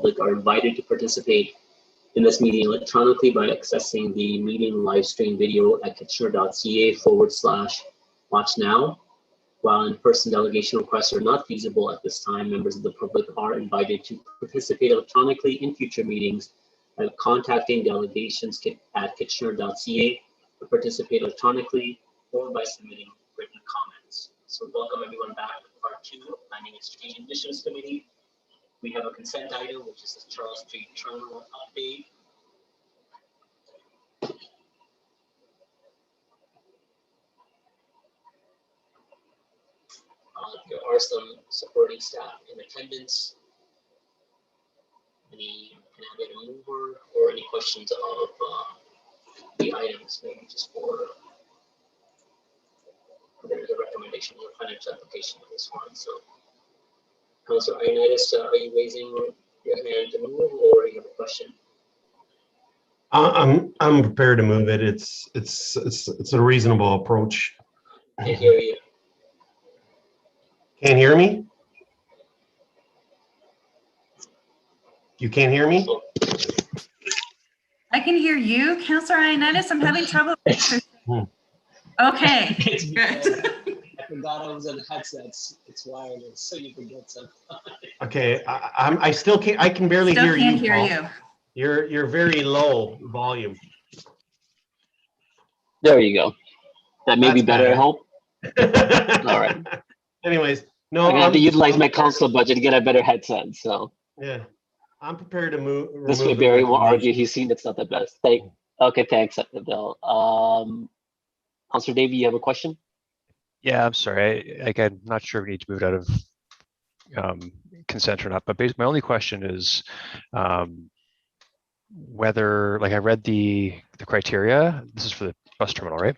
public are invited to participate in this meeting electronically by accessing the meeting live stream video at kitchener.ca/watchnow. While in-person delegation requests are not feasible at this time, members of the public are invited to participate electronically in future meetings by contacting delegations at kitchener.ca to participate electronically or by submitting written comments. So welcome everyone back to part 2 of Planning and Strategic Initiatives Committee. We have a consent item, which is the Charles Street Terminal update. There are some supporting staff in attendance. Can I get a mover or any questions of the items, maybe just for there's a recommendation for financial application of this one. So, Councilor Ioannidis, are you raising your hand to move, or you have a question? I'm prepared to move it. It's a reasonable approach. Can't hear you. Can't hear me? You can't hear me? I can hear you, Councilor Ioannidis. I'm having trouble. Okay, good. I forgot I was on headsets. It's wireless, so you can get some. Okay, I still can't. I can barely Still hear can't you. hear Paul. you. You're very low volume. There you go. That may be better, I hope. All right. Anyways, no. I'm gonna have to utilize my council budget to get a better headset. So yeah, I'm prepared to move. This way, Barry will argue he's seen it's not the best. Okay, thanks, Bill. Councilor Davey, you have a question? Yeah, I'm sorry. I'm not sure if we need to move it out of consent or not. But basically, my only question is whether, like, I read the criteria. This is for the bus terminal, right?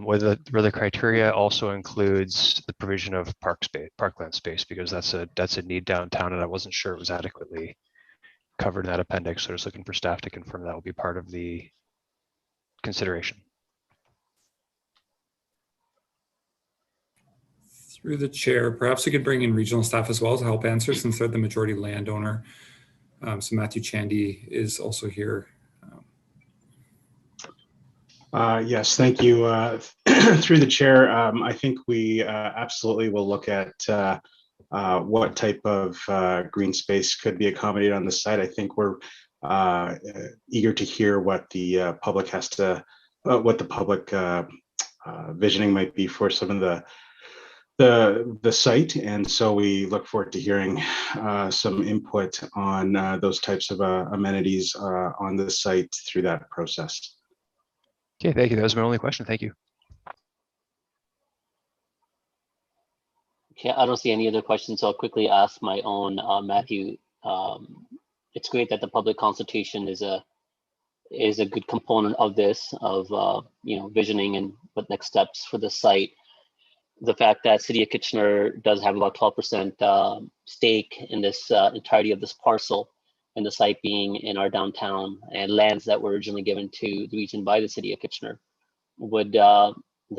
Whether the criteria also includes the provision of parkland space, because that's a need downtown, and I wasn't sure it was adequately covered in that appendix. So I was looking for staff to confirm that will be part of the consideration. Through the chair, perhaps we could bring in regional staff as well to help answer, since they're the majority landowner. So Matthew Chandy is also here. Yes, thank you. Through the chair, I think we absolutely will look at what type of green space could be accommodated on the site. I think we're eager to hear what the public has to, what the public visioning might be for some of the site, and so we look forward to hearing some input on those types of amenities on the site through that process. Okay, thank you. That was my only question. Thank you. Okay, I don't see any other questions, so I'll quickly ask my own. Matthew, it's great that the public consultation is a good component of this, of visioning and what next steps for the site. The fact that City of Kitchener does have about 12% stake in this entirety of this parcel, and the site being in our downtown, and lands that were originally given to the region by the City of Kitchener. Would the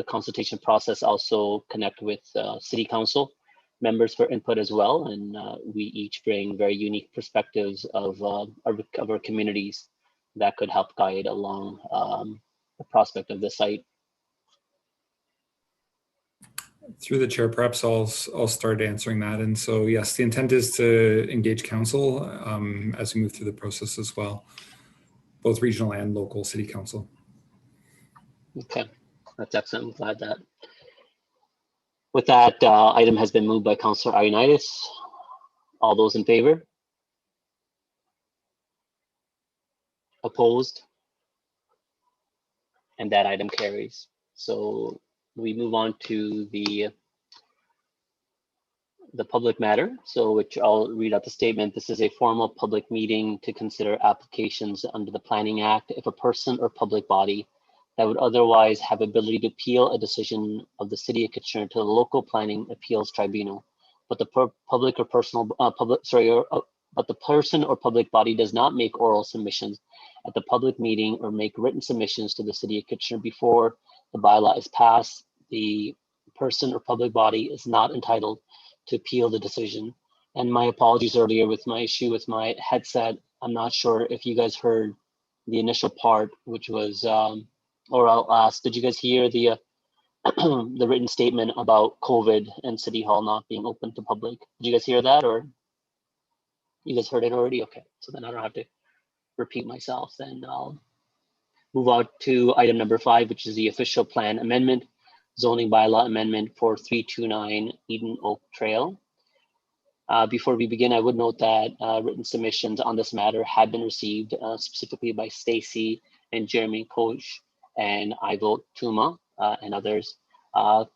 consultation process also connect with City Council members for input as well? And we each bring very unique perspectives of our communities that could help guide along the prospect of the site. Through the chair, perhaps I'll start answering that. And so, yes, the intent is to engage council as we move through the process as well, both regional and local City Council. Okay, that's excellent. I'm glad that. With that, item has been moved by Councilor Ioannidis. All those in favor? Opposed? And that item carries. So we move on to the public matter, so which I'll read out the statement. This is a formal public meeting to consider applications under the Planning Act if a person or public body that would otherwise have ability to appeal a decision of the City of Kitchener to the local planning appeals tribunal, but the public or personal but the person or public body does not make oral submissions at the public meeting or make written submissions to the City of Kitchener before the bylaw is passed, the person or public body is not entitled to appeal the decision. And my apologies earlier with my issue with my headset. I'm not sure if you guys heard the initial part, which was, or I'll ask, did you guys hear the the written statement about COVID and City Hall not being open to public? Did you guys hear that, or you guys heard it already? Okay, so then I don't have to repeat myself. Then I'll move on to item number 5, which is the official plan amendment, zoning bylaw amendment for 329 Eden Oak Trail. Before we begin, I would note that written submissions on this matter have been received specifically by Stacy and Jeremy Koch and Ivo Tuma and others.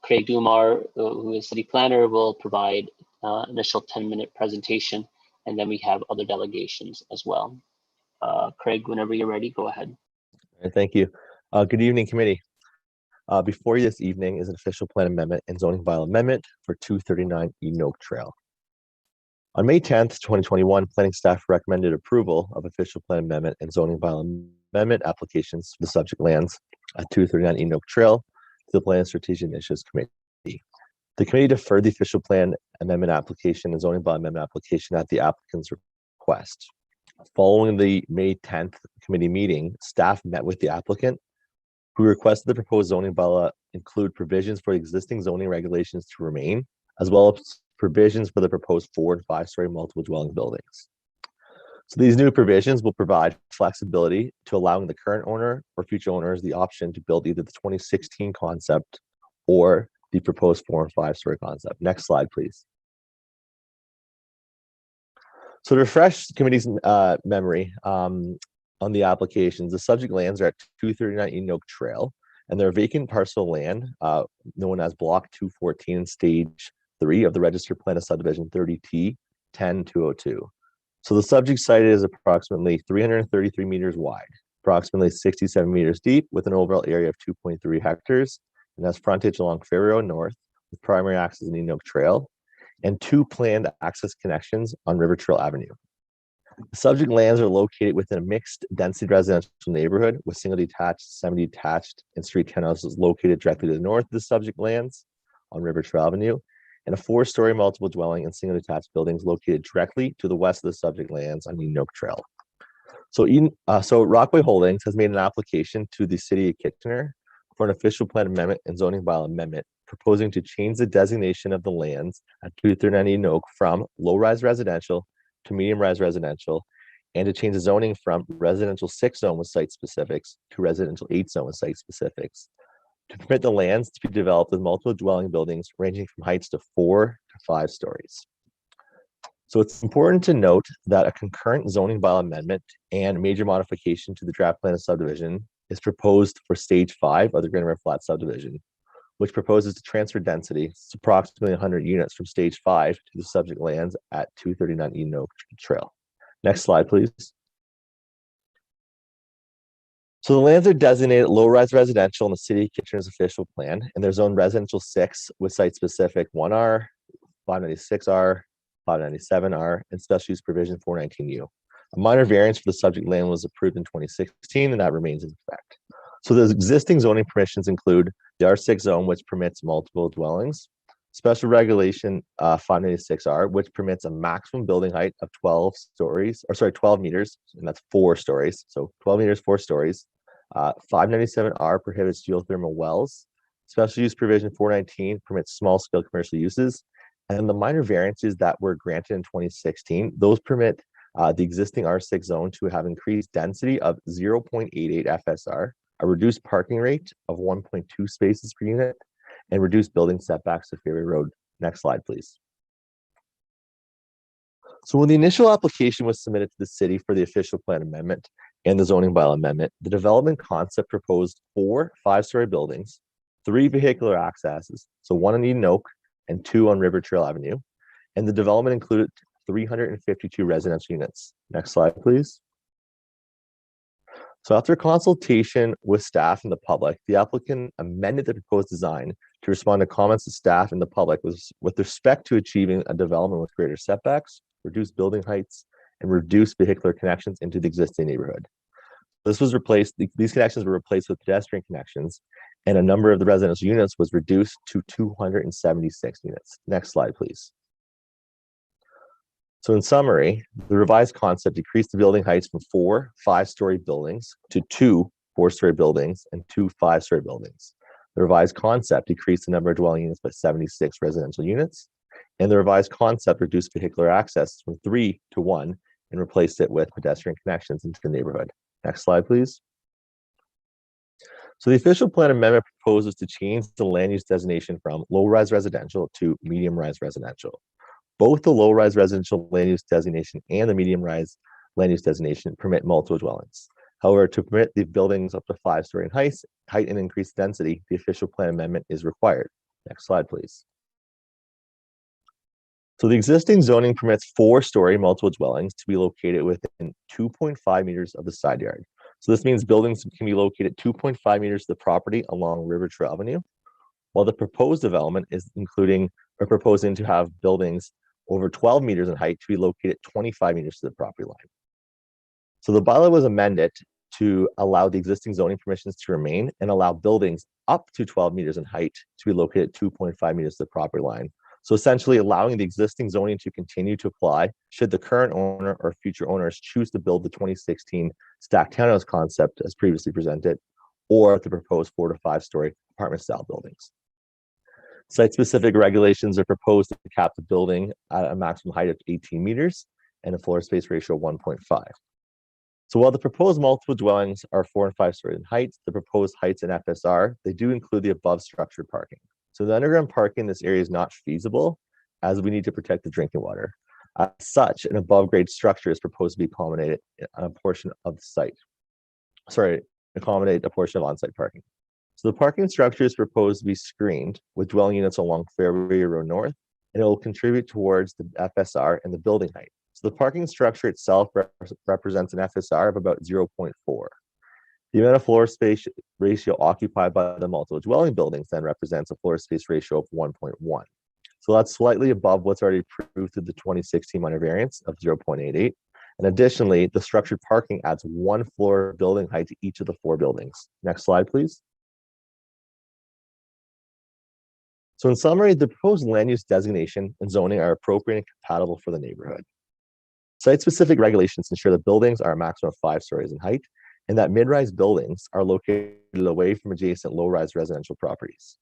Craig Dumar, who is city planner, will provide initial 10-minute presentation, and then we have other delegations as well. Craig, whenever you're ready, go ahead. Thank you. Good evening, committee. Before you this evening is an official plan amendment and zoning bylaw amendment for 239 Eden Oak Trail. On May 10th, 2021, planning staff recommended approval of official plan amendment and zoning bylaw amendment applications for the subject lands at 239 Eden Oak Trail to the Plan and Strategic Initiatives Committee. The committee deferred the official plan amendment application and zoning bylaw amendment application at the applicant's request. Following the May 10th committee meeting, staff met with the applicant, who requested the proposed zoning bylaw include provisions for existing zoning regulations to remain, as well as provisions for the proposed 4- and 5-story multiple dwelling buildings. So these new provisions will provide flexibility to allowing the current owner or future owners the option to build either the 2016 concept or the proposed 4- and 5-story concept. Next slide, please. So to refresh the committee's memory on the applications, the subject lands are at 239 Eden Oak Trail, and they're vacant parcel of land known as Block 214 and Stage 3 of the Registered Plan of Subdivision 30T 10202. So the subject site is approximately 333 meters wide, approximately 67 meters deep, with an overall area of 2.3 hectares, and has frontage along Ferry Road North, with primary access in Eden Oak Trail, and 2 planned access connections on River Trail Avenue. The subject lands are located within a mixed density residential neighborhood with single detached, semi-detached, and street townhouses located directly to the north of the subject lands on River Trail Avenue, and a 4-story multiple dwelling and single detached buildings located directly to the west of the subject lands on Eden Oak Trail. So Rockway Holdings has made an application to the City of Kitchener for an official plan amendment and zoning bylaw amendment, proposing to change the designation of the lands at 239 Eden Oak from low-rise residential to medium-rise residential, and to change the zoning from residential 6 zone with site specifics to residential 8 zone with site specifics, to permit the lands to be developed with multiple dwelling buildings ranging from heights to 4 to 5 stories. So it's important to note that a concurrent zoning bylaw amendment and major modification to the draft plan of subdivision is proposed for stage 5 of the Grand River Flats subdivision, which proposes to transfer density, it's approximately 100 units from stage 5 to the subject lands at 239 Eden Oak Trail. Next slide, please. So the lands are designated low-rise residential in the City of Kitchener's official plan, and they're zoned residential 6 with site-specific 1R, 596R, 597R, and special use provision 419U. A minor variance for the subject land was approved in 2016, and that remains in effect. So the existing zoning permissions include the R6 zone, which permits multiple dwellings, special regulation 596R, which permits a maximum building height of 12 meters, and that's 4 stories. So 12 meters, 4 stories. 597R prohibits geothermal wells. Special use provision 419 permits small scale commercial uses. And the minor variances that were granted in 2016, those permit the existing R6 zone to have increased density of 0.88 FSR, a reduced parking rate of 1.2 spaces per unit, and reduced building setbacks to Ferry Road. Next slide, please. So when the initial application was submitted to the city for the official plan amendment and the zoning bylaw amendment, the development concept proposed 4 5-story buildings, 3 vehicular accesses, so 1 on Eden Oak and 2 on River Trail Avenue, and the development included 352 residential units. Next slide, please. So after consultation with staff and the public, the applicant amended the proposed design to respond to comments of staff and the public with respect to achieving a development with greater setbacks, reduced building heights, and reduced vehicular connections into the existing neighborhood. This was replaced, these connections were replaced with pedestrian connections, and a number of the residential units was reduced to 276 units. Next slide, please. So in summary, the revised concept decreased the building heights from 4 5-story buildings to 2 4-story buildings and 2 5-story buildings. The revised concept decreased the number of dwelling units by 76 residential units, and the revised concept reduced vehicular access from 3 to 1 and replaced it with pedestrian connections into the neighborhood. Next slide, please. So the official plan amendment proposes to change the land use designation from low-rise residential to medium-rise residential. Both the low-rise residential land use designation and the medium-rise land use designation permit multiple dwellings. However, to permit the buildings up to 5-story in height and increased density, the official plan amendment is required. Next slide, please. So the existing zoning permits 4-story multiple dwellings to be located within 2.5 meters of the side yard. So this means buildings can be located 2.5 meters to the property along River Trail Avenue, while the proposed development is proposing to have buildings over 12 meters in height to be located 25 meters to the property line. So the bylaw was amended to allow the existing zoning permissions to remain and allow buildings up to 12 meters in height to be located 2.5 meters to the property line. So essentially allowing the existing zoning to continue to apply should the current owner or future owners choose to build the 2016 stacked townhouse concept as previously presented, or the proposed 4 to 5-story apartment style buildings. Site-specific regulations are proposed to cap the building at a maximum height of 18 meters and a floor space ratio of 1.5. So while the proposed multiple dwellings are 4 and 5 stories in height, the proposed heights in FSR, they do include the above structured parking. So the underground parking in this area is not feasible as we need to protect the drinking water. As such, an above grade structure is proposed to be accommodated on a portion of the site. Accommodate a portion of on-site parking. So the parking structure is proposed to be screened with dwelling units along Fairway Road North, and it will contribute towards the FSR and the building height. So the parking structure itself represents an FSR of about 0.4. The amount of floor space ratio occupied by the multiple dwelling buildings then represents a floor space ratio of 1.1. So that's slightly above what's already approved through the 2016 minor variance of 0.88. And additionally, the structured parking adds 1 floor building height to each of the 4 buildings. Next slide, please. So in summary, the proposed land use designation and zoning are appropriate and compatible for the neighborhood. Site-specific regulations ensure that buildings are a maximum of 5 stories in height and that mid-rise buildings are located away from adjacent low-rise residential properties.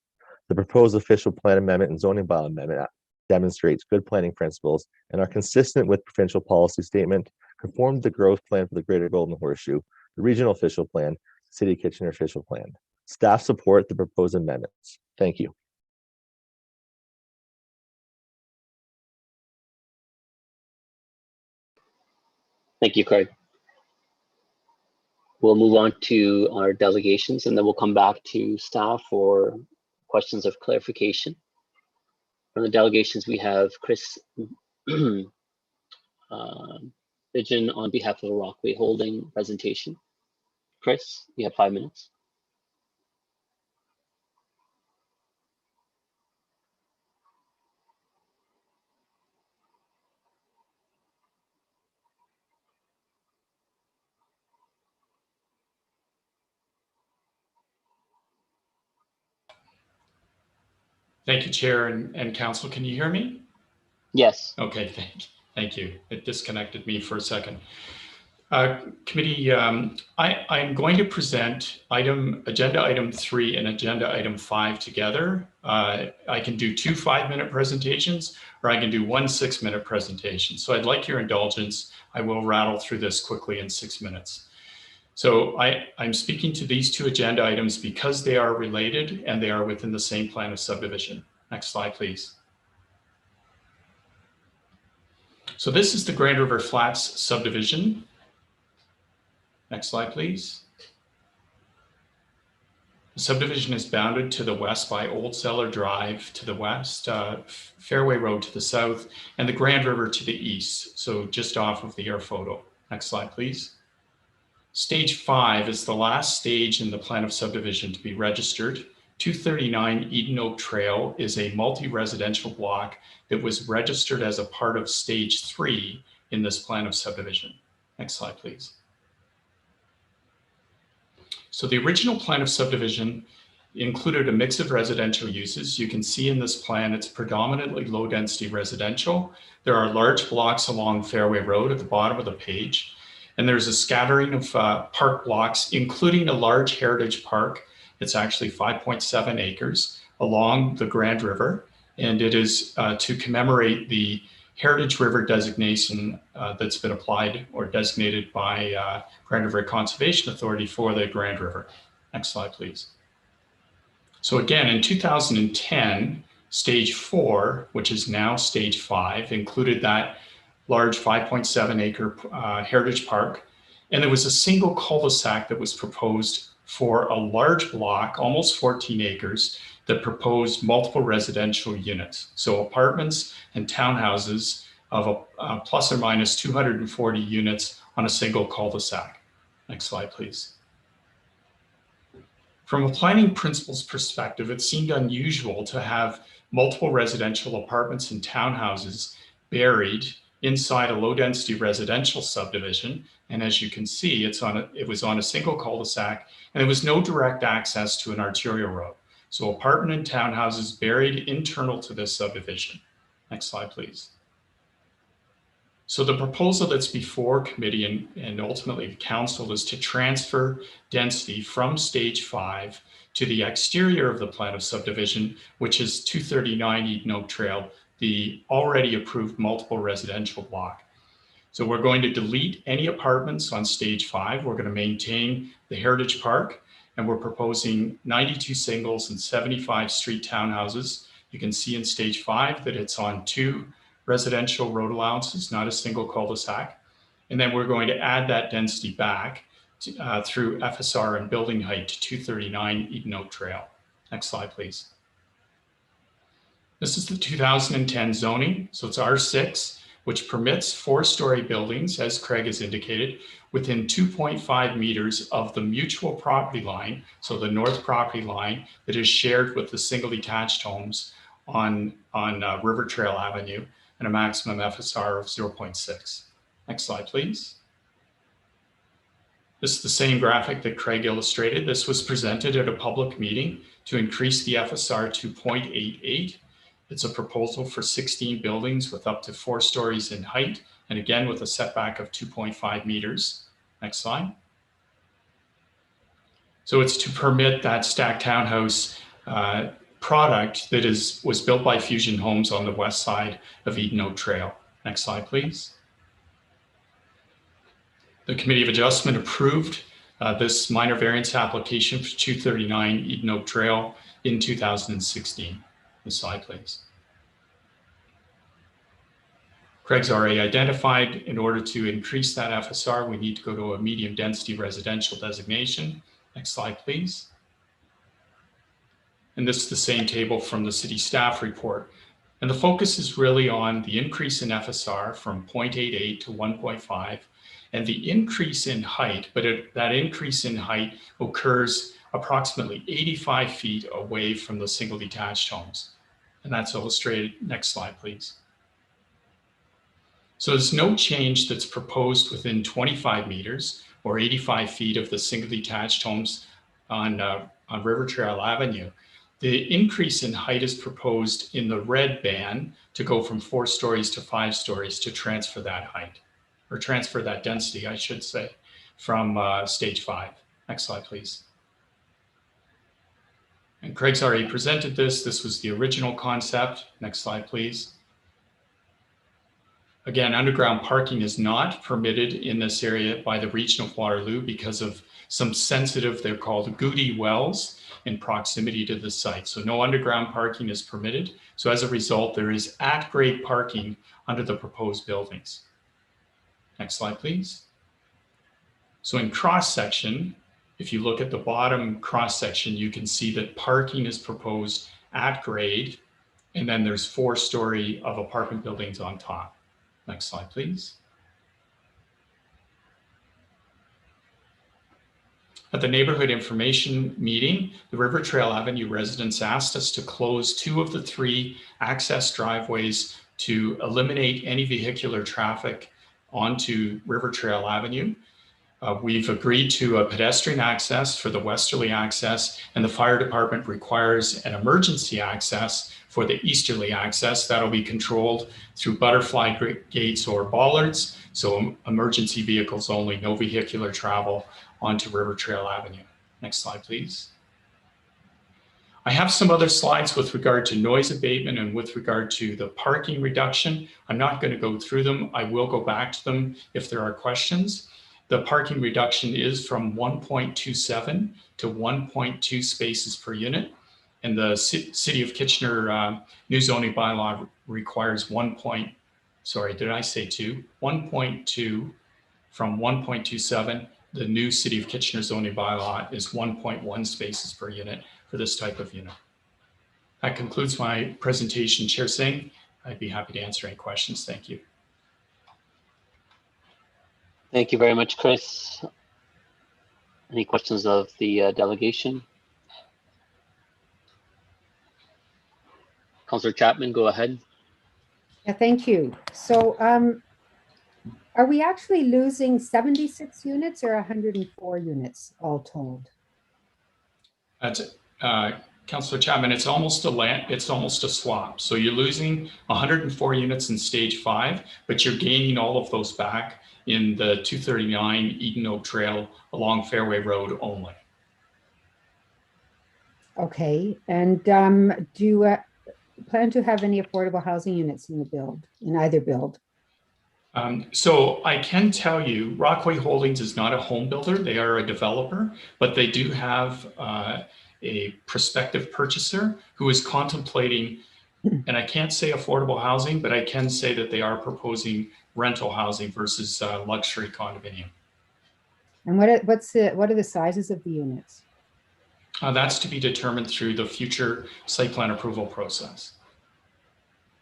The proposed official plan amendment and zoning bylaw amendment demonstrates good planning principles and are consistent with provincial policy statement, conform to the growth plan for the Greater Golden Horseshoe, the regional official plan, City of Kitchener official plan. Staff support the proposed amendments. Thank you. Thank you, Craig. We'll move on to our delegations and then we'll come back to staff for questions of clarification. From the delegations, we have Chris Bidgen on behalf of the Rockway Holding presentation. Chris, you have 5 minutes. Thank you, Chair and Council. Can you hear me? Yes. Okay, thank you. It disconnected me for a second. Committee, I'm going to present agenda item 3 and agenda item 5 together. I can do 2 5-minute presentations or I can do 1 6-minute presentation. So I'd like your indulgence. I will rattle through this quickly in 6 minutes. So I'm speaking to these 2 agenda items because they are related and they are within the same plan of subdivision. Next slide, please. So this is the Grand River Flats subdivision. Next slide, please. The subdivision is bounded to the west by Old Cellar Drive to the west, Fairway Road to the south, and the Grand River to the east. So just off of the air photo. Next slide, please. Stage 5 is the last stage in the plan of subdivision to be registered. 239 Eden Oak Trail is a multi-residential block that was registered as a part of stage 3 in this plan of subdivision. Next slide, please. So the original plan of subdivision included a mix of residential uses. You can see in this plan, it's predominantly low density residential. There are large blocks along Fairway Road at the bottom of the page. And there's a scattering of park blocks, including a large heritage park. It's actually 5.7 acres along the Grand River. And it is to commemorate the Heritage River designation that's been applied or designated by Grand River Conservation Authority for the Grand River. Next slide, please. So again, in 2010, stage 4, which is now stage 5, included that large 5.7 acre heritage park. And there was a single cul-de-sac that was proposed for a large block, almost 14 acres, that proposed multiple residential units. So apartments and townhouses of a plus or minus 240 units on a single cul-de-sac. Next slide, please. From a planning principles perspective, it seemed unusual to have multiple residential apartments and townhouses buried inside a low density residential subdivision. And as you can see, it was on a single cul-de-sac, and there was no direct access to an arterial road. So apartment and townhouses buried internal to this subdivision. Next slide, please. So the proposal that's before committee and ultimately the council is to transfer density from stage 5 to the exterior of the plan of subdivision, which is 239 Eden Oak Trail, the already approved multiple residential block. So we're going to delete any apartments on stage 5. We're going to maintain the Heritage Park, and we're proposing 92 singles and 75 street townhouses. You can see in stage 5 that it's on 2 residential road allowances, not a single cul-de-sac. And then we're going to add that density back to, through FSR and building height to 239 Eden Oak Trail. Next slide, please. This is the 2010 zoning. So it's R6, which permits 4-story buildings, as Craig has indicated, within 2.5 meters of the mutual property line, so the north property line that is shared with the single detached homes on River Trail Avenue, and a maximum FSR of 0.6. Next slide, please. This is the same graphic that Craig illustrated. This was presented at a public meeting to increase the FSR to 0.88. It's a proposal for 16 buildings with up to 4 stories in height, and again with a setback of 2.5 meters. Next slide. So it's to permit that stacked townhouse product that was built by Fusion Homes on the west side of Eden Oak Trail. Next slide, please. The Committee of Adjustment approved this minor variance application for 239 Eden Oak Trail in 2016. Next slide, please. Craig's already identified, in order to increase that FSR, we need to go to a medium density residential designation. Next slide, please. And this is the same table from the city staff report. And the focus is really on the increase in FSR from 0.88 to 1.5 and the increase in height, but that increase in height occurs approximately 85 feet away from the single detached homes. And that's illustrated. Next slide, please. So there's no change that's proposed within 25 meters or 85 feet of the single detached homes on River Trail Avenue. The increase in height is proposed in the red band to go from 4 stories to 5 stories to transfer that height, or transfer that density, I should say, from stage 5. Next slide, please. And Craig's already presented this. This was the original concept. Next slide, please. Again, underground parking is not permitted in this area by the Region of Waterloo because of some sensitive, they're called Goody wells, in proximity to the site. So no underground parking is permitted. So as a result, there is at-grade parking under the proposed buildings. Next slide, please. So in cross-section, if you look at the bottom cross-section, you can see that parking is proposed at grade, and then there's 4-story of apartment buildings on top. Next slide, please. At the neighborhood information meeting, the River Trail Avenue residents asked us to close 2 of the 3 access driveways to eliminate any vehicular traffic onto River Trail Avenue. We've agreed to a pedestrian access for the westerly access, and the fire department requires an emergency access for the easterly access. That'll be controlled through butterfly gates or bollards. So emergency vehicles only, no vehicular travel onto River Trail Avenue. Next slide, please. I have some other slides with regard to noise abatement and with regard to the parking reduction. I'm not going to go through them. I will go back to them if there are questions. The parking reduction is from 1.27 to 1.2 spaces per unit. And the City of Kitchener new zoning bylaw requires 1.2 from 1.27. The new City of Kitchener zoning bylaw is 1.1 spaces per unit for this type of unit. That concludes my presentation, Chair Singh. I'd be happy to answer any questions. Thank you. Thank you very much, Chris. Any questions of the delegation? Councillor Chapman, go ahead. Yeah, thank you. So are we actually losing 76 units or 104 units all told? That's Councillor Chapman, it's almost a swap. So you're losing 104 units in stage 5, but you're gaining all of those back in the 239 Eden Oak Trail along Fairway Road only. Okay, and do you plan to have any affordable housing units in the build, in either build? So I can tell you, Rockway Holdings is not a home builder. They are a developer, but they do have a prospective purchaser who is contemplating, and I can't say affordable housing, but I can say that they are proposing rental housing versus luxury condominium. And what are the sizes of the units? That's to be determined through the future site plan approval process.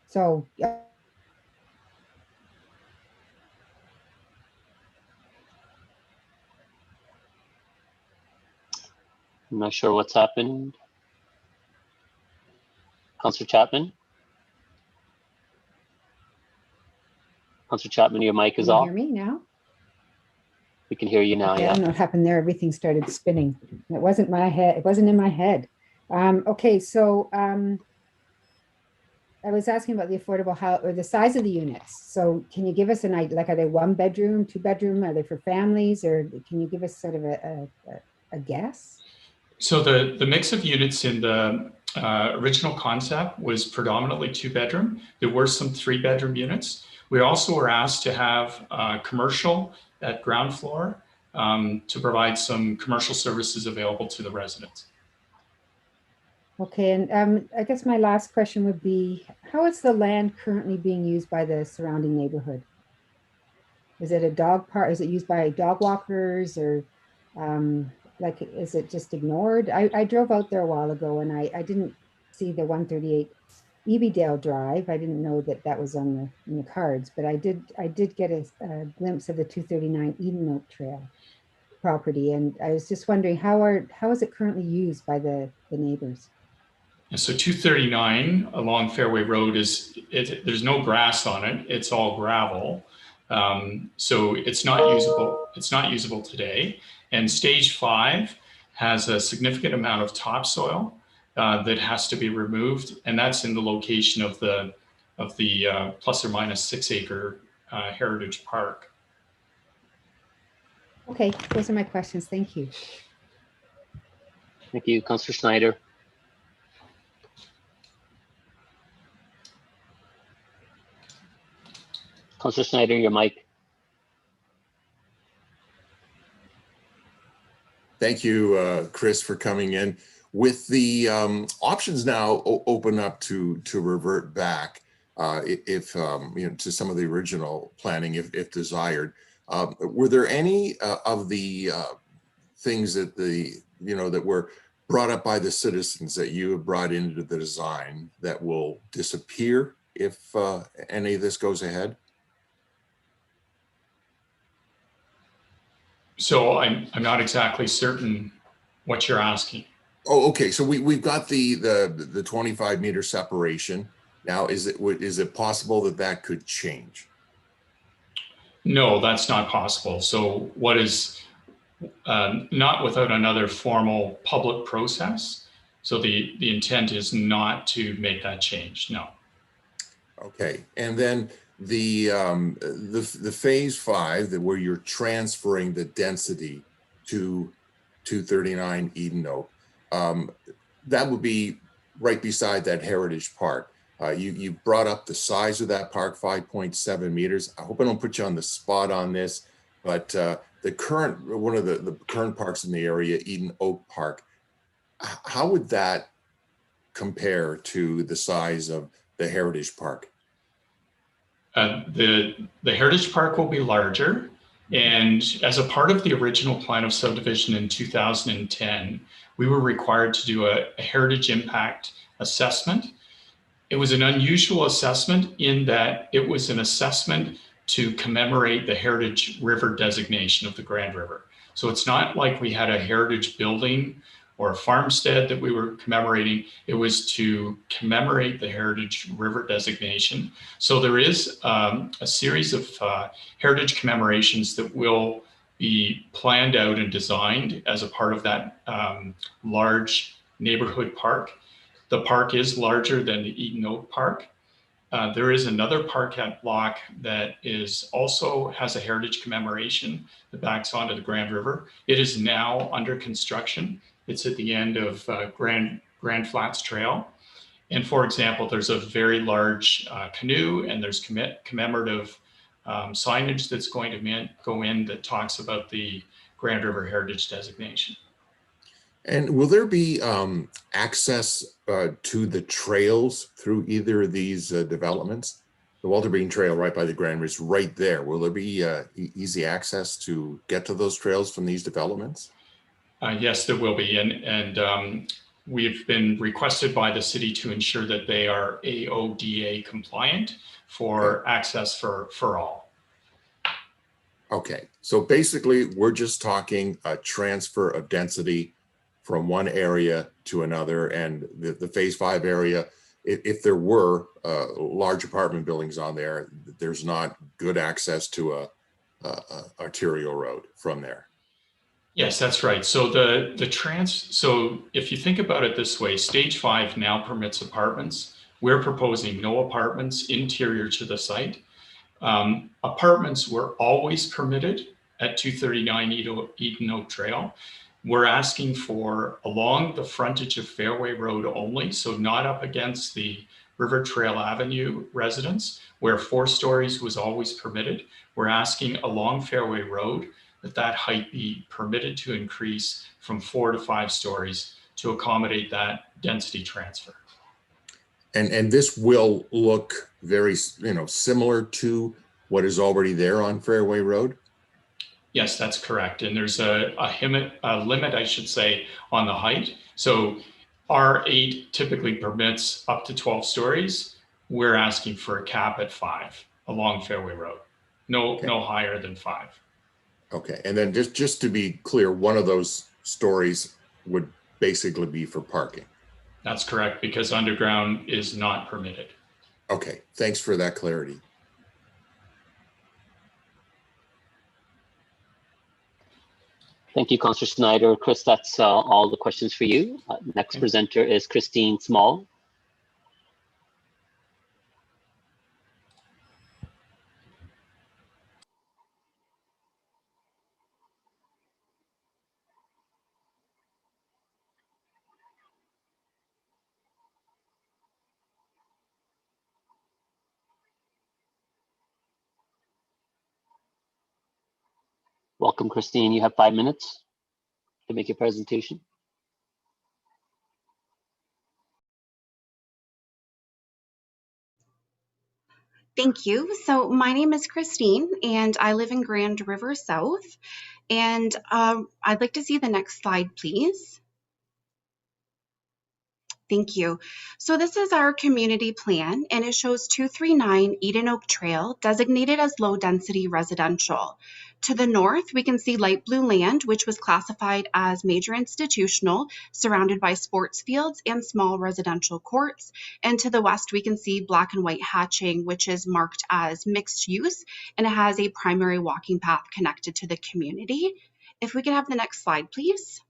So I'm not sure what's happened. Councillor Chapman? Councillor Chapman, your mic is can you off. hear me now? We can hear you now, Okay, I yeah. don't know what happened there. Everything started spinning. It wasn't my head. It wasn't in my head. Okay, so I was asking about the affordable house or the size of the units. So can you give us an idea, like are they 1 bedroom, 2 bedroom? Are they for families, or can you give us sort of a guess? So the mix of units in the original concept was predominantly 2 bedroom. There were some 3 bedroom units. We also were asked to have commercial at ground floor to provide some commercial services available to the residents. Okay, and I guess my last question would be, how is the land currently being used by the surrounding neighborhood? Is it a dog park? Is it used by dog walkers, or like, is it just ignored? I drove out there a while ago and I didn't see the 138 Ebydale Drive. I didn't know that that was on in the cards, but I did get a glimpse of the 239 Eden Oak Trail property, and I was just wondering how is it currently used by the neighbors? And so 239 along Fairway Road there's no grass on it. It's all gravel. So it's not usable. It's not usable today. And stage 5 has a significant amount of topsoil that has to be removed, and that's in the location of the plus or minus 6 acre heritage park. Okay, those are my questions. Thank you. Thank you, Councillor Schneider. Councillor Schneider, your mic. Thank you, Chris, for coming in. With the options now open up to revert back if to some of the original planning, if desired, were there any of the things that that were brought up by the citizens that you have brought into the design that will disappear if any of this goes ahead? So I'm not exactly certain what you're asking. Oh, okay. So we've got the 25 meter separation. Now, is it possible that could change? No, that's not possible. So what is not without another formal public process. So the intent is not to make that change, no. Okay, and then the phase 5, where you're transferring the density to 239 Eden Oak, that would be right beside that Heritage Park. You brought up the size of that park, 5.7 meters. I hope I don't put you on the spot on this, but one of the current parks in the area, Eden Oak Park, how would that compare to the size of the Heritage Park? The Heritage Park will be larger, and as a part of the original plan of subdivision in 2010, we were required to do a heritage impact assessment. It was an unusual assessment in that it was an assessment to commemorate the Heritage River designation of the Grand River. So it's not like we had a heritage building or a farmstead that we were commemorating. It was to commemorate the Heritage River designation. So there is a series of heritage commemorations that will be planned out and designed as a part of that large neighborhood park. The park is larger than the Eden Oak Park. There is another parkette block that also has a heritage commemoration that backs onto the Grand River. It is now under construction. It's at the end of Grand Flats Trail. And for example, there's a very large canoe, and there's commemorative signage that's going to go in that talks about the Grand River Heritage designation. And will there be access to the trails through either of these developments? The Walter Bean Trail right by the Grand River is right there. Will there be easy access to get to those trails from these developments? Yes, there will be. And we've been requested by the city to ensure that they are AODA compliant for access for all. Okay, so basically we're just talking a transfer of density from one area to another, and the phase 5 area, if there were large apartment buildings on there, there's not good access to a arterial road from there. Yes, that's right. So so if you think about it this way, stage 5 now permits apartments. We're proposing no apartments interior to the site. Apartments were always permitted at 239 Eden Oak Trail. We're asking for along the frontage of Fairway Road only, so not up against the River Trail Avenue residence, where 4 stories was always permitted. We're asking along Fairway Road that height be permitted to increase from 4 to 5 stories to accommodate that density transfer. And this will look very, similar to what is already there on Fairway Road? Yes, that's correct. And there's a limit, I should say, on the height. So R8 typically permits up to 12 stories. We're asking for a cap at 5 along Fairway Road. No higher than 5. Okay, and then just to be clear, one of those stories would basically be for parking. That's correct, because underground is not permitted. Okay, thanks for that clarity. Thank you, Councillor Snyder. Chris, that's all the questions for you. Next presenter is Christine Small. Welcome, Christine. You have 5 minutes to make your presentation. Thank you. So my name is Christine, and I live in Grand River South. And I'd like to see the next slide, please. Thank you. So this is our community plan, and it shows 239 Eden Oak Trail designated as low density residential. To the north, we can see light blue land, which was classified as major institutional, surrounded by sports fields and small residential courts. And to the west, we can see black and white hatching, which is marked as mixed use, and it has a primary walking path connected to the community. If we could have the next slide, please.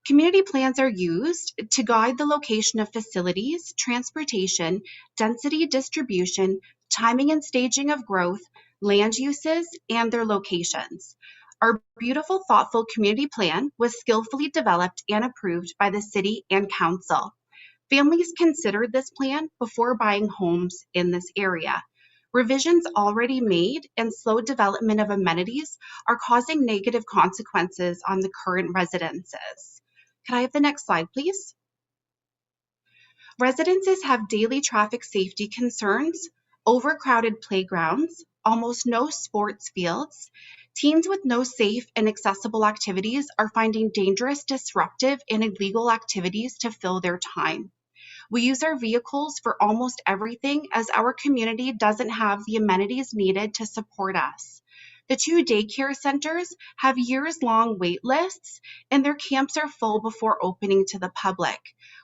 Community plans are used to guide the location of facilities, transportation, density distribution, timing and staging of growth, land uses, and their locations. Our beautiful, thoughtful community plan was skillfully developed and approved by the city and council. Families considered this plan before buying homes in this area. Revisions already made and slow development of amenities are causing negative consequences on the current residences. Can I have the next slide, please? Residences have daily traffic safety concerns, overcrowded playgrounds, almost no sports fields. Teens with no safe and accessible activities are finding dangerous, disruptive, and illegal activities to fill their time. We use our vehicles for almost everything as our community doesn't have the amenities needed to support us. The 2 daycare centers have years-long wait lists, and their camps are full before opening to the public.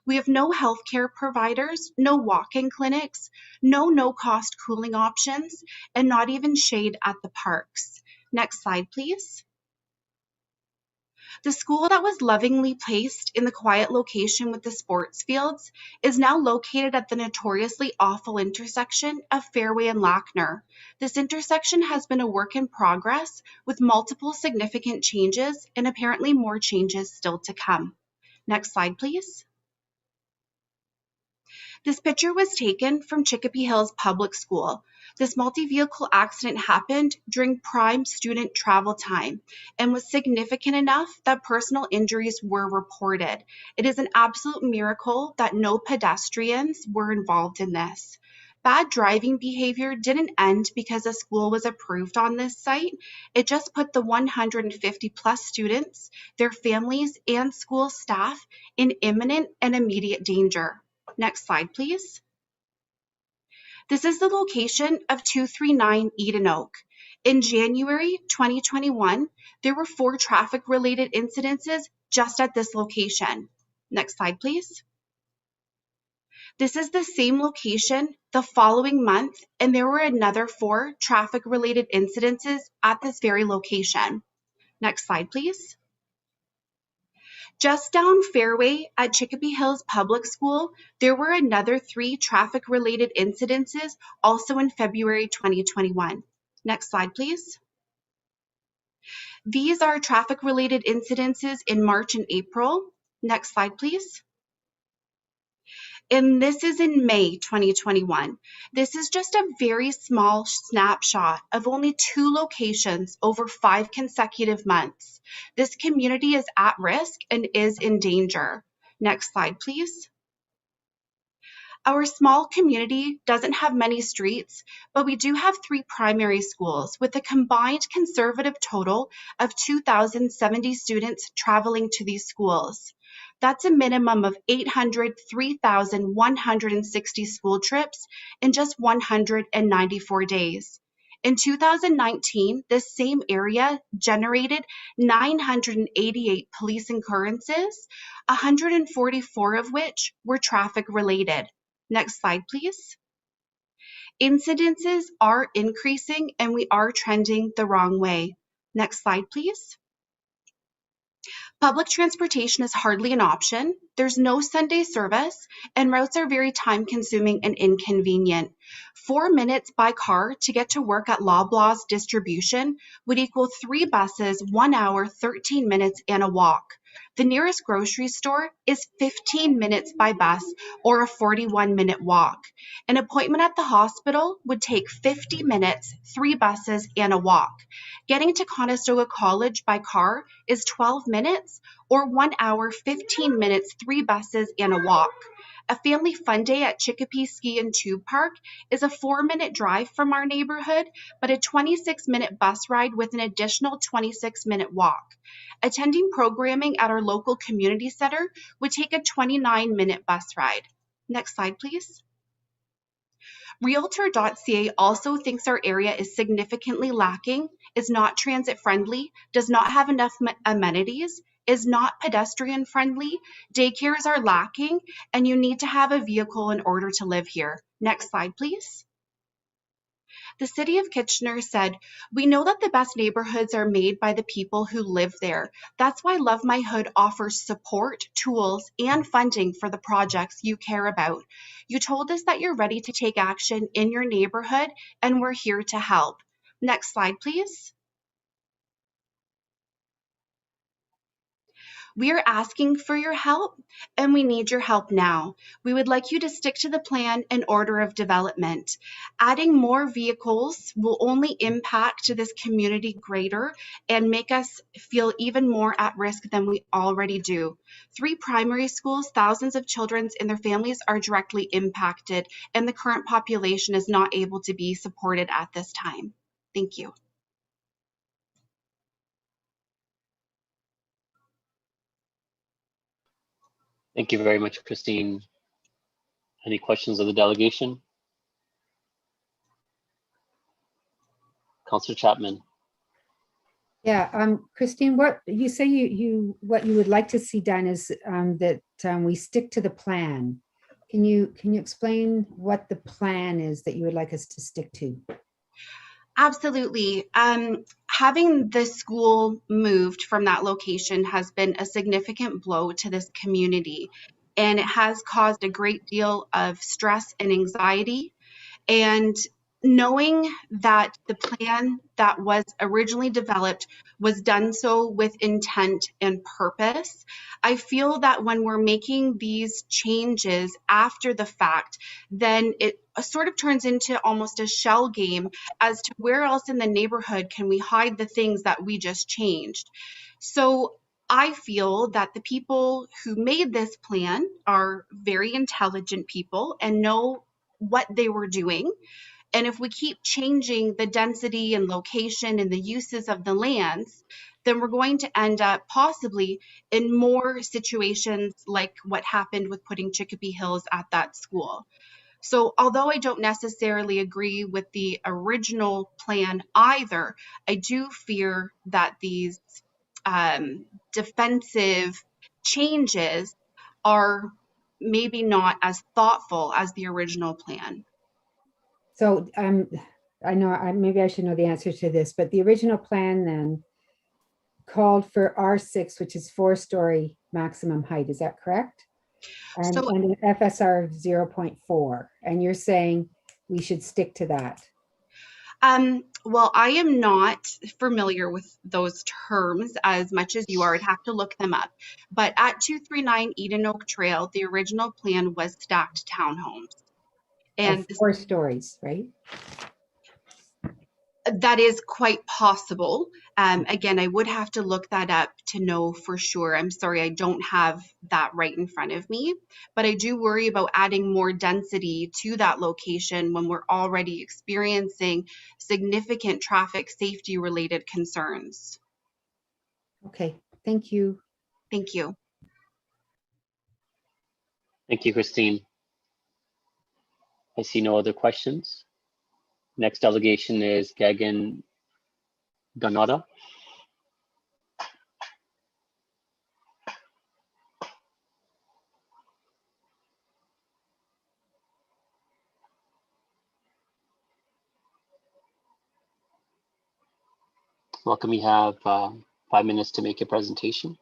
We have no healthcare providers, no walk-in clinics, no-cost cooling options, and not even shade at the parks. Next slide, please. The school that was lovingly placed in the quiet location with the sports fields is now located at the notoriously awful intersection of Fairway and Lackner. This intersection has been a work in progress with multiple significant changes and apparently more changes still to come. Next slide, please. This picture was taken from Chicopee Hills Public School. This multi-vehicle accident happened during prime student travel time and was significant enough that personal injuries were reported. It is an absolute miracle that no pedestrians were involved in this. Bad driving behavior didn't end because a school was approved on this site. It just put the 150 plus students, their families, and school staff in imminent and immediate danger. Next slide, please. This is the location of 239 Eden Oak. In January 2021, there were 4 traffic-related incidences just at this location. Next slide, please. This is the same location the following month, and there were another 4 traffic-related incidences at this very location. Next slide, please. Just down Fairway at Chicopee Hills Public School, there were another 3 traffic-related incidences also in February 2021. Next slide, please. These are traffic-related incidences in March and April. Next slide, please. And this is in May 2021. This is just a very small snapshot of only 2 locations over 5 consecutive months. This community is at risk and is in danger. Next slide, please. Our small community doesn't have many streets, but we do have 3 primary schools with a combined conservative total of 2,070 students traveling to these schools. That's a minimum of 803,160 school trips in just 194 days. In 2019, this same area generated 988 police occurrences, 144 of which were traffic related. Next slide, please. Incidences are increasing and we are trending the wrong way. Next slide, please. Public transportation is hardly an option. There's no Sunday service, and routes are very time-consuming and inconvenient. 4 minutes by car to get to work at Loblaws distribution would equal 3 buses, 1 hour, 13 minutes, and a walk. The nearest grocery store is 15 minutes by bus or a 41-minute walk. An appointment at the hospital would take 50 minutes, 3 buses, and a walk. Getting to Conestoga College by car is 12 minutes or 1 hour, 15 minutes, 3 buses, and a walk. A family fun day at Chicopee Ski and Tube Park is a 4-minute drive from our neighborhood, but a 26-minute bus ride with an additional 26-minute walk. Attending programming at our local community center would take a 29-minute bus ride. Next slide, please. Realtor.ca also thinks our area is significantly lacking, is not transit friendly, does not have enough amenities, is not pedestrian friendly, daycares are lacking, and you need to have a vehicle in order to live here. Next slide, please. The City of Kitchener said, "We know that the best neighborhoods are made by the people who live there. That's why Love My Hood offers support, tools, and funding for the projects you care about. You told us that you're ready to take action in your neighborhood, and we're here to help." Next slide, please. We are asking for your help, and we need your help now. We would like you to stick to the plan and order of development. Adding more vehicles will only impact this community greater and make us feel even more at risk than we already do. 3 primary schools, thousands of children and their families are directly impacted, and the current population is not able to be supported at this time. Thank you. Thank you very much, Christine. Any questions of the delegation? Councillor Chapman. Yeah, Christine, what you say what you would like to see done is that we stick to the plan. Can you explain what the plan is that you would like us to stick to? Absolutely. Having the school moved from that location has been a significant blow to this community, and it has caused a great deal of stress and anxiety. And knowing that the plan that was originally developed was done so with intent and purpose, I feel that when we're making these changes after the fact, then it sort of turns into almost a shell game as to where else in the neighborhood can we hide the things that we just changed. So I feel that the people who made this plan are very intelligent people and know what they were doing. And if we keep changing the density and location and the uses of the lands, then we're going to end up possibly in more situations like what happened with putting Chicopee Hills at that school. So although I don't necessarily agree with the original plan either, I do fear that these defensive changes are maybe not as thoughtful as the original plan. So I know maybe I should know the answer to this, but the original plan then called for R6, which is 4-story maximum height. Is that correct? And an FSR of 0.4. And you're saying we should stick to that. Well, I am not familiar with those terms as much as you are. I'd have to look them up. But at 239 Eden Oak Trail, the original plan was stacked townhomes. And 4 stories, right? That is quite possible. Again, I would have to look that up to know for sure. I'm sorry, I don't have that right in front of me, but I do worry about adding more density to that location when we're already experiencing significant traffic safety related concerns. Okay, thank you. Thank you. Thank you, Christine. I see no other questions. Next delegation is Gagan Ganada. Welcome. You have 5 minutes to make your presentation.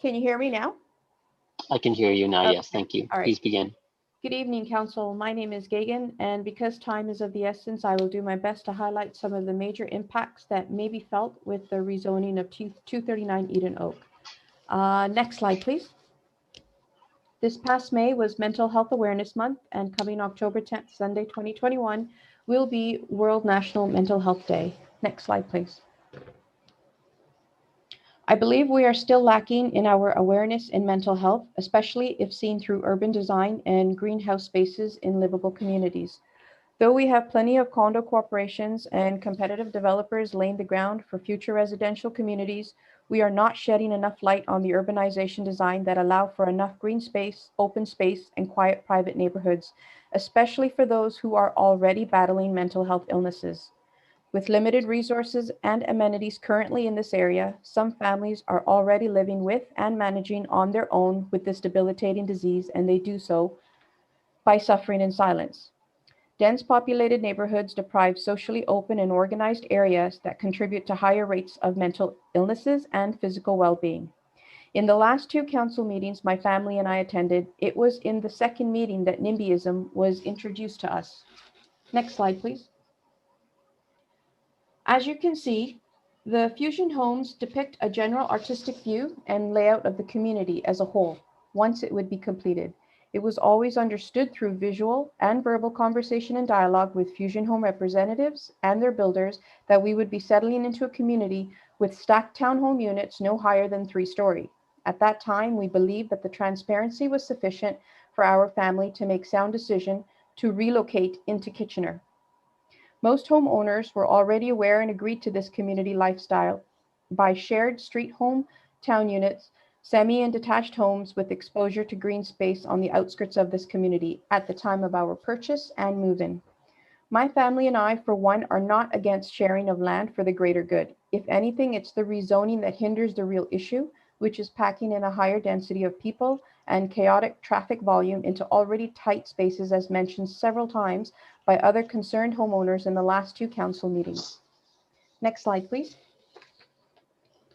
Can you hear me now? I can hear you now. Okay. Yes, thank you. All right. Please begin. Good evening, Council. My name is Gagan, and because time is of the essence, I will do my best to highlight some of the major impacts that may be felt with the rezoning of 239 Eden Oak. Next slide, please. This past May was Mental Health Awareness Month, and coming October 10th, Sunday, 2021, will be World National Mental Health Day. Next slide, please. I believe we are still lacking in our awareness in mental health, especially if seen through urban design and greenhouse spaces in livable communities. Though we have plenty of condo corporations and competitive developers laying the ground for future residential communities, we are not shedding enough light on the urbanization design that allow for enough green space, open space, and quiet private neighborhoods, especially for those who are already battling mental health illnesses. With limited resources and amenities currently in this area, some families are already living with and managing on their own with this debilitating disease, and they do so by suffering in silence. Dense populated neighborhoods deprive socially open and organized areas that contribute to higher rates of mental illnesses and physical well-being. In the last 2 council meetings my family and I attended, it was in the second meeting that NIMBYism was introduced to us. Next slide, please. As you can see, the Fusion homes depict a general artistic view and layout of the community as a whole, once it would be completed. It was always understood through visual and verbal conversation and dialogue with Fusion Home representatives and their builders that we would be settling into a community with stacked townhome units no higher than 3-story. At that time, we believed that the transparency was sufficient for our family to make sound decision to relocate into Kitchener. Most homeowners were already aware and agreed to this community lifestyle by shared street home town units, semi and detached homes with exposure to green space on the outskirts of this community at the time of our purchase and move-in. My family and I, for one, are not against sharing of land for the greater good. If anything, it's the rezoning that hinders the real issue, which is packing in a higher density of people and chaotic traffic volume into already tight spaces, as mentioned several times by other concerned homeowners in the last 2 council meetings. Next slide, please.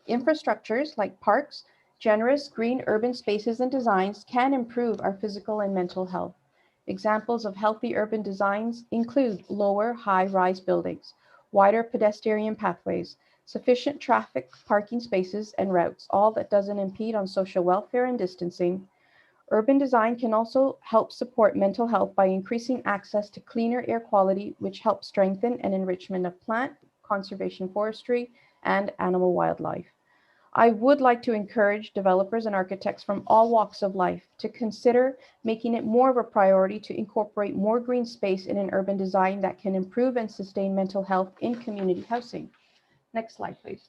Infrastructures like parks, generous green urban spaces and designs can improve our physical and mental health. Examples of healthy urban designs include lower high-rise buildings, wider pedestrian pathways, sufficient traffic parking spaces and routes, all that doesn't impede on social welfare and distancing. Urban design can also help support mental health by increasing access to cleaner air quality, which helps strengthen and enrichment of plant, conservation forestry, and animal wildlife. I would like to encourage developers and architects from all walks of life to consider making it more of a priority to incorporate more green space in an urban design that can improve and sustain mental health in community housing. Next slide, please.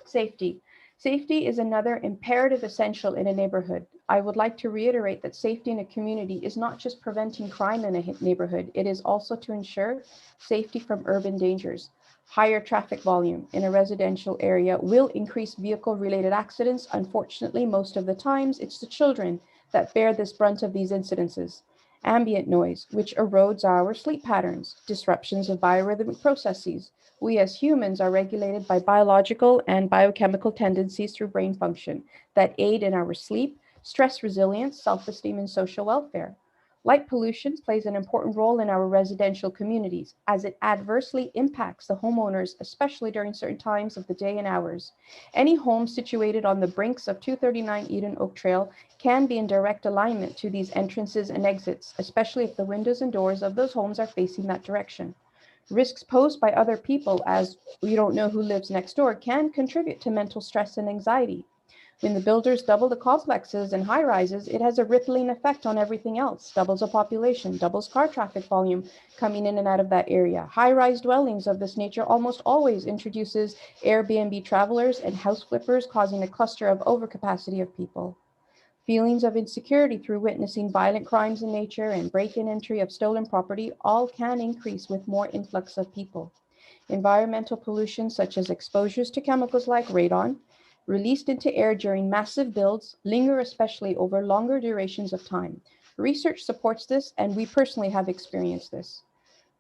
Safety. Safety is another imperative essential in a neighborhood. I would like to reiterate that safety in a community is not just preventing crime in a neighborhood, it is also to ensure safety from urban dangers. Higher traffic volume in a residential area will increase vehicle-related accidents. Unfortunately, most of the times, it's the children that bear this brunt of these incidences. Ambient noise, which erodes our sleep patterns, disruptions of biorhythmic processes. We as humans are regulated by biological and biochemical tendencies through brain function that aid in our sleep, stress resilience, self-esteem, and social welfare. Light pollution plays an important role in our residential communities as it adversely impacts the homeowners, especially during certain times of the day and hours. Any home situated on the brinks of 239 Eden Oak Trail can be in direct alignment to these entrances and exits, especially if the windows and doors of those homes are facing that direction. Risks posed by other people, as we don't know who lives next door, can contribute to mental stress and anxiety. When the builders double the complexes and high rises, it has a rippling effect on everything else. Doubles the population, doubles car traffic volume coming in and out of that area. High-rise dwellings of this nature almost always introduces Airbnb travelers and house flippers, causing a cluster of overcapacity of people. Feelings of insecurity through witnessing violent crimes in nature and break-in entry of stolen property all can increase with more influx of people. Environmental pollution such as exposures to chemicals like radon, released into air during massive builds, linger especially over longer durations of time. Research supports this, and we personally have experienced this.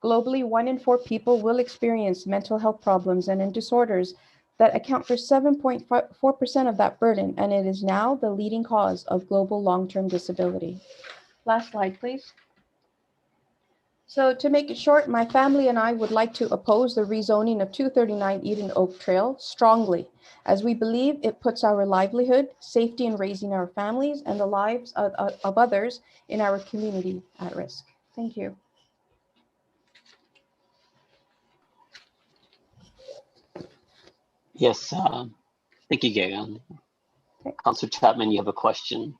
Globally, 1 in 4 people will experience mental health problems and disorders that account for 7.4% of that burden, and it is now the leading cause of global long-term disability. Last slide, please. So to make it short, my family and I would like to oppose the rezoning of 239 Eden Oak Trail strongly, as we believe it puts our livelihood, safety in raising our families, and the lives of others in our community at risk. Thank you. Yes, thank you, Gagan. Okay. Councillor Chapman, you have a question.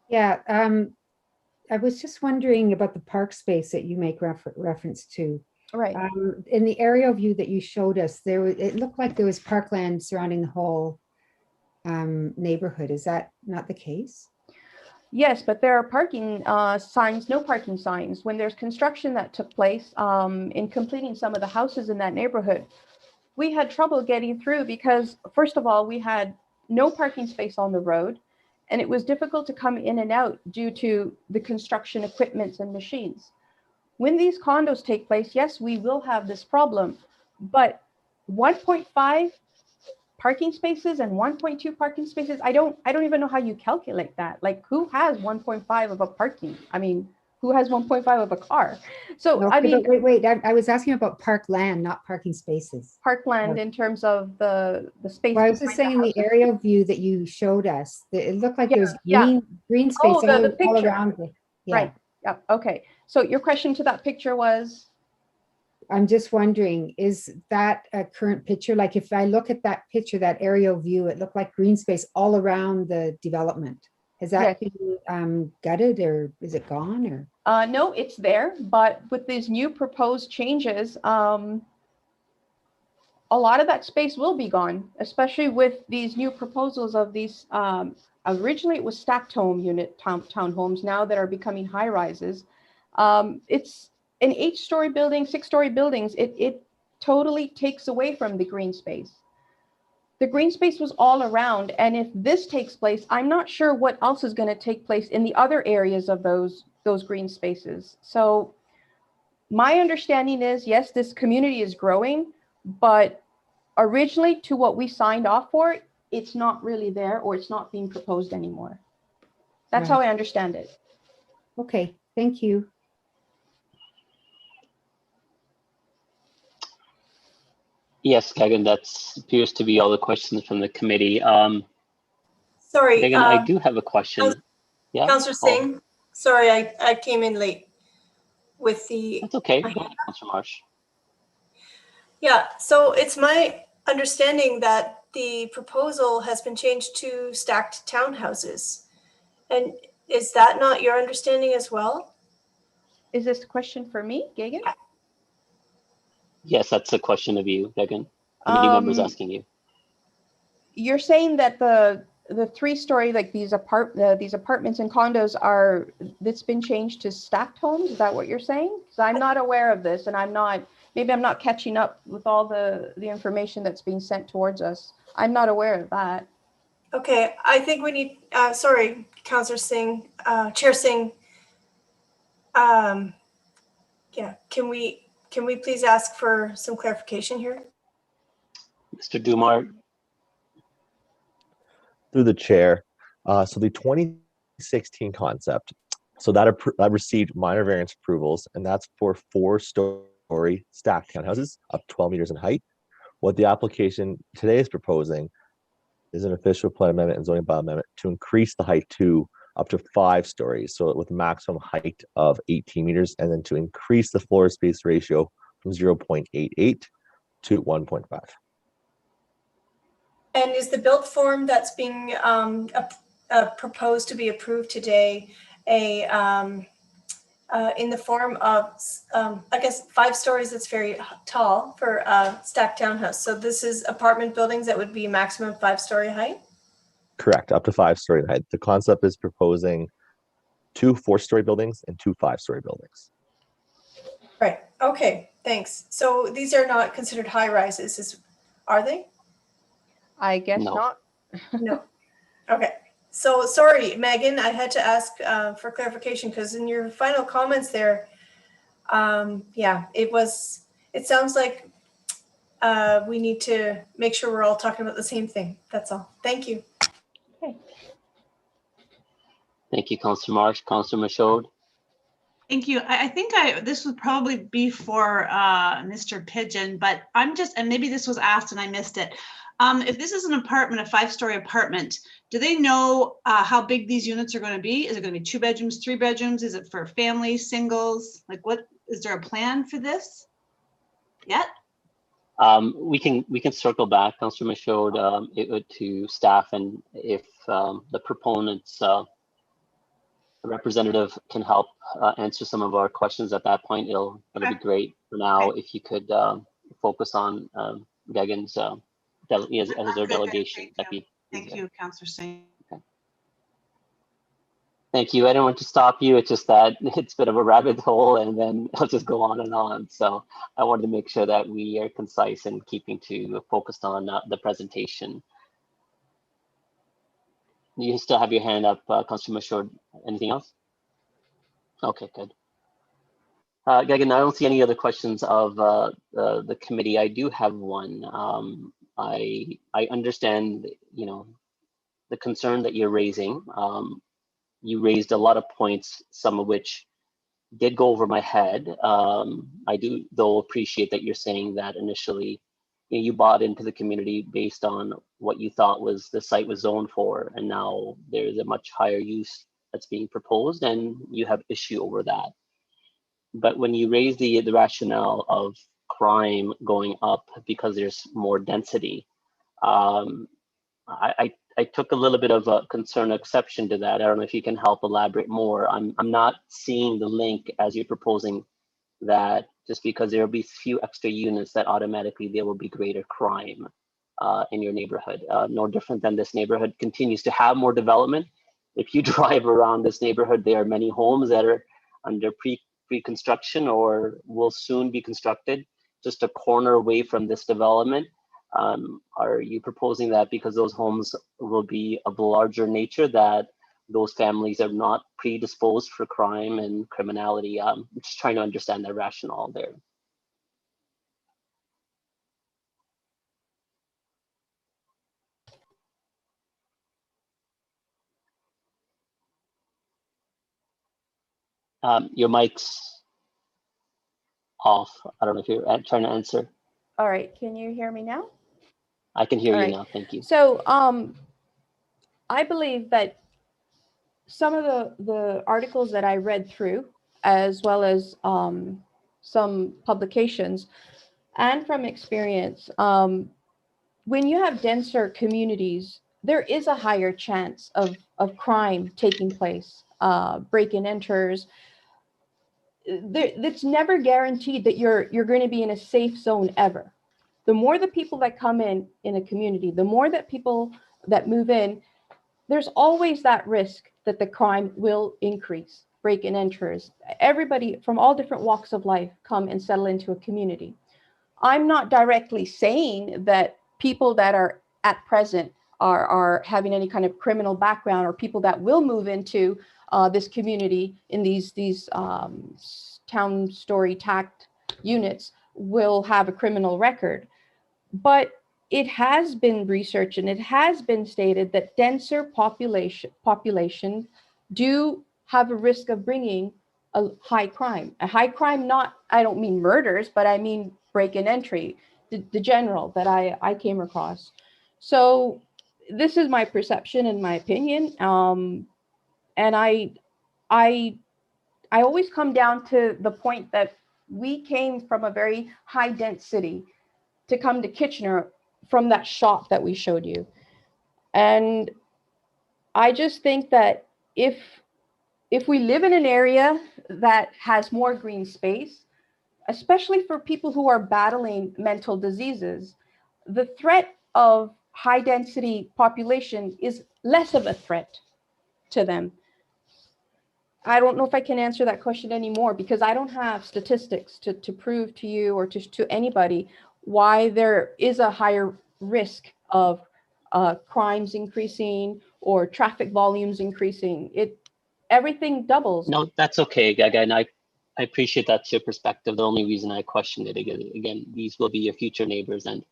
Yeah, I was just wondering about the park space that you make reference to. Right. In the aerial view that you showed us, it looked like there was parkland surrounding the whole neighborhood. Is that not the case? Yes, but there are parking signs, no parking signs. When there's construction that took place in completing some of the houses in that neighborhood, we had trouble getting through because, first of all, we had no parking space on the road, and it was difficult to come in and out due to the construction equipment and machines. When these condos take place, yes, we will have this problem, but 1.5 parking spaces and 1.2 parking spaces, I don't even know how you calculate that. Like, who has 1.5 of a parking? I mean, who has 1.5 of a car? So Okay, I mean, wait, I was asking about parkland, not parking spaces. parkland in terms of the space. Well, I was just saying in the aerial view that you showed us, it looked like there was green space Oh, the all picture. around it. Yeah. Right. Yep. Okay. So your question to that picture was? I'm just wondering, is that a current picture? Like if I look at that picture, that aerial view, it looked like green space all around the development. Has that been gutted or is it gone or? No, it's there, but with these new proposed changes, a lot of that space will be gone, especially with these new proposals of these, originally it was stacked home unit townhomes now that are becoming high rises. It's an 8-story building, 6-story buildings. It totally takes away from the green space. The green space was all around. And if this takes place, I'm not sure what else is going to take place in the other areas of those green spaces. So my understanding is, yes, this community is growing, but originally to what we signed off for, it's not really there or it's not being proposed anymore. That's how I understand it. Okay, thank you. Yes, Gagan, that appears to be all the questions from the committee. Sorry, Gagan, I do have a question. Yeah, Councillor Singh. Sorry, I came in late with the. That's okay. Go ahead, Councillor Marsh. Yeah, so it's my understanding that the proposal has been changed to stacked townhouses. And is that not your understanding as well? Is this a question for me, Gagan? Yes, that's a question of you, Gagan. Committee members asking you. You're saying that the 3-story, like these apartments and condos that's been changed to stacked homes. Is that what you're saying? So I'm not aware of this, and maybe I'm not catching up with all the information that's being sent towards us. I'm not aware of that. Okay, I think we need, sorry, Councillor Singh, Chair Singh. Yeah, can we please ask for some clarification here? Mr. Dumar. Through the chair. So the 2016 concept, so that received minor variance approvals, and that's for 4-story stacked townhouses up 12 meters in height. What the application today is proposing is an official plan amendment and zoning bylaw amendment to increase the height to up to 5 stories, so with a maximum height of 18 meters, and then to increase the floor space ratio from 0.88 to 1.5. And is the built form that's being proposed to be approved today in the form of, I guess, 5 stories? That's very tall for a stacked townhouse. So this is apartment buildings that would be maximum 5-story height? Correct, up to 5-story height. The concept is proposing 2 4-story buildings and 2 5-story buildings. Right. Okay. Thanks. So these are not considered high rises, are they? I guess not. No. Okay. So sorry, Megan, I had to ask for clarification because in your final comments there, yeah, it sounds like we need to make sure we're all talking about the same thing. That's all. Thank you. Okay. Thank you, Councillor Marsh. Councillor Michaud. Thank you. I think this would probably be for Mr. Pigeon, but and maybe this was asked and I missed it. If this is an apartment, a 5-story apartment, do they know how big these units are going to be? Is it going to be 2 bedrooms, 3 bedrooms? Is it for families, singles? Like, what is there a plan for this yet? We can circle back, Councillor Michaud, to staff, and if the proponents representative can help answer some of our questions at that point, it'll be great. For now, if you could focus on Gagan's as our delegation. Thank you, Councillor Singh. Thank you. I don't want to stop you. It's just that it's a bit of a rabbit hole and then I'll just go on and on. So I wanted to make sure that we are concise and keeping to focused on the presentation. You still have your hand up, Councillor Mashur. Anything else? Okay, good. Gagan, I don't see any other questions of the committee. I do have one. I understand, the concern that you're raising. You raised a lot of points, some of which did go over my head. I do, though, appreciate that you're saying that initially you bought into the community based on what you thought was the site was zoned for, and now there's a much higher use that's being proposed, and you have issue over that. But when you raise the rationale of crime going up because there's more density, I took a little bit of a concern exception to that. I don't know if you can help elaborate more. I'm not seeing the link as you're proposing that just because there will be few extra units that automatically there will be greater crime in your neighborhood. No different than this neighborhood continues to have more development. If you drive around this neighborhood, there are many homes that are under pre-construction or will soon be constructed just a corner away from this development. Are you proposing that because those homes will be of a larger nature that those families are not predisposed for crime and criminality? I'm just trying to understand the rationale there. Your mic's off. I don't know if you're trying to answer. All right, can you hear me now? I can hear All you right. now, thank you. So I believe that some of the articles that I read through, as well as some publications, and from experience, when you have denser communities, there is a higher chance of crime taking place, break and enters. It's never guaranteed that you're going to be in a safe zone ever. The more the people that come in a community, the more that people that move in, there's always that risk that the crime will increase, break and enters. Everybody from all different walks of life come and settle into a community. I'm not directly saying that people that are at present are having any kind of criminal background, or people that will move into this community in these town story tact units will have a criminal record. But it has been researched and it has been stated that denser population do have a risk of bringing a high crime. A high crime, not, I don't mean murders, but I mean break and entry, the general that I came across. So this is my perception and my opinion. And I always come down to the point that we came from a very high dense city to come to Kitchener from that shot that we showed you. And I just think that if we live in an area that has more green space, especially for people who are battling mental diseases, the threat of high density population is less of a threat to them. I don't know if I can answer that question anymore, because I don't have statistics to prove to you or to anybody why there is a higher risk of crimes increasing or traffic volumes increasing. Everything doubles. No, that's okay, Gaga, and I appreciate that's your perspective. The only reason I questioned it, again, these will be your future neighbors, and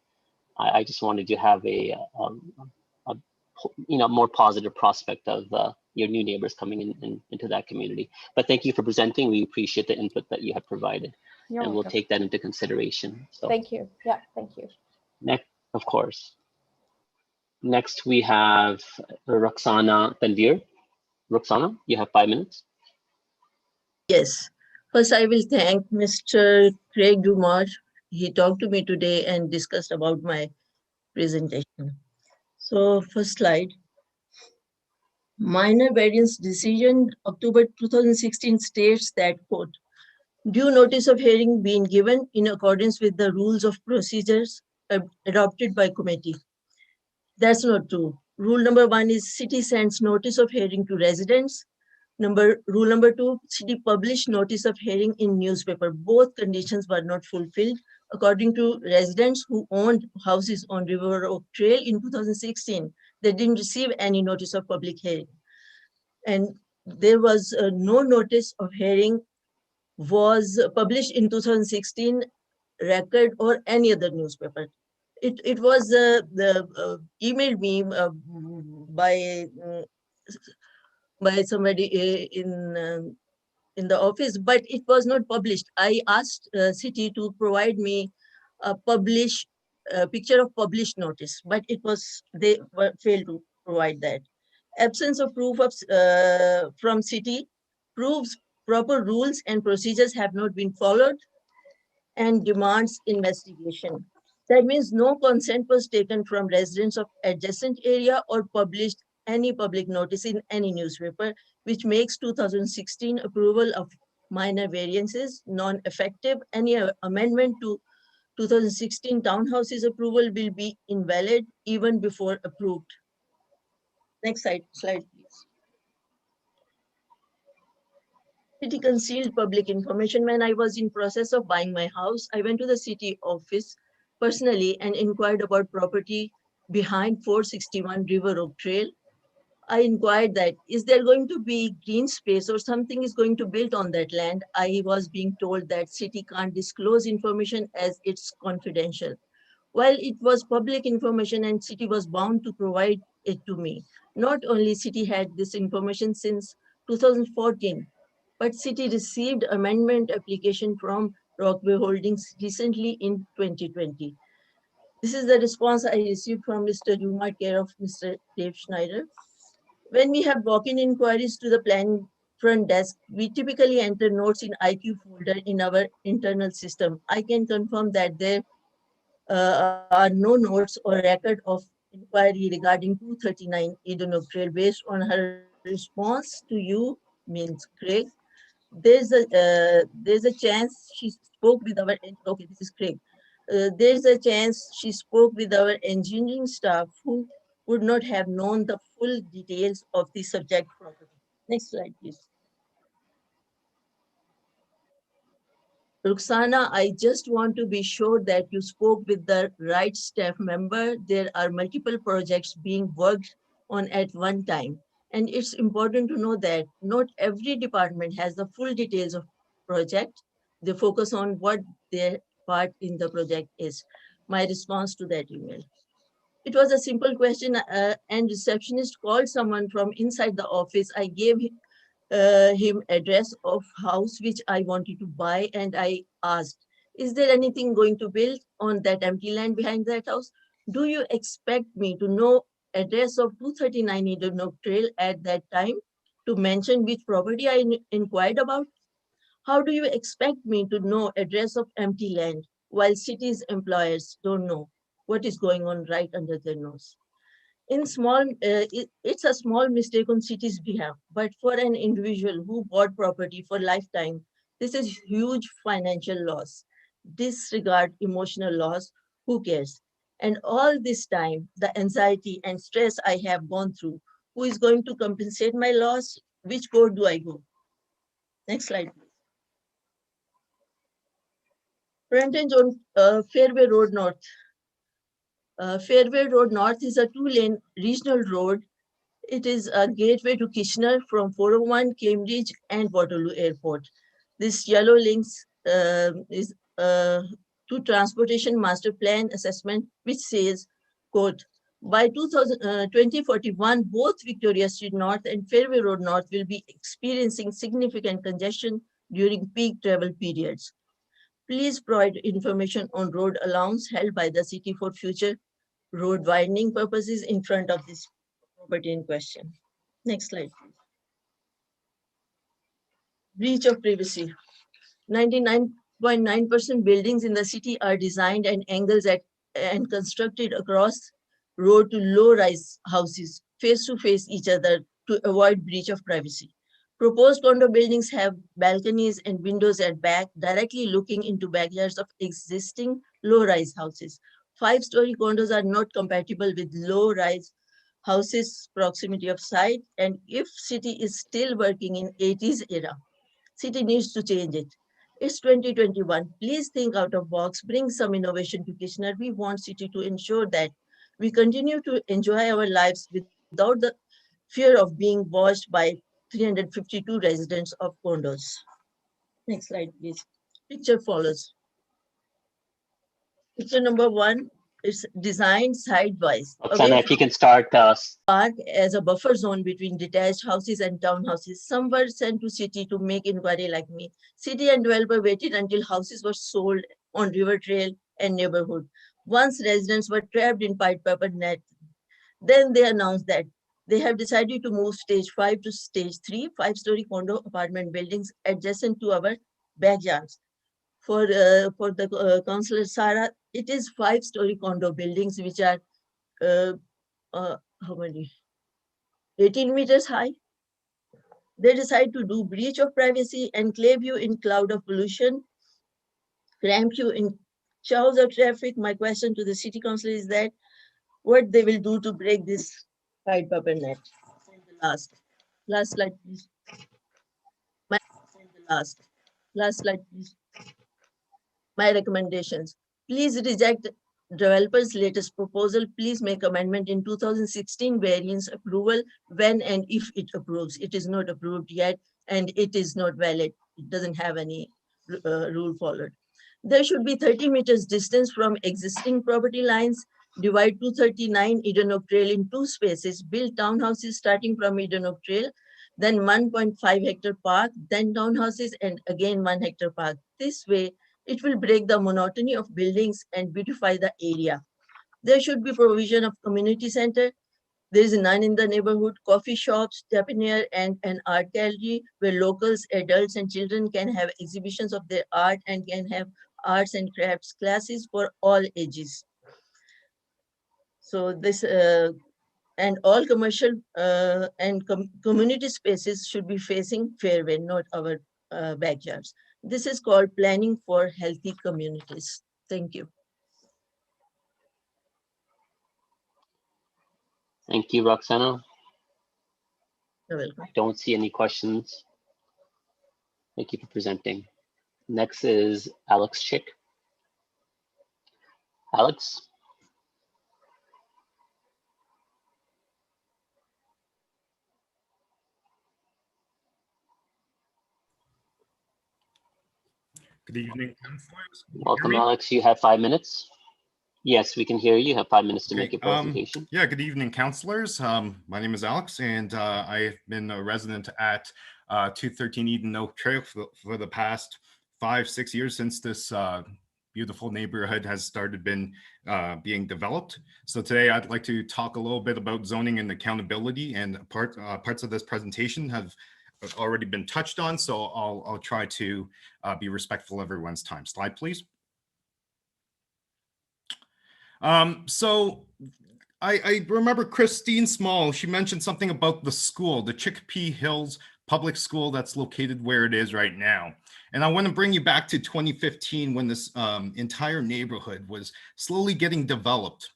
I just wanted to have a more positive prospect of your new neighbors coming into that community. But thank you for presenting. We appreciate the input that you have provided. You're and welcome. We'll take that into consideration. So thank you. Yeah, thank you. Next, of course. Next, we have Roxana Tanvir. Roxana, you have 5 minutes. Yes. First, I will thank Mr. Craig Dumar. He talked to me today and discussed about my presentation. So first slide. Minor variance decision, October 2016 states that, quote, due notice of hearing being given in accordance with the rules of procedures adopted by committee. That's not true. Rule number 1 is city sends notice of hearing to residents. Rule number 2, city published notice of hearing in newspaper. Both conditions were not fulfilled. According to residents who owned houses on River Oak Trail in 2016, they didn't receive any notice of public hearing. And there was no notice of hearing was published in 2016 Record or any other newspaper. It was emailed me by somebody in the office, but it was not published. I asked city to provide me a picture of published notice, but they failed to provide that. Absence of proof of from city proves proper rules and procedures have not been followed and demands investigation. That means no consent was taken from residents of adjacent area or published any public notice in any newspaper, which makes 2016 approval of minor variances non-effective. Any amendment to 2016 townhouses approval will be invalid even before approved. Next slide, please. City concealed public information. When I was in process of buying my house, I went to the city office personally and inquired about property behind 461 River Oak Trail. I inquired that, is there going to be green space or something is going to build on that land? I was being told that city can't disclose information as it's confidential. While it was public information and city was bound to provide it to me. Not only city had this information since 2014, but city received amendment application from Rockaway Holdings recently in 2020. This is the response I received from Mr. Dumar, care of Mr. Dave Schneider. When we have walk-in inquiries to the plan front desk, we typically enter notes in IQ folder in our internal system. I can confirm that there are no notes or record of inquiry regarding 239 Eden Oak Trail based on her response to you, means Craig. There's a chance she spoke with our, okay, this is Craig. There's a chance she spoke with our engineering staff who would not have known the full details of the subject property. Next slide, please. Ruxana, I just want to be sure that you spoke with the right staff member. There are multiple projects being worked on at one time. And it's important to know that not every department has the full details of project. They focus on what their part in the project is. My response to that email. It was a simple question and receptionist called someone from inside the office. I gave him address of house which I wanted to buy, and I asked, is there anything going to build on that empty land behind that house? Do you expect me to know address of 239 Eden Oak Trail at that time to mention which property I inquired about? How do you expect me to know address of empty land while city's employers don't know what is going on right under their nose? It's a small mistake on city's behalf, but for an individual who bought property for lifetime, this is huge financial loss. Disregard emotional loss, who cares? And all this time, the anxiety and stress I have gone through, who is going to compensate my loss? Which court do I go? Next slide, please. Frontage on Fairway Road North. Fairway Road North is a 2-lane regional road. It is a gateway to Kitchener from 401, Cambridge, and Waterloo Airport. This yellow links is to Transportation Master Plan Assessment, which says, quote, by 2041, both Victoria Street North and Fairway Road North will be experiencing significant congestion during peak travel periods. Please provide information on road allowance held by the city for future road widening purposes in front of this property in question. Next slide, please. Breach of privacy. 99.9% buildings in the city are designed and angles and constructed across road to low-rise houses, face to face each other to avoid breach of privacy. Proposed condo buildings have balconies and windows at back, directly looking into backyards of existing low-rise houses. 5-story condos are not compatible with low-rise houses proximity of site, and if city is still working in 80s era, city needs to change it. It's 2021. Please think out of box, bring some innovation to Kitchener. We want city to ensure that we continue to enjoy our lives without the fear of being watched by 352 residents of condos. Next slide, please. Picture follows. Picture number 1 is designed sidewise. Roxana, if you can start. Park as a buffer zone between detached houses and townhouses. Some were sent to city to make inquiry like me. City and developer waited until houses were sold on River Trail and neighborhood. Once residents were trapped in pied piper net, then they announced that they have decided to move stage 5 to stage 3, 5-story condo apartment buildings adjacent to our backyards. For the Councillor Sarah, it is 5-story condo buildings which are how many? 18 meters high. They decide to do breach of privacy, enclave you in cloud of pollution, cramp you in chaos of traffic. My question to the city council is that what they will do to break this pied piper net. Last slide, please. Last slide, please. My recommendations. Please reject developer's latest proposal. Please make amendment in 2016 variance approval when and if it approves. It is not approved yet and it is not valid. It doesn't have any rule followed. There should be 30 meters distance from existing property lines. Divide 239 Eden Oak Trail in 2 spaces. Build townhouses starting from Eden Oak Trail, then 1.5 hectare park, then townhouses, and again 1 hectare park. This way, it will break the monotony of buildings and beautify the area. There should be provision of community center. There is none in the neighborhood. Coffee shops, tavernier, and an art gallery where locals, adults, and children can have exhibitions of their art and can have arts and crafts classes for all ages. So this and all commercial and community spaces should be facing fairway, not our backyards. This is called planning for healthy communities. Thank you. Thank you, Roxana. You're welcome. I don't see any questions. Thank you for presenting. Next is Alex Chick. Alex? Good evening, councilors. Welcome, Alex. You have 5 minutes. Yes, we can hear you. You have 5 minutes to make your presentation. Yeah, good evening, councilors. My name is Alex, and I've been a resident at 213 Eden Oak Trail for the past 5-6 years since this beautiful neighborhood has started being developed. So today I'd like to talk a little bit about zoning and accountability, and parts of this presentation have already been touched on, so I'll try to be respectful of everyone's time. Slide, please. So I remember Christine Small, she mentioned something about the school, the Chicopee Hills Public School that's located where it is right now. And I want to bring you back to 2015 when this entire neighborhood was slowly getting developed,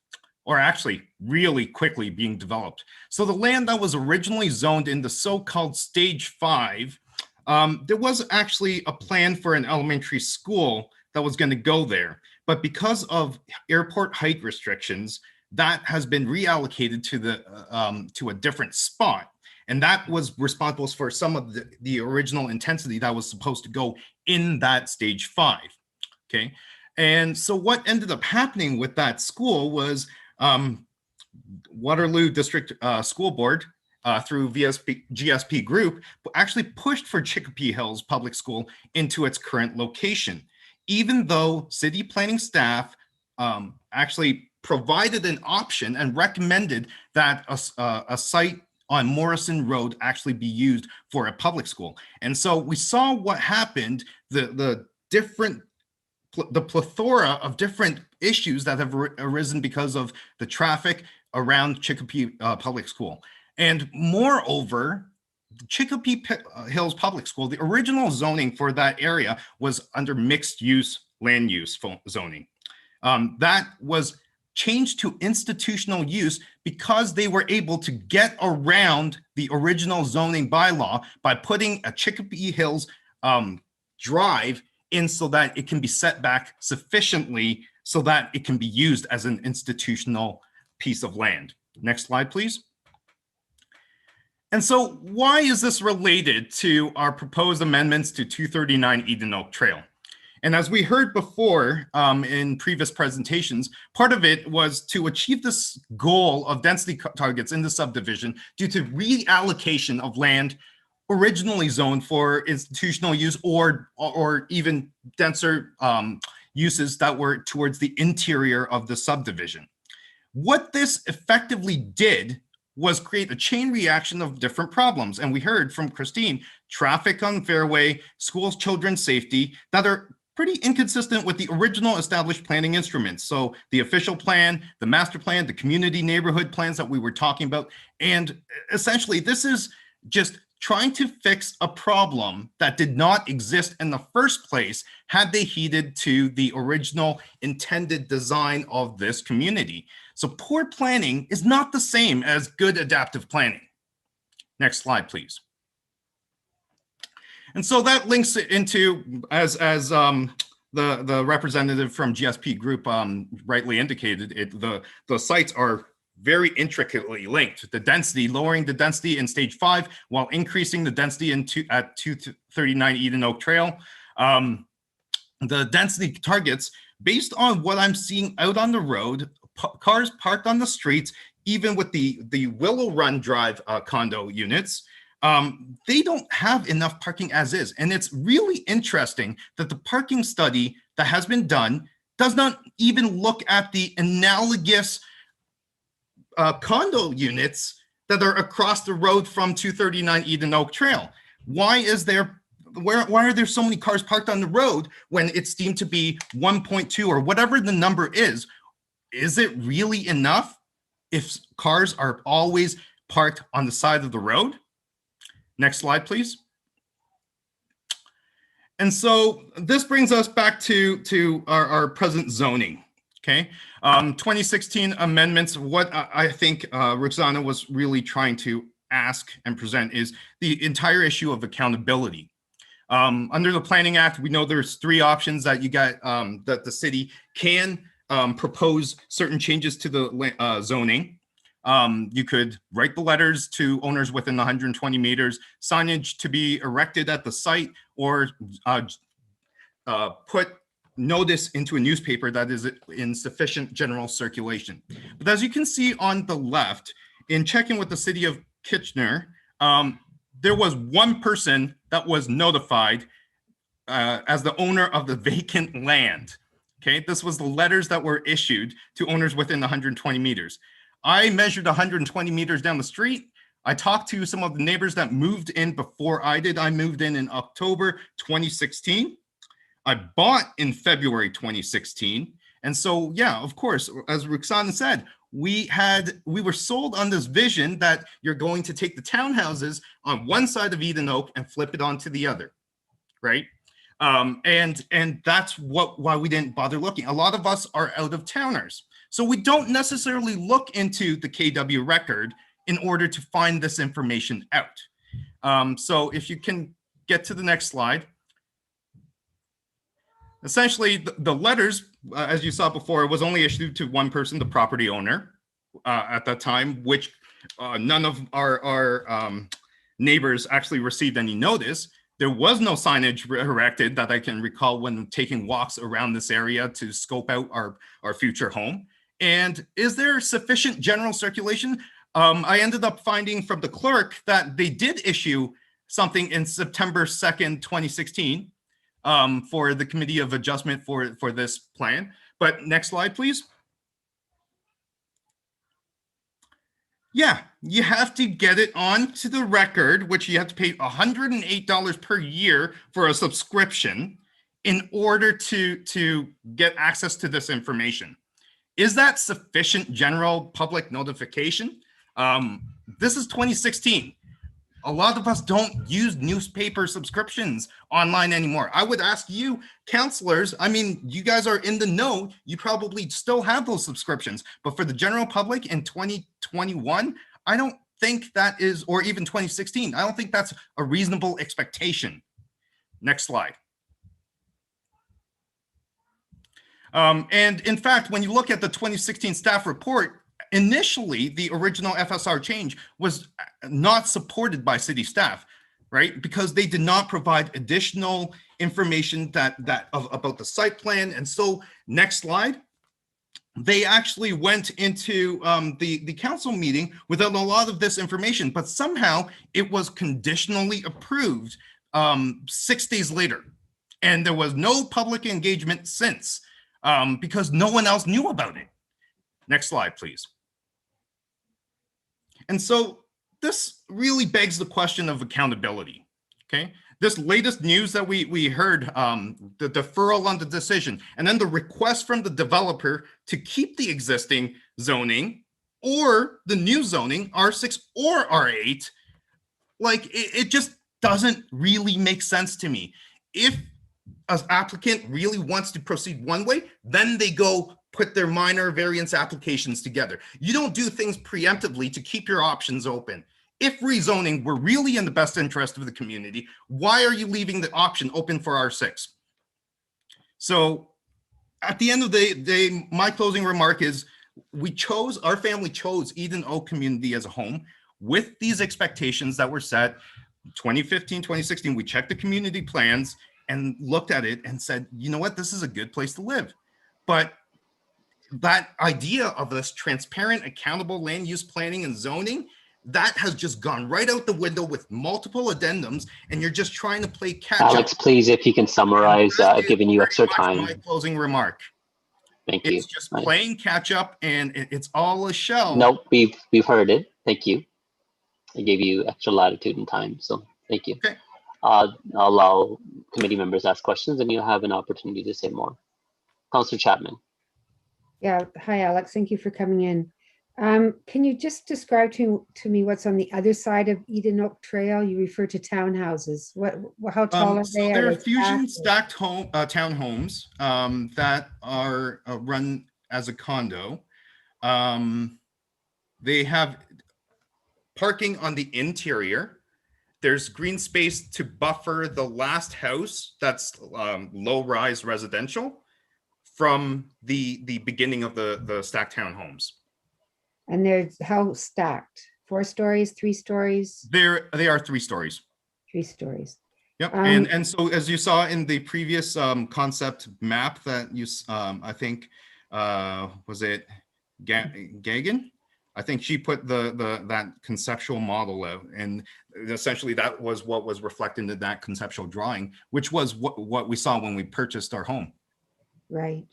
or actually really quickly being developed. So the land that was originally zoned in the so-called stage 5, there was actually a plan for an elementary school that was going to go there. But because of airport height restrictions, that has been reallocated to a different spot. And that was responsible for some of the original intensity that was supposed to go in that stage 5, okay? And so what ended up happening with that school was Waterloo District School Board through GSP Group actually pushed for Chicopee Hills Public School into its current location, even though city planning staff actually provided an option and recommended that a site on Morrison Road actually be used for a public school. And so we saw what happened, the plethora of different issues that have arisen because of the traffic around Chicopee Public School. And moreover, Chicopee Hills Public School, the original zoning for that area was under mixed use land use zoning. That was changed to institutional use because they were able to get around the original zoning bylaw by putting a Chicopee Hills drive in so that it can be set back sufficiently so that it can be used as an institutional piece of land. Next slide, please. And so why is this related to our proposed amendments to 239 Eden Oak Trail? And as we heard before in previous presentations, part of it was to achieve this goal of density targets in the subdivision due to reallocation of land originally zoned for institutional use or even denser uses that were towards the interior of the subdivision. What this effectively did was create a chain reaction of different problems. And we heard from Christine, traffic on Fairway, schools, children's safety, that are pretty inconsistent with the original established planning instruments. So the official plan, the master plan, the community neighborhood plans that we were talking about. And essentially, this is just trying to fix a problem that did not exist in the first place had they heeded to the original intended design of this community. So poor planning is not the same as good adaptive planning. Next slide, please. And so that links into, as the representative from GSP Group rightly indicated, the sites are very intricately linked. The density, lowering the density in stage 5 while increasing the density at 239 Eden Oak Trail. The density targets, based on what I'm seeing out on the road, cars parked on the streets, even with the Willow Run Drive condo units, they don't have enough parking as is. And it's really interesting that the parking study that has been done does not even look at the analogous condo units that are across the road from 239 Eden Oak Trail. Why are there so many cars parked on the road when it's deemed to be 1.2 or whatever the number is? Is it really enough if cars are always parked on the side of the road? Next slide, please. And so this brings us back to our present zoning, okay? 2016 amendments, what I think Roxana was really trying to ask and present is the entire issue of accountability. Under the Planning Act, we know there's 3 options that you got, that the city can propose certain changes to the zoning. You could write the letters to owners within 120 meters, signage to be erected at the site, or put notice into a newspaper that is in sufficient general circulation. But as you can see on the left, in checking with the city of Kitchener, there was 1 person that was notified as the owner of the vacant land. Okay, this was the letters that were issued to owners within 120 meters. I measured 120 meters down the street. I talked to some of the neighbors that moved in before I did. I moved in October 2016. I bought in February 2016. And so, yeah, of course, as Roxana said, we were sold on this vision that you're going to take the townhouses on one side of Eden Oak and flip it onto the other, right? And that's why we didn't bother looking. A lot of us are out of towners. So we don't necessarily look into the KW record in order to find this information out. So if you can get to the next slide. Essentially, the letters, as you saw before, was only issued to 1 person, the property owner, at that time, which none of our neighbors actually received any notice. There was no signage erected that I can recall when taking walks around this area to scope out our future home. And is there sufficient general circulation? I ended up finding from the clerk that they did issue something in September 2nd, 2016 for the Committee of Adjustment for this plan. But next slide, please. Yeah, you have to get it onto the record, which you have to pay $108 per year for a subscription in order to get access to this information. Is that sufficient general public notification? This is 2016. A lot of us don't use newspaper subscriptions online anymore. I would ask you, counselors, I mean, you guys are in the know, you probably still have those subscriptions, but for the general public in 2021, I don't think that is, or even 2016, I don't think that's a reasonable expectation. Next slide. And in fact, when you look at the 2016 staff report, initially, the original FSR change was not supported by city staff, right? Because they did not provide additional information about the site plan. And so, next slide. They actually went into the council meeting without a lot of this information, but somehow it was conditionally approved 6 days later. And there was no public engagement since because no one else knew about it. Next slide, please. And so this really begs the question of accountability, okay? This latest news that we heard, the deferral on the decision, and then the request from the developer to keep the existing zoning or the new zoning, R6 or R8, like it just doesn't really make sense to me. If an applicant really wants to proceed one way, then they go put their minor variance applications together. You don't do things preemptively to keep your options open. If rezoning were really in the best interest of the community, why are you leaving the option open for R6? So at the end of the day, my closing remark is our family chose Eden Oak Community as a home with these expectations that were set 2015, 2016. We checked the community plans and looked at it and said, you know what, this is a good place to live. But that idea of this transparent, accountable land use planning and zoning, that has just gone right out the window with multiple addendums, and you're just trying to play catch up. Alex, please, if you can summarize, I've given you extra time. My closing remark. Thank you. It's just playing catch up, and it's all a shell. Nope, we've heard it. Thank you. I gave you extra latitude and time, so thank you. Okay. I'll allow committee members ask questions, and you'll have an opportunity to say more. Councillor Chapman. Yeah, hi, Alex. Thank you for coming in. Can you just describe to me what's on the other side of Eden Oak Trail? You refer to townhouses. How tall are they? There are fusion stacked home townhomes that are run as a condo. They have parking on the interior. There's green space to buffer the last house that's low-rise residential from the beginning of the stacked townhomes. And they're how stacked? 4 stories, 3 stories? They are 3 stories. 3 stories. Yep. And so as you saw in the previous concept map that you I think was it Gagan? I think she put that conceptual model out, and essentially that was what was reflected in that conceptual drawing, which was what we saw when we purchased our home. Right.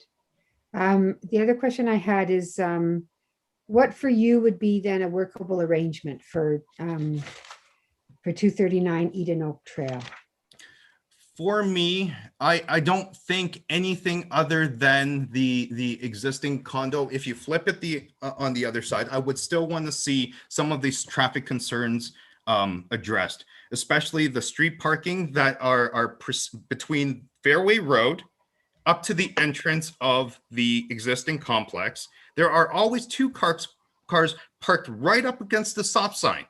The other question I had is, what for you would be then a workable arrangement for 239 Eden Oak Trail? For me, I don't think anything other than the existing condo. If you flip it on the other side, I would still want to see some of these traffic concerns addressed, especially the street parking that are between Fairway Road up to the entrance of the existing complex. There are always 2 cars parked right up against the stop sign.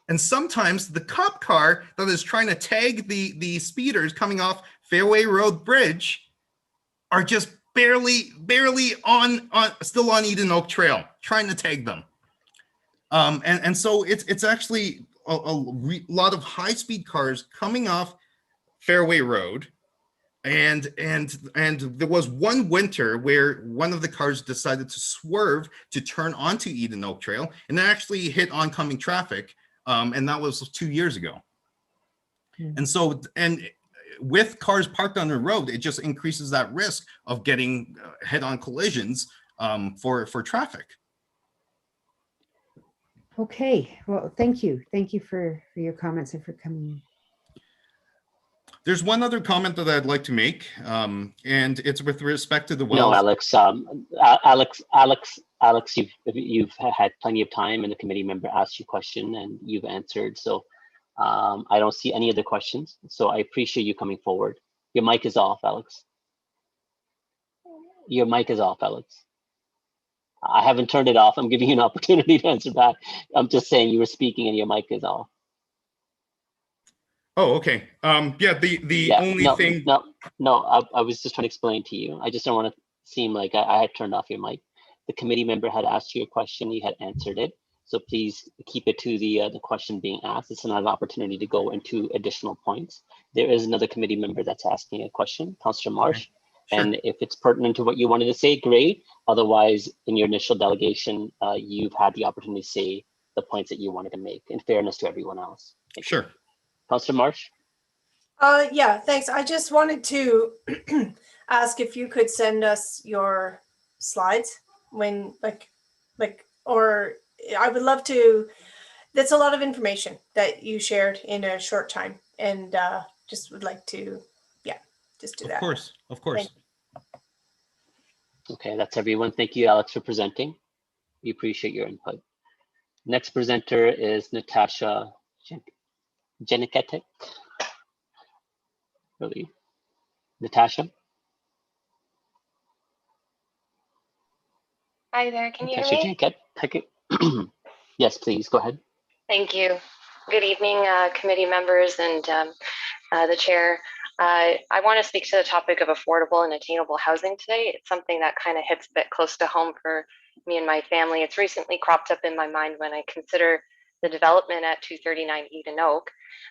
And sometimes the cop car that is trying to tag the speeders coming off Fairway Road Bridge are just barely still on Eden Oak Trail, trying to tag them. And so it's actually a lot of high-speed cars coming off Fairway Road. And there was one winter where one of the cars decided to swerve to turn onto Eden Oak Trail and actually hit oncoming traffic. And that was 2 years ago. And so, and with cars parked on the road, it just increases that risk of getting head-on collisions for traffic. Okay, well, thank you. Thank you for your comments and for coming in. There's one other comment that I'd like to make, and it's with respect to the wells. No, Alex. Alex, you've had plenty of time, and the committee member asked you a question, and you've answered. So I don't see any other questions. So I appreciate you coming forward. Your mic is off, Alex. Your mic is off, Alex. I haven't turned it off. I'm giving you an opportunity to answer back. I'm just saying you were speaking and your mic is off. Oh, okay. Yeah, the only thing. No, I was just trying to explain to you. I just don't want to seem like I had turned off your mic. The committee member had asked you a question, you had answered it. So please keep it to the question being asked. It's not an opportunity to go into additional points. There is another committee member that's asking a question, Councillor Marsh. Okay. Sure. And if it's pertinent to what you wanted to say, great. Otherwise, in your initial delegation, you've had the opportunity to say the points that you wanted to make in fairness to everyone else. Sure. Councillor Marsh? Yeah, thanks. I just wanted to ask if you could send us your slides when, or I would love to. That's a lot of information that you shared in a short time, and just would like to, just do that. Of course. Okay, that's everyone. Thank you, Alex, for presenting. We appreciate your input. Next presenter is Natasha Janiketic. Really, Natasha? Hi there, can you hear me? Yes, please, go ahead. Thank you. Good evening, committee members and the chair. I want to speak to the topic of affordable and attainable housing today. It's something that kind of hits a bit close to home for me and my family. It's recently cropped up in my mind when I consider the development at 239 Eden Oak.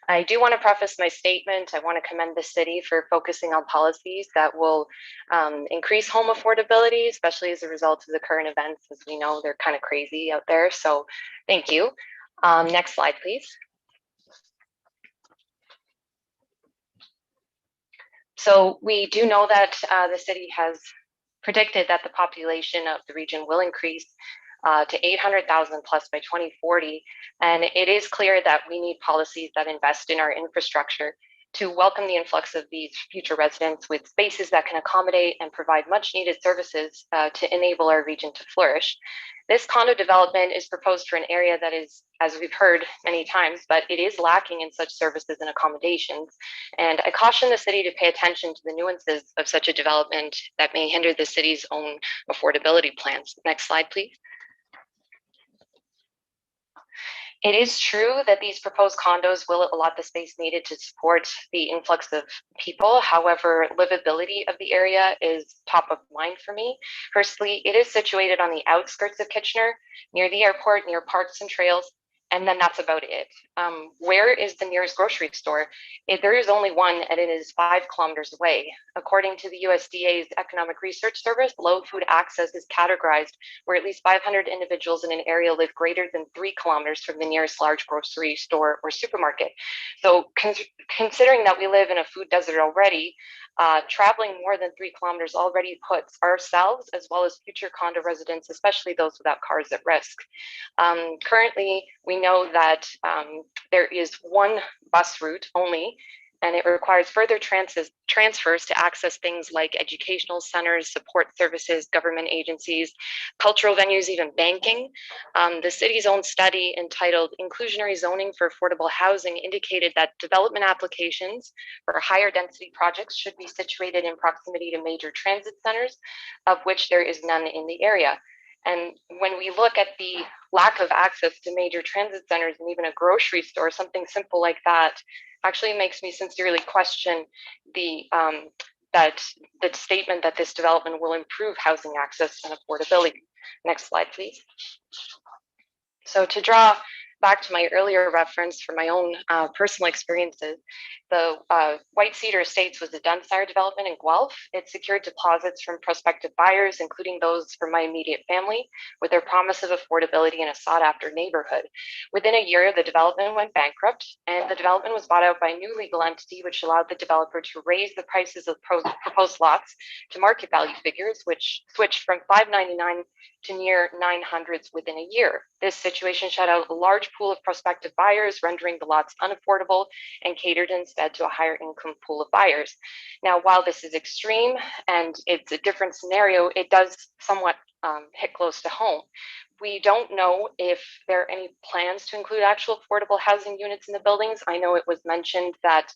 I do want to preface my statement. I want to commend the city for focusing on policies that will increase home affordability, especially as a result of the current events. As we know, they're kind of crazy out there. So thank you. Next slide, please. So we do know that the city has predicted that the population of the region will increase to 800,000 plus by 2040. And it is clear that we need policies that invest in our infrastructure to welcome the influx of these future residents with spaces that can accommodate and provide much needed services to enable our region to flourish. This condo development is proposed for an area that is, as we've heard many times, but it is lacking in such services and accommodations. And I caution the city to pay attention to the nuances of such a development that may hinder the city's own affordability plans. Next slide, please. It is true that these proposed condos will allot the space needed to support the influx of people. However, livability of the area is top of mind for me. Firstly, it is situated on the outskirts of Kitchener, near the airport, near parks and trails, and then that's about it. Where is the nearest grocery store? There is only one, and it is 5 kilometers away. According to the USDA's Economic Research Service, low food access is categorized where at least 500 individuals in an area live greater than 3 kilometers from the nearest large grocery store or supermarket. So considering that we live in a food desert already, traveling more than 3 kilometers already puts ourselves as well as future condo residents, especially those without cars, at risk. Currently, we know that there is one bus route only, and it requires further transfers to access things like educational centers, support services, government agencies, cultural venues, even banking. The city's own study entitled Inclusionary Zoning for Affordable Housing indicated that development applications for higher density projects should be situated in proximity to major transit centers, of which there is none in the area. And when we look at the lack of access to major transit centers and even a grocery store, something simple like that actually makes me sincerely question the statement that this development will improve housing access and affordability. Next slide, please. So to draw back to my earlier reference for my own personal experiences, the White Cedar Estates was a Dunsire development in Guelph. It secured deposits from prospective buyers, including those from my immediate family, with their promise of affordability in a sought-after neighborhood. Within a year, the development went bankrupt, and the development was bought out by a new legal entity, which allowed the developer to raise the prices of proposed lots to market value figures, which switched from $599 to near 900s within a year. This situation shut out a large pool of prospective buyers, rendering the lots unaffordable, and catered instead to a higher income pool of buyers. Now, while this is extreme and it's a different scenario, it does somewhat hit close to home. We don't know if there are any plans to include actual affordable housing units in the buildings. I know it was mentioned that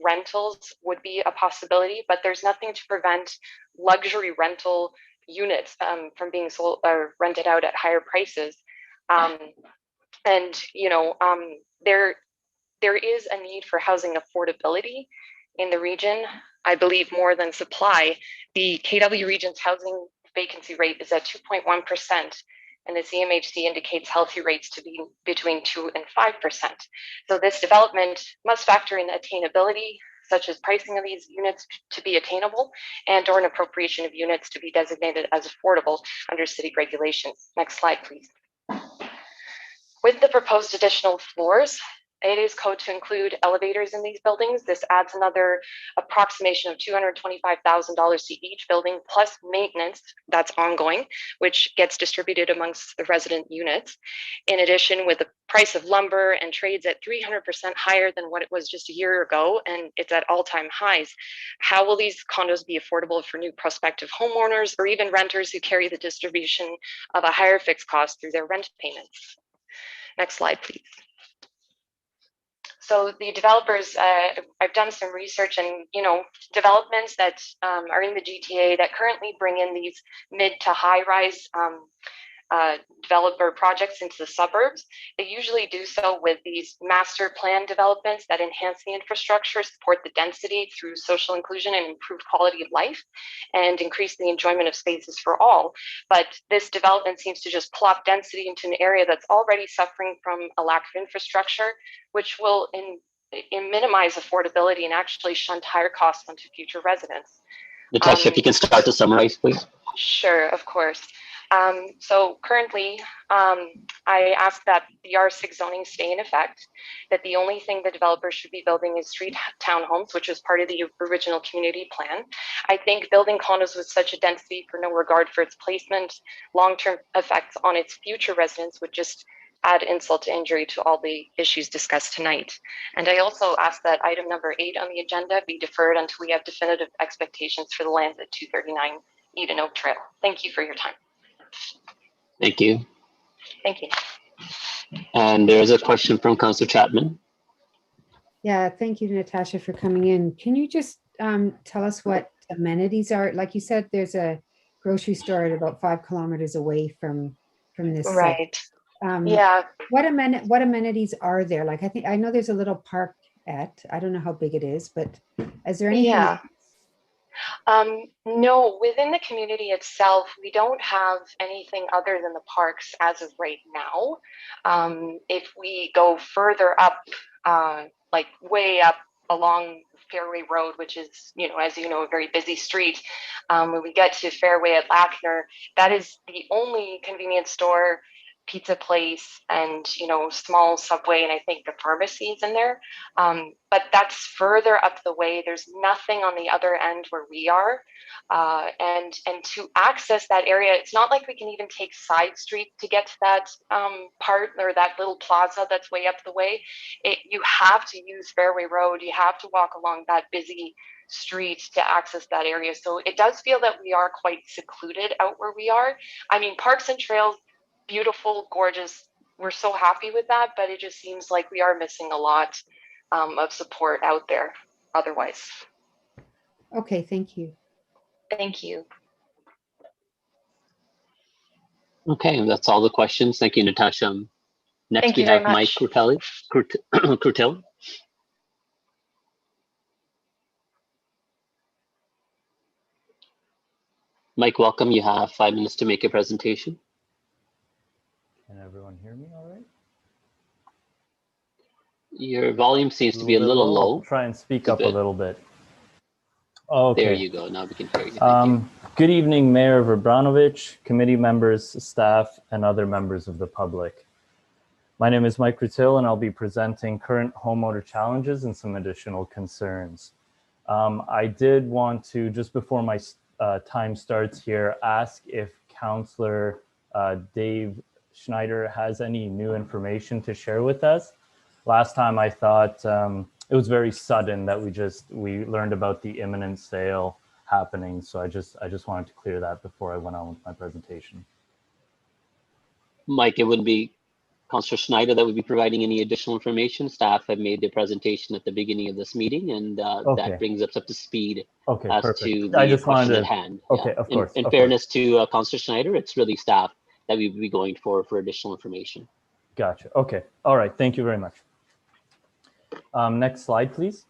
rentals would be a possibility, but there's nothing to prevent luxury rental units from being sold or rented out at higher prices. And there is a need for housing affordability in the region. I believe more than supply. The KW region's housing vacancy rate is at 2.1%, and the CMHC indicates healthy rates to be between 2 and 5%. So this development must factor in attainability, such as pricing of these units to be attainable, and or an appropriation of units to be designated as affordable under city regulations. Next slide, please. With the proposed additional floors, it is code to include elevators in these buildings. This adds another approximation of $225,000 to each building, plus maintenance that's ongoing, which gets distributed amongst the resident units. In addition, with the price of lumber and trades at 300% higher than what it was just a year ago, and it's at all-time highs, how will these condos be affordable for new prospective homeowners or even renters who carry the distribution of a higher fixed cost through their rent payments? Next slide, please. So the developers, I've done some research, and developments that are in the GTA that currently bring in these mid to high rise developer projects into the suburbs, they usually do so with these master plan developments that enhance the infrastructure, support the density through social inclusion and improved quality of life, and increase the enjoyment of spaces for all. But this development seems to just plop density into an area that's already suffering from a lack of infrastructure, which will minimize affordability and actually shunt higher costs onto future residents. Natasha, if you can start to summarize, please. Sure, of course. So currently, I ask that the R6 zoning stay in effect, that the only thing the developer should be building is street townhomes, which was part of the original community plan. I think building condos with such a density for no regard for its placement, long-term effects on its future residents would just add insult to injury to all the issues discussed tonight. And I also ask that item number 8 on the agenda be deferred until we have definitive expectations for the lands at 239 Eden Oak Trail. Thank you for your time. Thank you. Thank you. And there's a question from Councillor Chapman. Yeah, thank you, Natasha, for coming in. Can you just tell us what amenities are? Like you said, there's a grocery store at about 5 kilometers away from this right site. Yeah. What amenities are there? Like I know there's a little park I don't know how big it is, but is there anything? Yeah. No, within the community itself, we don't have anything other than the parks as of right now. If we go further up, like way up along Fairway Road, which is, as you know, a very busy street, when we get to Fairway at Lackner, that is the only convenience store, pizza place, and small Subway, and I think the pharmacy is in there, but that's further up the way. There's nothing on the other end where we are, and to access that area, it's not like we can even take side street to get to that part, or that little plaza that's way up the way. You have to use Fairway Road. You have to walk along that busy street to access that area. So it does feel that we are quite secluded out where we are. I mean, parks and trails, beautiful, gorgeous. We're so happy with that, but it just seems like we are missing a lot of support out there otherwise. Okay, thank you. Thank you. Okay, that's all the questions. Thank you, Natasha. Next, Thank we you very have Mike much. Curtel. Mike, welcome. You have 5 minutes to make your presentation. Can everyone hear me all right? Your volume seems to be a little low. I'll try and speak up a little bit. Okay. There you go. Now we can hear you. Good evening, Mayor Verbranovich, committee members, staff, and other members of the public. My name is Mike Rutil, and I'll be presenting current homeowner challenges and some additional concerns. I did want to, just before my time starts here, ask if Councillor Dave Schneider has any new information to share with us. Last time I thought it was very sudden that we learned about the imminent sale happening. So I just wanted to clear that before I went on with my presentation. Mike, it would be Councillor Schneider that would be providing any additional information. Staff have made their presentation at the beginning of this meeting, and Okay. that brings us up to speed Okay, as perfect. to I the just wanted question to, at hand. okay, of course. In of fairness to Councillor Schneider, it's really staff that we would be going for additional information. Gotcha. Okay. All right. Thank you very much. Next slide, please.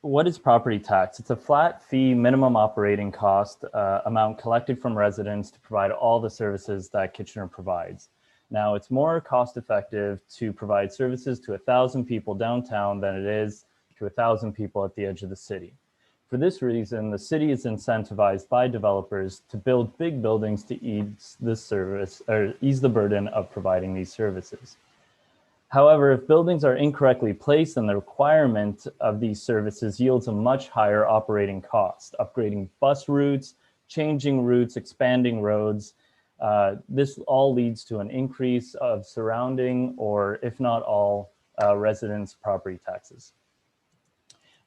What is property tax? It's a flat fee minimum operating cost amount collected from residents to provide all the services that Kitchener provides. Now, it's more cost effective to provide services to 1,000 people downtown than it is to 1,000 people at the edge of the city. For this reason, the city is incentivized by developers to build big buildings to ease the burden of providing these services. However, if buildings are incorrectly placed, then the requirement of these services yields a much higher operating cost. Upgrading bus routes, changing routes, expanding roads. This all leads to an increase of surrounding, or if not all, residents' property taxes.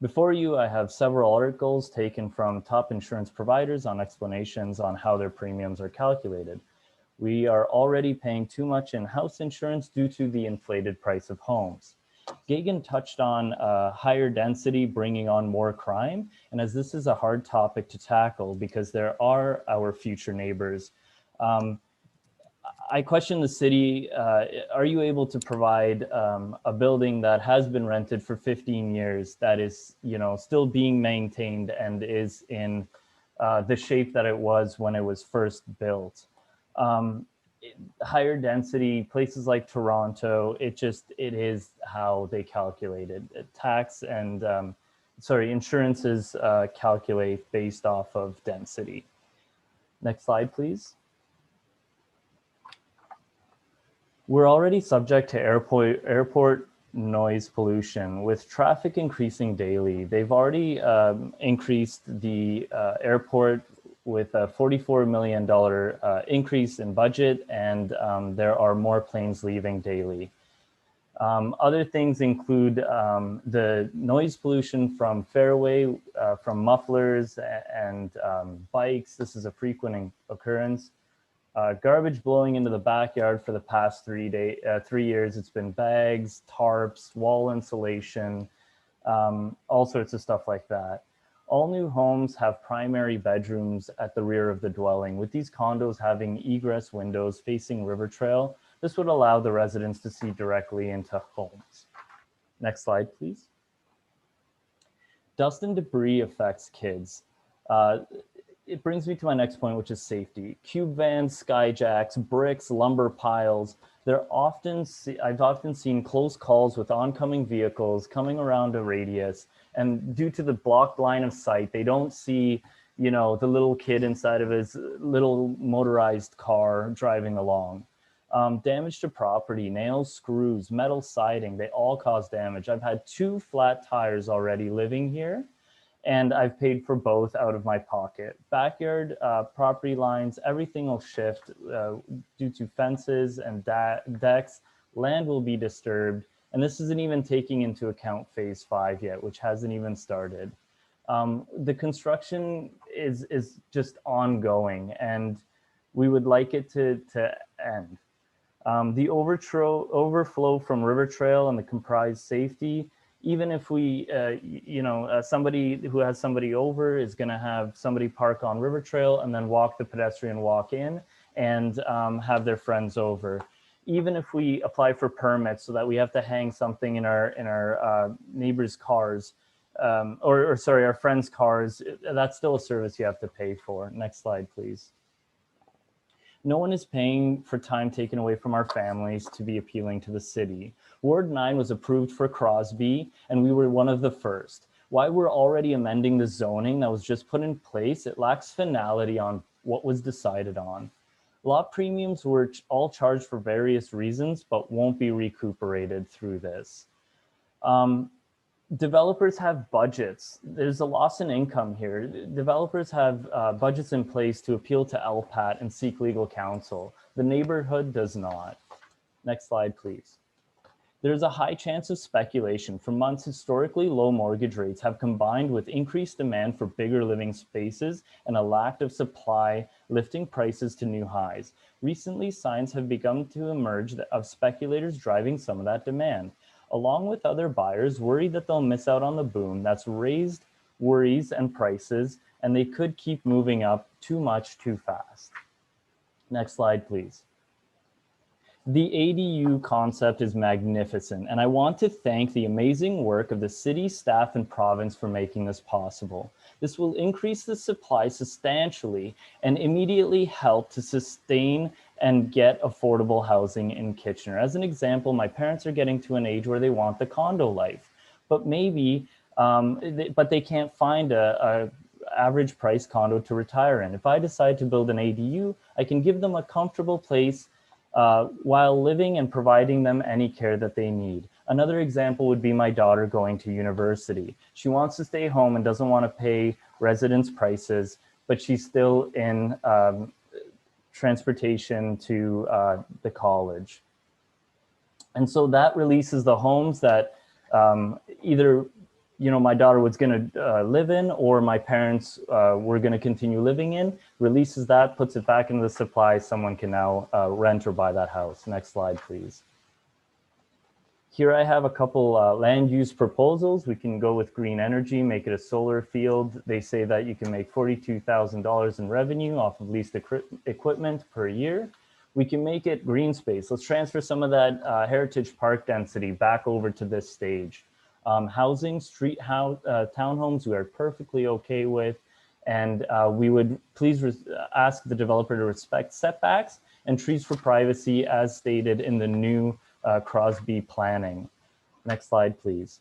Before you, I have several articles taken from top insurance providers on explanations on how their premiums are calculated. We are already paying too much in house insurance due to the inflated price of homes. Gagan touched on higher density bringing on more crime. And as this is a hard topic to tackle because there are our future neighbors, I question the city, are you able to provide a building that has been rented for 15 years that is, still being maintained and is in the shape that it was when it was first built? Higher density places like Toronto, it is how they calculate it. Tax and insurances calculate based off of density. Next slide, please. We're already subject to airport noise pollution. With traffic increasing daily, they've already increased the airport with a $44 million increase in budget, and there are more planes leaving daily. Other things include the noise pollution from fairway, from mufflers and bikes. This is a frequent occurrence. Garbage blowing into the backyard for the past 3 years. It's been bags, tarps, wall insulation, all sorts of stuff like that. All new homes have primary bedrooms at the rear of the dwelling. With these condos having egress windows facing River Trail, this would allow the residents to see directly into homes. Next slide, please. Dust and debris affects kids. It brings me to my next point, which is safety. Cube vans, skyjacks, bricks, lumber piles. I've often seen close calls with oncoming vehicles coming around a radius, and due to the blocked line of sight, they don't see, the little kid inside of his little motorized car driving along. Damage to property, nails, screws, metal siding, they all cause damage. I've had 2 flat tires already living here, and I've paid for both out of my pocket. Backyard property lines, everything will shift due to fences and decks. Land will be disturbed. And this isn't even taking into account phase 5 yet, which hasn't even started. The construction is just ongoing, and we would like it to end. The overflow from River Trail and the comprised safety, even if we, somebody who has somebody over is going to have somebody park on River Trail and then walk the pedestrian walk in and have their friends over. Even if we apply for permits so that we have to hang something in our neighbors' cars, our friends' cars, that's still a service you have to pay for. Next slide, please. No one is paying for time taken away from our families to be appealing to the city. Ward 9 was approved for Crosby, and we were one of the first. Why we're already amending the zoning that was just put in place, it lacks finality on what was decided on. Lot premiums were all charged for various reasons, but won't be recuperated through this. Developers have budgets. There's a loss in income here. Developers have budgets in place to appeal to LPAT and seek legal counsel. The neighborhood does not. Next slide, please. There's a high chance of speculation. For months, historically low mortgage rates have combined with increased demand for bigger living spaces and a lack of supply, lifting prices to new highs. Recently, signs have begun to emerge of speculators driving some of that demand, along with other buyers worried that they'll miss out on the boom that's raised worries and prices, and they could keep moving up too much too fast. Next slide, please. The ADU concept is magnificent, and I want to thank the amazing work of the city, staff, and province for making this possible. This will increase the supply substantially and immediately help to sustain and get affordable housing in Kitchener. As an example, my parents are getting to an age where they want the condo life, but maybe, but they can't find a average price condo to retire in. If I decide to build an ADU, I can give them a comfortable place while living and providing them any care that they need. Another example would be my daughter going to university. She wants to stay home and doesn't want to pay residence prices, but she's still in transportation to the college. And so that releases the homes that either my daughter was going to live in, or my parents were going to continue living in, releases that, puts it back into the supply. Someone can now rent or buy that house. Next slide, please. Here I have a couple land use proposals. We can go with green energy, make it a solar field. They say that you can make $42,000 in revenue off of leased equipment per year. We can make it green space. Let's transfer some of that Heritage Park density back over to this stage. Housing, street house, townhomes, we are perfectly okay with. And we would please ask the developer to respect setbacks and trees for privacy as stated in the new Crosby planning. Next slide, please.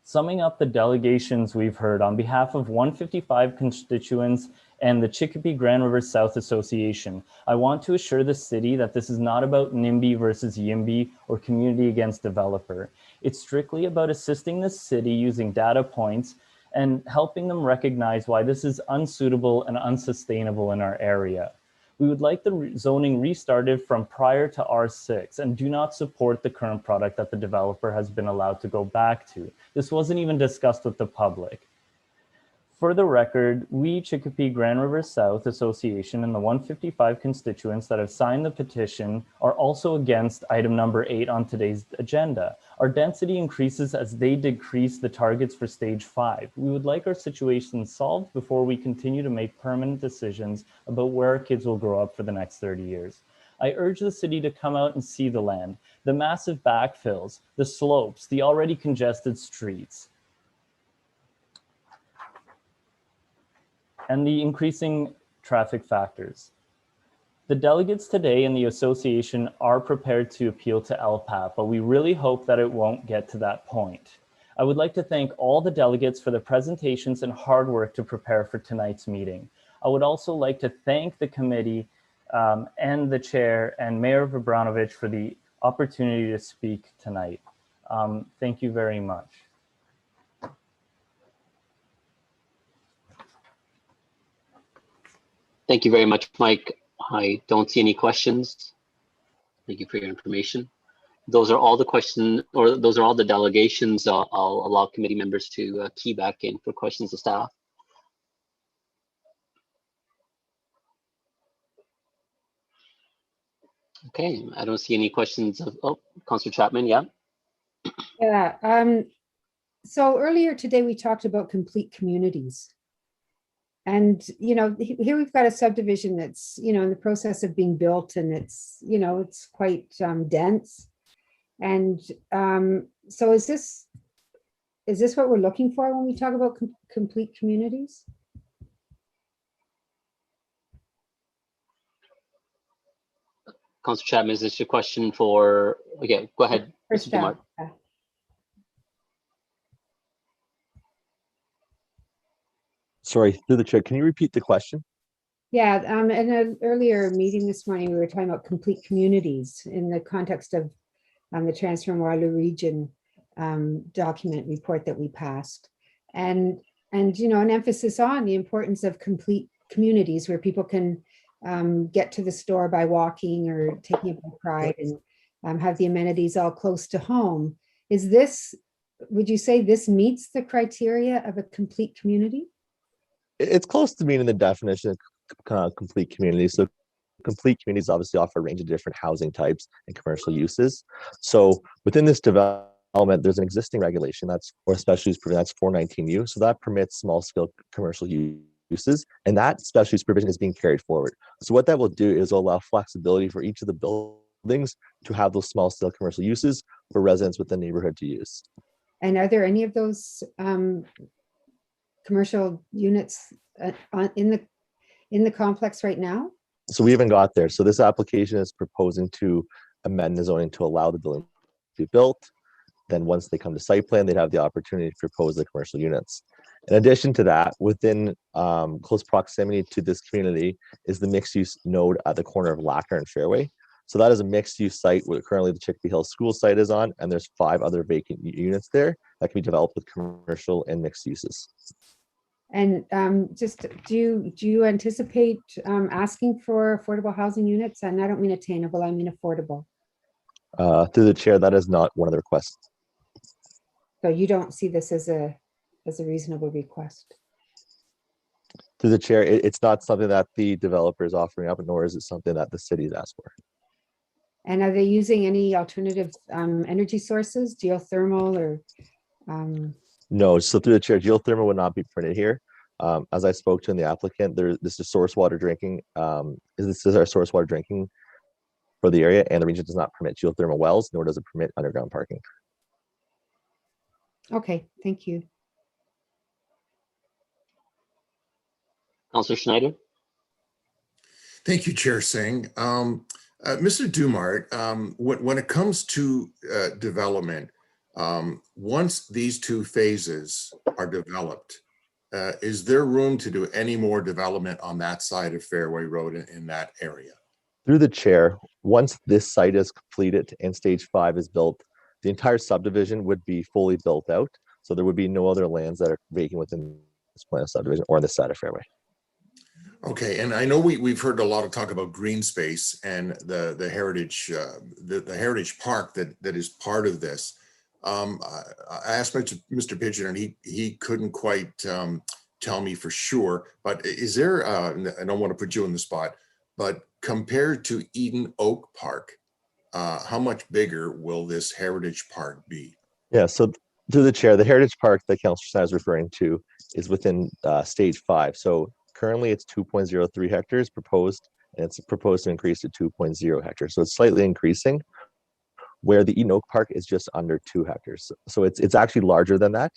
Summing up the delegations we've heard on behalf of 155 constituents and the Chicopee Grand River South Association, I want to assure the city that this is not about NIMBY versus YIMBY or community against developer. It's strictly about assisting the city using data points and helping them recognize why this is unsuitable and unsustainable in our area. We would like the zoning restarted from prior to R6 and do not support the current product that the developer has been allowed to go back to. This wasn't even discussed with the public. For the record, we, Chicopee Grand River South Association, and the 155 constituents that have signed the petition are also against item number 8 on today's agenda. Our density increases as they decrease the targets for stage 5. We would like our situation solved before we continue to make permanent decisions about where our kids will grow up for the next 30 years. I urge the city to come out and see the land, the massive backfills, the slopes, the already congested streets, and the increasing traffic factors. The delegates today in the association are prepared to appeal to LPAP, but we really hope that it won't get to that point. I would like to thank all the delegates for the presentations and hard work to prepare for tonight's meeting. I would also like to thank the committee and the chair and Mayor Vrbonovich for the opportunity to speak tonight. Thank you very much. Thank you very much, Mike. I don't see any questions. Thank you for your information. Those are all the questions, or those are all the delegations. I'll allow committee members to key back in for questions of staff. Okay, I don't see any questions of, oh, Councillor Chapman, yeah. Yeah, so earlier today we talked about complete communities. And, here we've got a subdivision that's, in the process of being built, and it's, it's quite dense. And so is this what we're looking for when we talk about complete communities? Councillor Chapman, is this your question for, okay, go ahead. For staff. Sorry, through the chair, can you repeat the question? Yeah, in an earlier meeting this morning, we were talking about complete communities in the context of the Transform Waterloo Region document report that we passed. And an emphasis on the importance of complete communities where people can get to the store by walking or taking a bike ride, have the amenities all close to home. Is this, would you say this meets the criteria of a complete community? It's close to meeting the definition of complete community. So complete communities obviously offer a range of different housing types and commercial uses. So within this development, there's an existing regulation that's, or special use provision, that's 419U. So that permits small scale commercial uses, and that special use provision is being carried forward. So what that will do is allow flexibility for each of the buildings to have those small scale commercial uses for residents within the neighborhood to use. And are there any of those commercial units in the complex right now? So we haven't got there. So this application is proposing to amend the zoning to allow the building to be built. Then once they come to site plan, they'd have the opportunity to propose the commercial units. In addition to that, within close proximity to this community is the mixed use node at the corner of Lackner and Fairway. So that is a mixed use site where currently the Chicopee Hill School site is on, and there's 5 other vacant units there that can be developed with commercial and mixed uses. And just do you anticipate asking for affordable housing units? And I don't mean attainable, I mean affordable. Through the chair, that is not one of the requests. So you don't see this as a reasonable request? Through the chair, it's not something that the developer is offering up, nor is it something that the city has asked for. And are they using any alternative energy sources, geothermal or? No, so through the chair, geothermal would not be permitted here. As I spoke to in the applicant, this is source water drinking. This is our source water drinking for the area, and the region does not permit geothermal wells, nor does it permit underground parking. Okay, thank you. Councillor Schneider. Thank you, Chair Singh. Mr. Dumart, when it comes to development, once these 2 phases are developed, is there room to do any more development on that side of Fairway Road in that area? Through the chair, once this site is completed and stage 5 is built, the entire subdivision would be fully built out. So there would be no other lands that are vacant within this plan of subdivision or on this side of Fairway. Okay, and I know we've heard a lot of talk about green space and the heritage the heritage park that is part of this. I asked Mr. Pigeon, and he couldn't quite tell me for sure. But is there? I don't want to put you on the spot, but compared to Eden Oak Park, how much bigger will this heritage park be? Yeah. So through the chair, the heritage park that Councillor Schneider is referring to is within stage 5. So currently it's 2.03 hectares proposed, and it's proposed to increase to 2.0 hectares. So it's slightly increasing, where the Eden Oak Park is just under 2 hectares. So it's actually larger than that,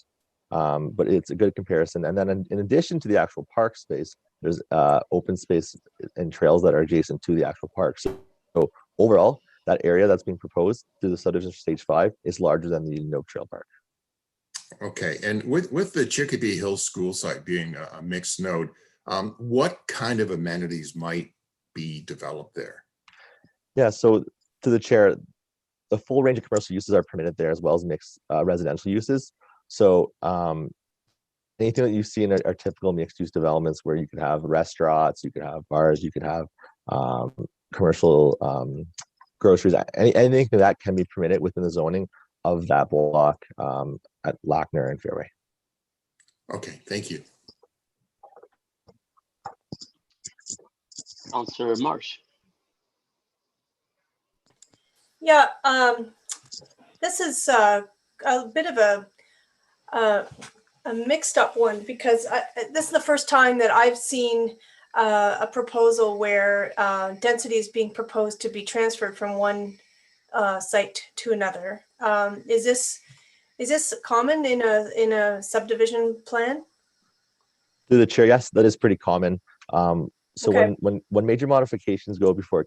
but it's a good comparison. And then in addition to the actual park space, there's open space and trails that are adjacent to the actual park. So overall, that area that's being proposed through the subdivision for stage 5 is larger than the Eden Oak Trail Park. Okay, and with the Chicopee Hill School site being a mixed node, what kind of amenities might be developed there? Yeah, so to the chair, the full range of commercial uses are permitted there, as well as mixed residential uses. So anything that you see in our typical mixed use developments, where you could have restaurants, you could have bars, you could have commercial groceries, anything that can be permitted within the zoning of that block at Lackner and Fairway. Okay, thank you. Councillor Marsh. Yeah, this is a bit of a mixed up one, because this is the first time that I've seen a proposal where density is being proposed to be transferred from one site to another. Is this common in a subdivision plan? Through the chair, yes, that is pretty common. So Okay. when major modifications go before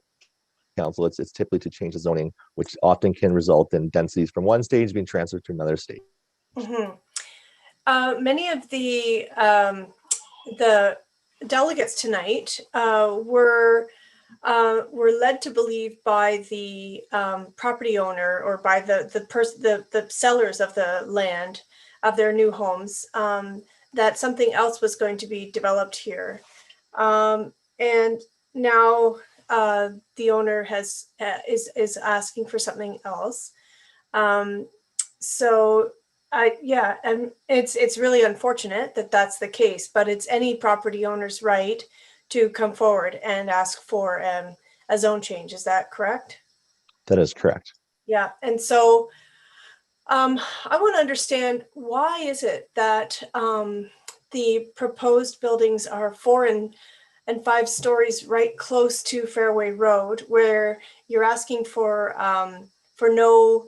council, it's typically to change the zoning, which often can result in densities from one stage being transferred to another stage. Mm-hmm. Many of the delegates tonight were led to believe by the property owner, or by the sellers of the land of their new homes, that something else was going to be developed here. And now the owner has is asking for something else. So yeah, and it's really unfortunate that that's the case, but it's any property owner's right to come forward and ask for a zone change. Is that correct? That is correct. Yeah, and so I want to understand, why is it that the proposed buildings are 4 and 5 stories right close to Fairway Road, where you're asking for no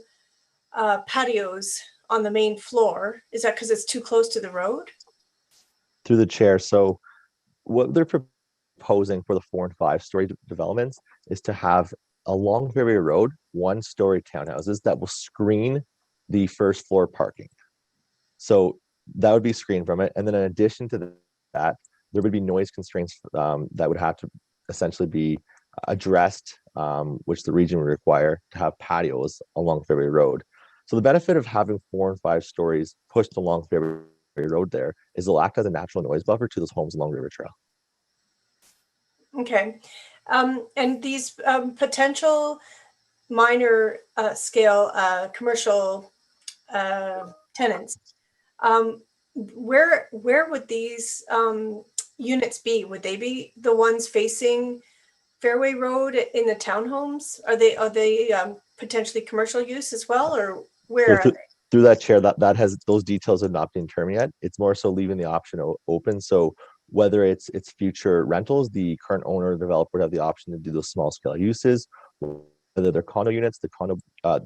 patios on the main floor? Is that because it's too close to the road? Through the chair. So what they're proposing for the 4 and 5 story developments is to have along Fairway Road 1-story townhouses that will screen the first floor parking. So that would be screened from it. And then in addition to that, there would be noise constraints that would have to essentially be addressed, which the region would require to have patios along Fairway Road. So the benefit of having 4 and 5 stories pushed along Fairway Road there is it'll act as a natural noise buffer to those homes along River Trail. Okay. And these potential minor scale commercial tenants, where would these units be? Would they be the ones facing Fairway Road in the townhomes? Are they potentially commercial use as well, or where So are they? through that chair, that has, those details have not been determined yet. It's more so leaving the option open. So whether it's future rentals, the current owner or developer would have the option to do those small scale uses. Whether they're condo units, the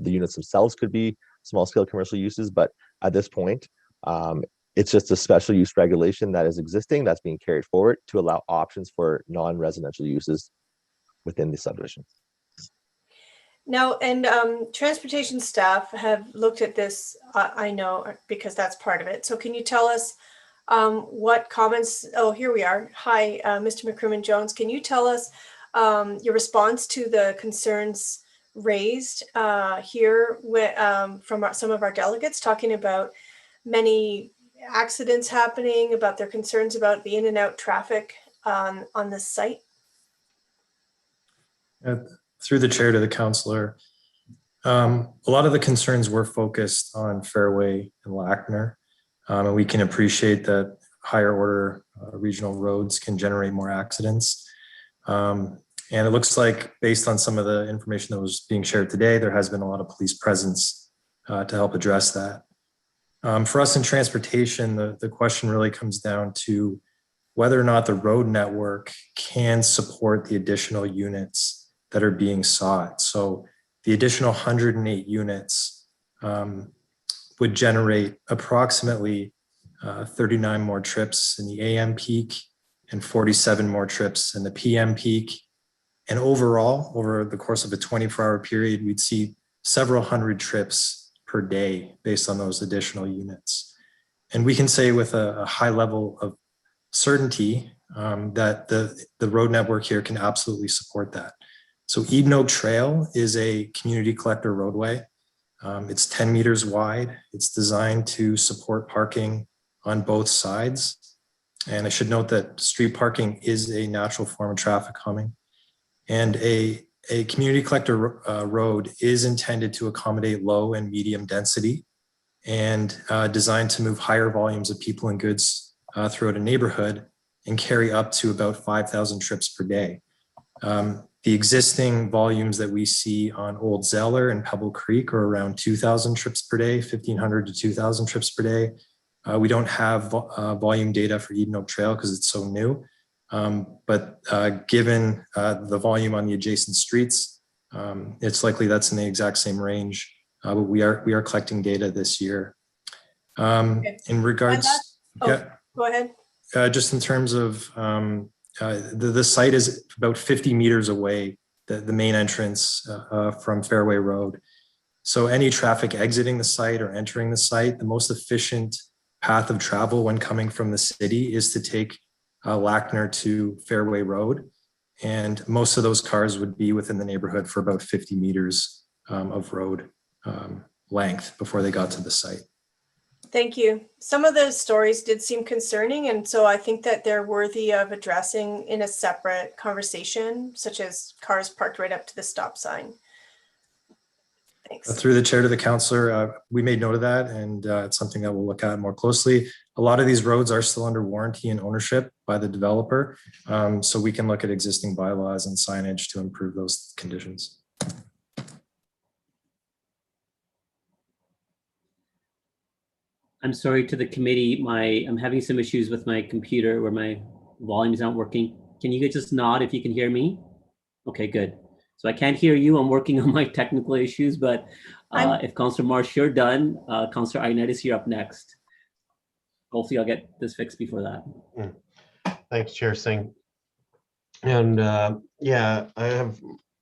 units themselves could be small scale commercial uses. But at this point, it's just a special use regulation that is existing that's being carried forward to allow options for non-residential uses within the subdivision. Now, and transportation staff have looked at this, I know, because that's part of it. So can you tell us what comments? Oh, here we are. Hi, Mr. McCrimmon Jones. Can you tell us your response to the concerns raised here from some of our delegates, talking about many accidents happening, about their concerns about the in and out traffic on this site? Through the chair to the councillor, a lot of the concerns were focused on Fairway and Lackner, and we can appreciate that higher order regional roads can generate more accidents. And it looks like, based on some of the information that was being shared today, there has been a lot of police presence to help address that. For us in transportation, the question really comes down to whether or not the road network can support the additional units that are being sought. So the additional 108 units would generate approximately 39 more trips in the AM peak and 47 more trips in the PM peak. And overall, over the course of a 24-hour period, we'd see several hundred trips per day based on those additional units. And we can say with a high level of certainty that the road network here can absolutely support that. So Eden Oak Trail is a community collector roadway. It's 10 meters wide. It's designed to support parking on both sides. And I should note that street parking is a natural form of traffic calming. And a community collector road is intended to accommodate low and medium density and designed to move higher volumes of people and goods throughout a neighborhood and carry up to about 5,000 trips per day. The existing volumes that we see on Old Zeller and Pebble Creek are around 2,000 trips per day, 1,500 to 2,000 trips per day. We don't have volume data for Eden Oak Trail because it's so new. But given the volume on the adjacent streets, it's likely that's in the exact same range. But we are collecting data this year. In regards, go ahead. Just in terms of the site is about 50 meters away, the main entrance from Fairway Road. So any traffic exiting the site or entering the site, the most efficient path of travel when coming from the city is to take Lackner to Fairway Road. And most of those cars would be within the neighborhood for about 50 meters of road length before they got to the site. Thank you. Some of the stories did seem concerning, and so I think that they're worthy of addressing in a separate conversation, such as cars parked right up to the stop sign. Thanks. Through the chair to the councillor, we made note of that, and it's something that we'll look at more closely. A lot of these roads are still under warranty and ownership by the developer, so we can look at existing bylaws and signage to improve those conditions. I'm sorry to the committee, I'm having some issues with my computer where my volume's not working. Can you guys just nod if you can hear me? Okay, good. So I can't hear you. I'm working on my technical issues, but if Councillor Marsh, you're done, Councillor Ioannidis, you're up next. Hopefully I'll get this fixed before that. Thanks, Chair Singh. And yeah, I have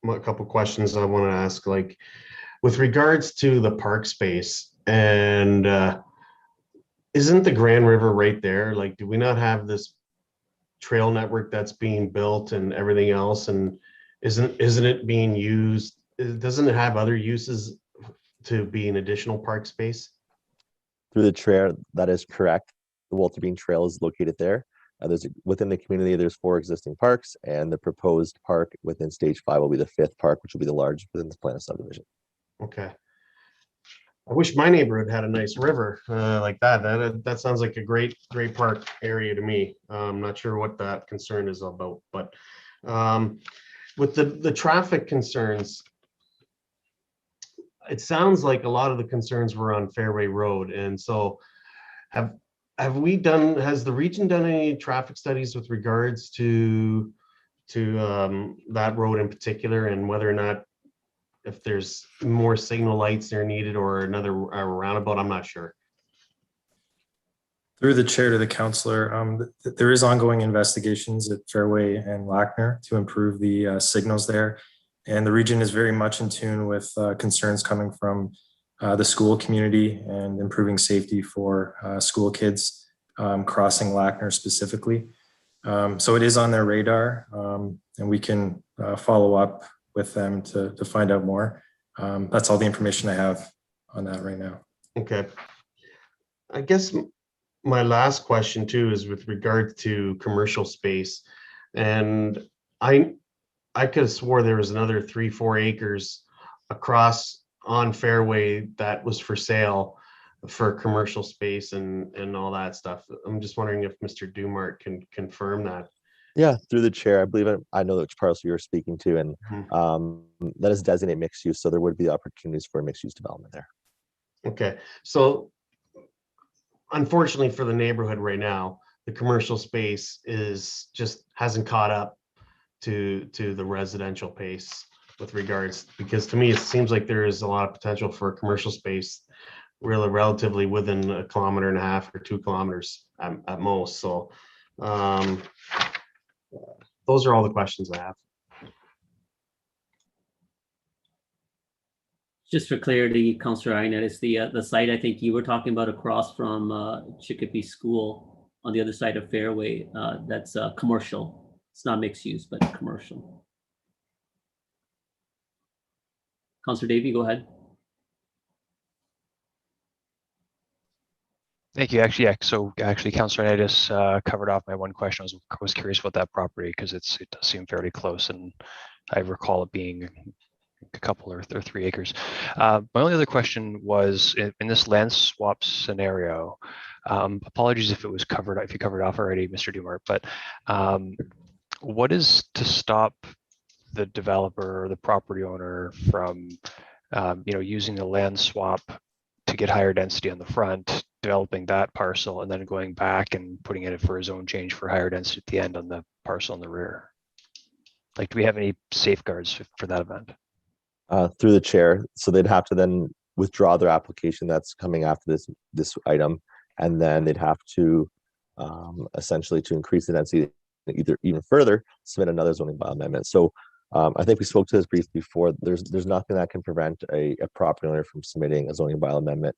a couple questions I want to ask, like with regards to the park space, and isn't the Grand River right there? Like, do we not have this trail network that's being built and everything else? And isn't it being used? Doesn't it have other uses to be an additional park space? Through the chair, that is correct. The Walter Bean Trail is located there. Within the community, there's 4 existing parks, and the proposed park within stage 5 will be the 5th park, which will be the largest within the plan of subdivision. Okay. I wish my neighborhood had a nice river like that. That sounds like a great park area to me. I'm not sure what that concern is about, but with the traffic concerns, it sounds like a lot of the concerns were on Fairway Road. And so has the region done any traffic studies with regards to that road in particular, and whether or not if there's more signal lights that are needed or another roundabout? I'm not sure. Through the chair to the councillor, there is ongoing investigations at Fairway and Lackner to improve the signals there. And the region is very much in tune with concerns coming from the school community and improving safety for school kids crossing Lackner specifically. So it is on their radar, and we can follow up with them to find out more. That's all the information I have on that right now. Okay. I guess my last question too is with regard to commercial space. And I could have swore there was another 3-4 acres across on Fairway that was for sale for commercial space and all that stuff. I'm just wondering if Mr. Dumart can confirm that. Yeah, through the chair, I believe I know which parcel you're speaking to, and that is designated mixed use, so there would be opportunities for mixed use development there. Okay, so unfortunately for the neighborhood right now, the commercial space hasn't caught up to the residential pace with regards, because to me it seems like there is a lot of potential for commercial space really relatively within 1.5 kilometers or 2 kilometers at most. So those are all the questions I have. Just for clarity, Councillor Ioannidis, the site I think you were talking about across from Chicopee School on the other side of Fairway, that's commercial. It's not mixed use, but commercial. Councillor Davey, go ahead. Thank you. Actually, yeah. So actually, Councillor Ioannidis covered off my one question. I was curious about that property because it does seem fairly close, and I recall it being a couple or 3 acres. My only other question was in this land swap scenario. Apologies if you covered off already, Mr. Dumart, but what is to stop the developer or the property owner from using the land swap to get higher density on the front, developing that parcel, and then going back and putting it in for his own change for higher density at the end on the parcel in the rear? Like, do we have any safeguards for that event? Through the chair, so they'd have to then withdraw their application that's coming after this item, and then they'd have to essentially, to increase the density even further, submit another zoning bylaw amendment. So I think we spoke to this briefly before. There's nothing that can prevent a property owner from submitting a zoning bylaw amendment.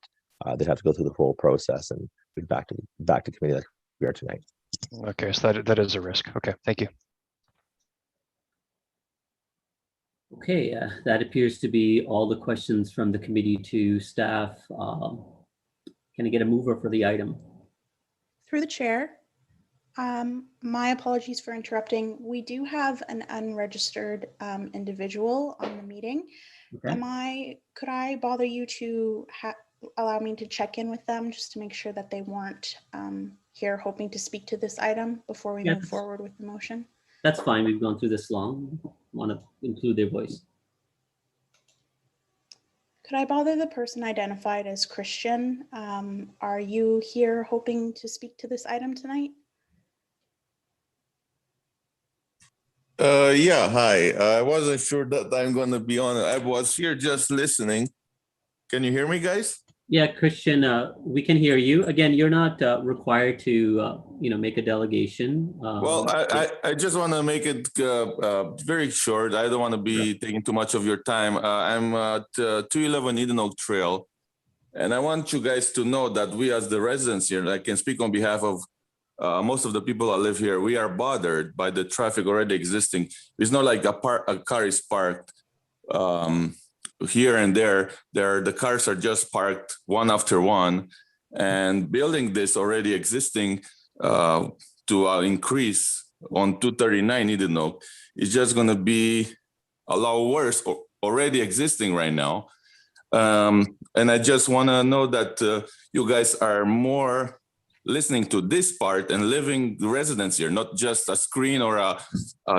They'd have to go through the whole process and be back to committee like we are tonight. Okay, so that is a risk. Okay, thank you. Okay, that appears to be all the questions from the committee to staff. Can I get a mover for the item? Through the chair, my apologies for interrupting. We do have an unregistered individual on the meeting. Okay. Could I bother you to allow me to check in with them just to make sure that they weren't here hoping to speak to this item before we move forward with the motion? That's fine. We've gone through this long. Want to include their voice. Could I bother the person identified as Christian? Are you here hoping to speak to this item tonight? Yeah, hi. I wasn't sure that I'm going to be on. I was here just listening. Can you hear me, guys? Yeah, Christian, we can hear you. Again, you're not required to, make a delegation. Well, I just want to make it very short. I don't want to be taking too much of your time. I'm at 211 Eden Oak Trail, and I want you guys to know that we as the residents here, I can speak on behalf of most of the people that live here, we are bothered by the traffic already existing. It's not like a car is parked here and there. The cars are just parked one after one, and building this already existing to increase on 239 Eden Oak is just going to be a lot worse already existing right now. And I just want to know that you guys are more listening to this part and living residents here, not just a screen or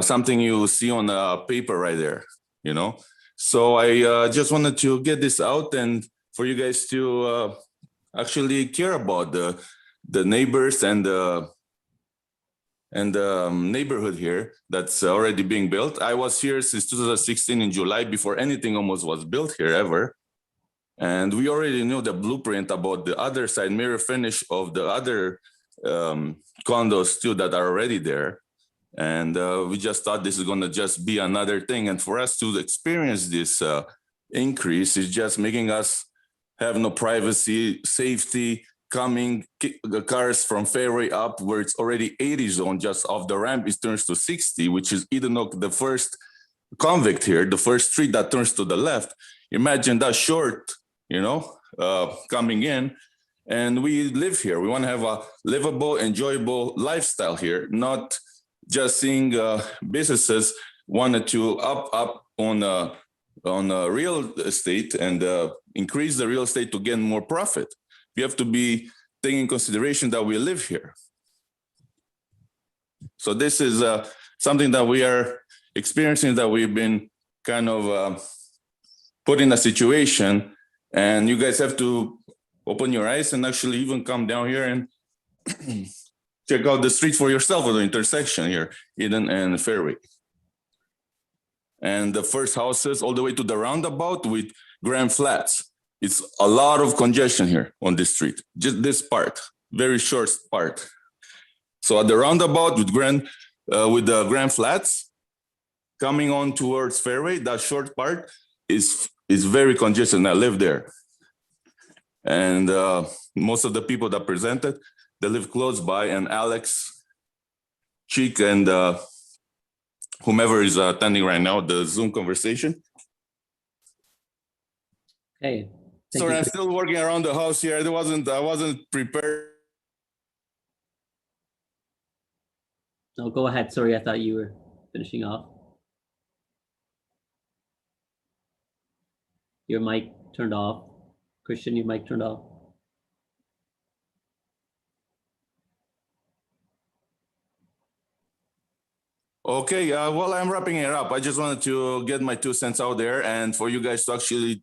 something you see on a paper right there, So I just wanted to get this out and for you guys to actually care about the neighbors and the neighborhood here that's already being built. I was here since 2016 in July before anything almost was built here ever. And we already knew the blueprint about the other side mirror finish of the other condos too that are already there. And we just thought this is going to just be another thing. And for us to experience this increase is just making us have no privacy, safety, coming the cars from Fairway up where it's already 80 zone, just off the ramp, it turns to 60, which is Eden Oak, the first convict here, the first street that turns to the left. Imagine that short, coming in. And we live here. We want to have a livable, enjoyable lifestyle here, not just seeing businesses wanted to up on real estate and increase the real estate to gain more profit. We have to be taking consideration that we live here. So this is something that we are experiencing, that we've been kind of put in a situation, and you guys have to open your eyes and actually even come down here and check out the street for yourself at the intersection here, Eden and Fairway. And the first houses all the way to the roundabout with Grand Flats. It's a lot of congestion here on this street, just this part, very short part. So at the roundabout with the Grand Flats, coming on towards Fairway, that short part is very congested. I live there. And most of the people that presented, they live close by, and Alex, Cheek, and whomever is attending right now, the Zoom conversation. Hey. Sorry, I'm still working around the house here. I wasn't prepared. No, go ahead. Sorry, I thought you were finishing off. Your mic turned off. Christian, your mic turned off. Okay, well, I'm wrapping it up. I just wanted to get my 2 cents out there and for you guys to actually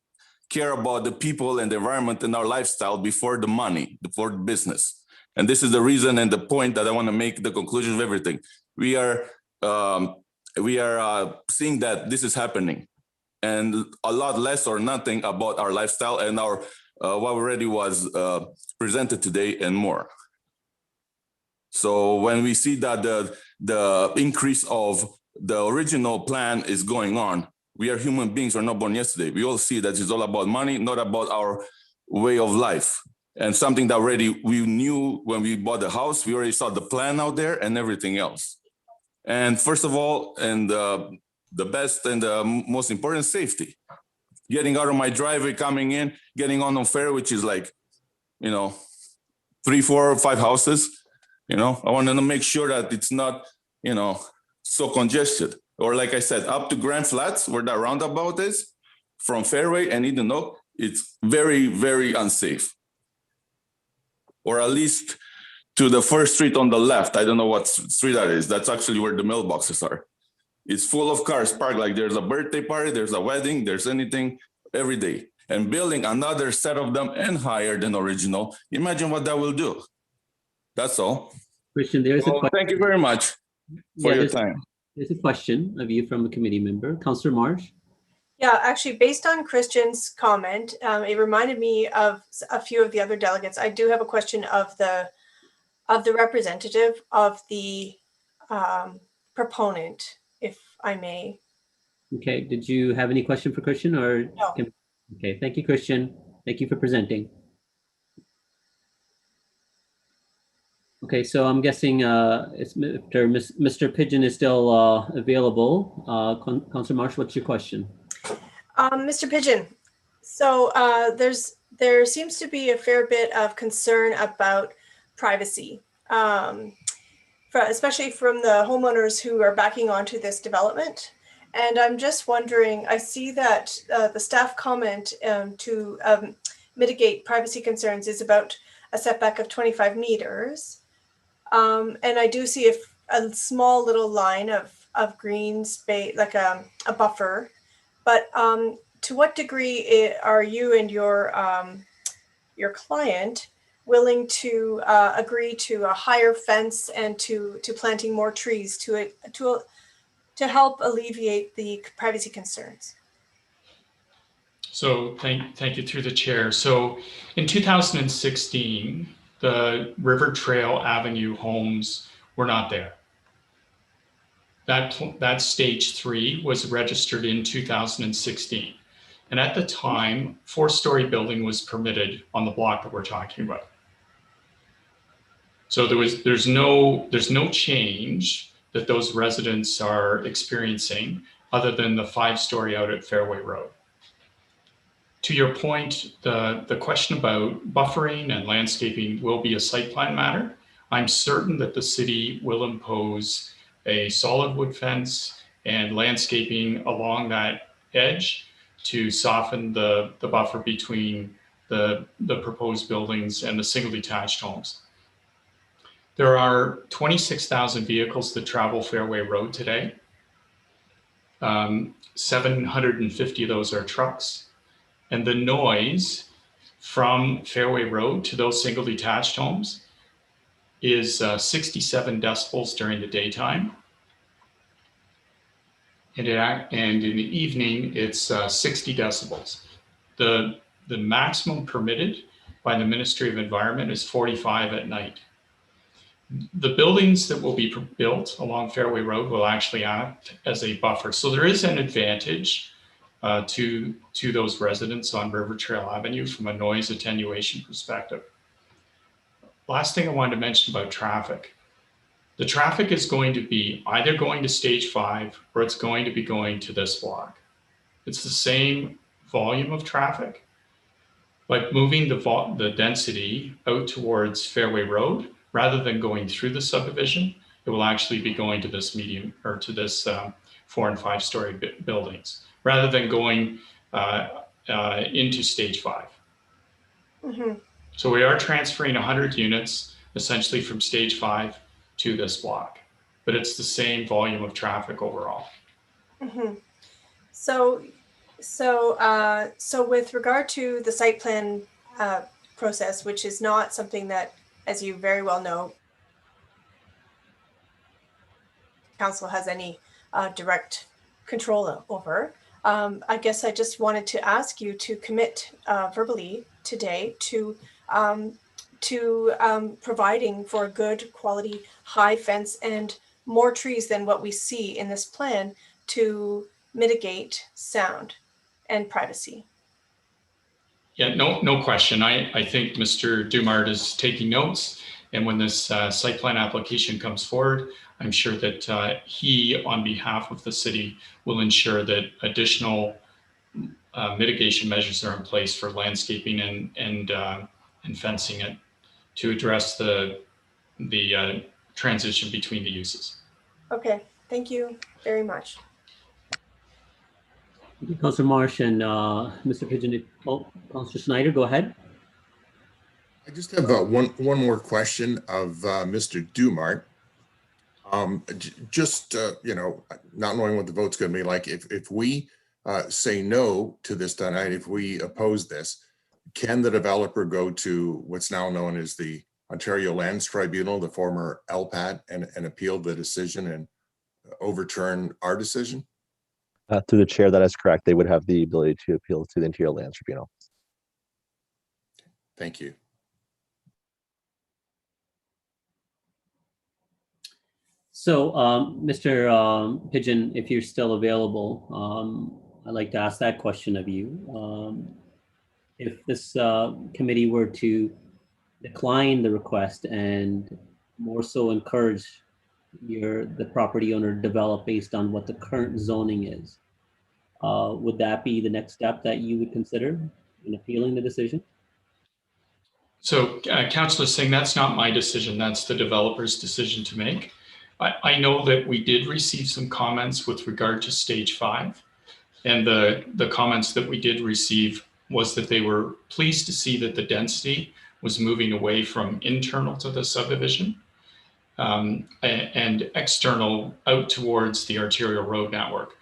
care about the people and the environment and our lifestyle before the money, before the business. And this is the reason and the point that I want to make the conclusion of everything. We are seeing that this is happening, and a lot less or nothing about our lifestyle and our what already was presented today and more. So when we see that the increase of the original plan is going on, we are human beings, we're not born yesterday. We all see that it's all about money, not about our way of life. And something that already we knew when we bought the house, we already saw the plan out there and everything else. And first of all, and the best and the most important, safety. Getting out of my driveway, coming in, getting on Fairway, which is like you know, 3, 4, or 5 houses. You know, I want to make sure that it's not, you know, so congested. Or like I said, up to Grand Flats, where that roundabout is, from Fairway and Eden Oak, it's very, very unsafe. Or at least to the first street on the left. I don't know what street that is. That's actually where the mailboxes are. It's full of cars parked like there's a birthday party, there's a wedding, there's anything every day. And building another set of them and higher than original, imagine what that will do. That's all. Christian, there's a question. Thank you very much for your time. There's a question of you from a committee member. Councillor Marsh. Yeah, actually, based on Christian's comment, it reminded me of a few of the other delegates. I do have a question of the representative of the proponent, if I may. Okay, did you have any question for Christian or? No. Okay, thank you, Christian. Thank you for presenting. Okay, so I'm guessing it's Mr. Pigeon is still available. Councillor Marsh, what's your question? Mr. Pigeon, so there seems to be a fair bit of concern about privacy, especially from the homeowners who are backing onto this development. And I'm just wondering, I see that the staff comment to mitigate privacy concerns is about a setback of 25 meters. And I do see a small little line of green space, like a buffer. But to what degree are you and your client willing to agree to a higher fence and to planting more trees to help alleviate the privacy concerns? So thank you through the chair. So in 2016, the River Trail Avenue homes were not there. That stage 3 was registered in 2016. And at the time, 4-story building was permitted on the block that we're talking about. So there's no change that those residents are experiencing other than the 5-story out at Fairway Road. To your point, the question about buffering and landscaping will be a site plan matter. I'm certain that the city will impose a solid wood fence and landscaping along that edge to soften the buffer between the proposed buildings and the single detached homes. There are 26,000 vehicles that travel Fairway Road today. 750 of those are trucks. And the noise from Fairway Road to those single detached homes is 67 decibels during the daytime. And in the evening, it's 60 decibels. The maximum permitted by the Ministry of Environment is 45 at night. The buildings that will be built along Fairway Road will actually act as a buffer. So there is an advantage to those residents on River Trail Avenue from a noise attenuation perspective. Last thing I wanted to mention about traffic. The traffic is going to be either going to stage 5 or it's going to be going to this block. It's the same volume of traffic, but moving the density out towards Fairway Road, rather than going through the subdivision, it will actually be going to this medium or to this 4- and 5-story buildings, rather than going into stage 5. Mm-hmm. So we are transferring 100 units essentially from stage 5 to this block, but it's the same volume of traffic overall. Mm-hmm. So with regard to the site plan process, which is not something that, as you very well know, council has any direct control over. I guess I just wanted to ask you to commit verbally today to providing for a good quality high fence and more trees than what we see in this plan to mitigate sound and privacy. Yeah, no question. I think Mr. Dumart is taking notes, and when this site plan application comes forward, I'm sure that he, on behalf of the city, will ensure that additional mitigation measures are in place for landscaping and and fencing it to address the transition between the uses. Okay, thank you very much. Councillor Marsh and Mr. Pigeon. Oh, Councillor Snyder, go ahead. I just have one more question of Mr. Dumart. You know, not knowing what the vote's going to be like, if we say no to this tonight, if we oppose this, can the developer go to what's now known as the Ontario Lands Tribunal, the former LPAT, and appeal the decision and overturn our decision? Through the chair, that is correct. They would have the ability to appeal to the Ontario Lands Tribunal. Thank you. So, Mr. Pigeon, if you're still available, I'd like to ask that question of you. If this committee were to decline the request and more so encourage the property owner to develop based on what the current zoning is, would that be the next step that you would consider in appealing the decision? So, Councillor Singh, that's not my decision. That's the developer's decision to make. I know that we did receive some comments with regard to stage 5, and the comments that we did receive was that they were pleased to see that the density was moving away from internal to the subdivision and external out towards the arterial road network.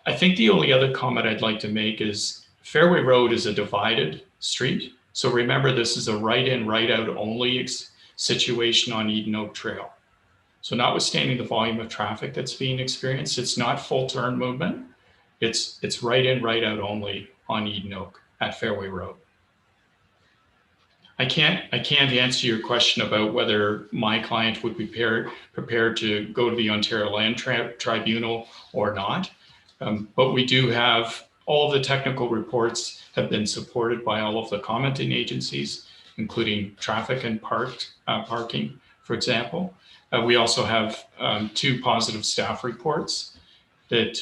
I think the only other comment I'd like to make is Fairway Road is a divided street. So remember, this is a right in, right out only situation on Eden Oak Trail. So notwithstanding the volume of traffic that's being experienced, it's not full turn movement. It's right in, right out only on Eden Oak at Fairway Road. I can't answer your question about whether my client would be prepared to go to the Ontario Land Tribunal or not. But we do have all of the technical reports have been supported by all of the commenting agencies, including traffic and parking, for example. We also have 2 positive staff reports that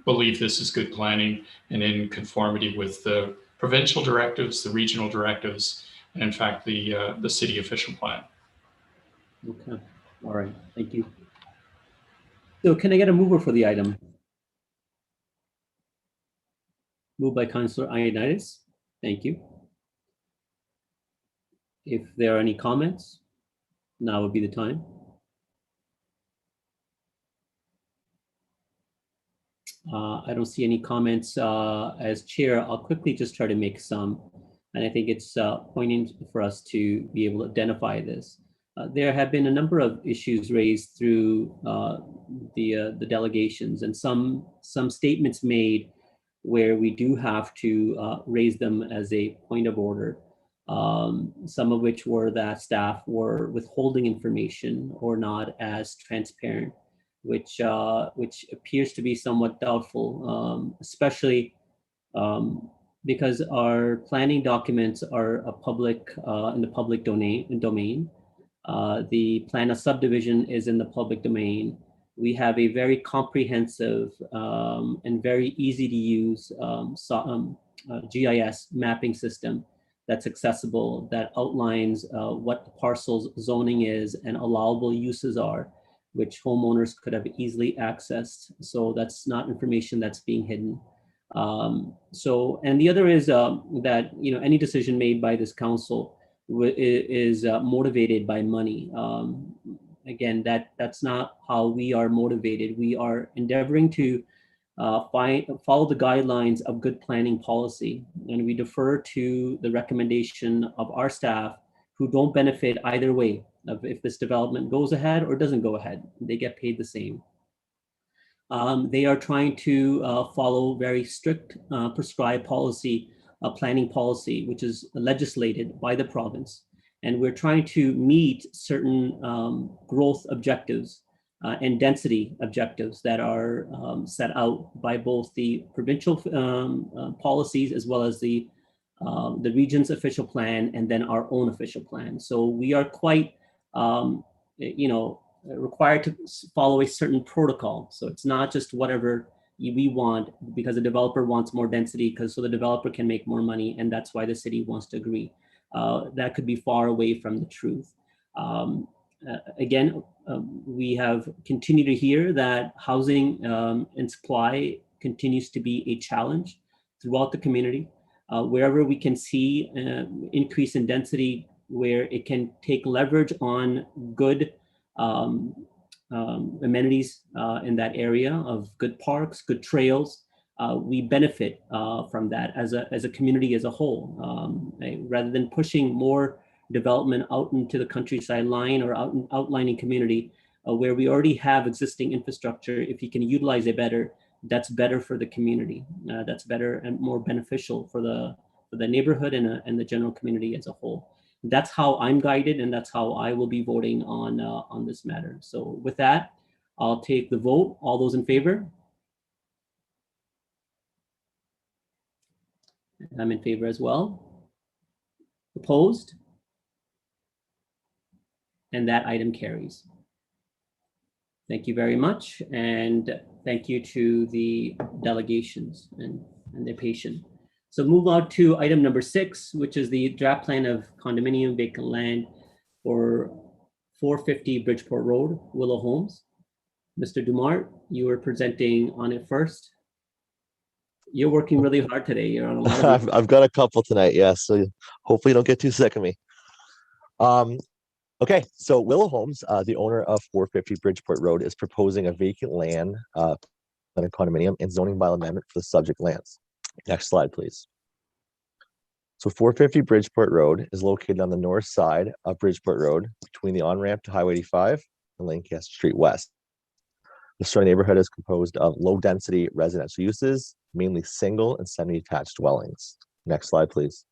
believe this is good planning and in conformity with the provincial directives, the regional directives, and in fact, the city official plan. Okay, all right, thank you. So can I get a mover for the item? Moved by Councillor Ioannidis. Thank you. If there are any comments, now would be the time. I don't see any comments. As chair, I'll quickly just try to make some, and I think it's poignant for us to be able to identify this. There have been a number of issues raised through the delegations, and some statements made where we do have to raise them as a point of order. Some of which were that staff were withholding information or not as transparent, which appears to be somewhat doubtful, especially because our planning documents are in the public domain. The plan of subdivision is in the public domain. We have a very comprehensive and very easy to use GIS mapping system that's accessible, that outlines what the parcel's zoning is and allowable uses are, which homeowners could have easily accessed. So that's not information that's being hidden. And the other is that any decision made by this council is motivated by money. Again, that's not how we are motivated. We are endeavoring to follow the guidelines of good planning policy, and we defer to the recommendation of our staff, who don't benefit either way. If this development goes ahead or doesn't go ahead, they get paid the same. They are trying to follow very strict prescribed policy, planning policy, which is legislated by the province. And we're trying to meet certain growth objectives and density objectives that are set out by both the provincial policies as well as the region's official plan and then our own official plan. So we are quite, required to follow a certain protocol. So it's not just whatever we want because the developer wants more density so the developer can make more money, and that's why the city wants to agree. that could be far away from the truth. Again, we have continued to hear that housing and supply continues to be a challenge throughout the community. Wherever we can see increase in density, where it can take leverage on good amenities in that area of good parks, good trails, we benefit from that as a community as a whole. Rather than pushing more development out into the countryside line or outlining community where we already have existing infrastructure, if you can utilize it better, that's better for the community. That's better and more beneficial for the neighborhood and the general community as a whole. That's how I'm guided, and that's how I will be voting on this matter. So with that, I'll take the vote. All those in favor? I'm in favor as well. Opposed? And that item carries. Thank you very much. And thank you to the delegations and their patience. So move on to item number 6, which is the draft plan of condominium vacant land for 450 Bridgeport Road, Willow Homes. Mr. Dumart, you were presenting on it first. You're working really hard today. You're on a lot of I've got a couple tonight, yes. So hopefully you don't get too sick of me. Okay, so Willow Homes, the owner of 450 Bridgeport Road, is proposing a vacant land plan and condominium and zoning bylaw amendment for the subject lands. Next slide, please. So 450 Bridgeport Road is located on the north side of Bridgeport Road between the on-ramp to Highway 85 and Lancaster Street West. The surrounding neighborhood is composed of low-density residential uses, mainly single and semi-detached dwellings. Next slide, please.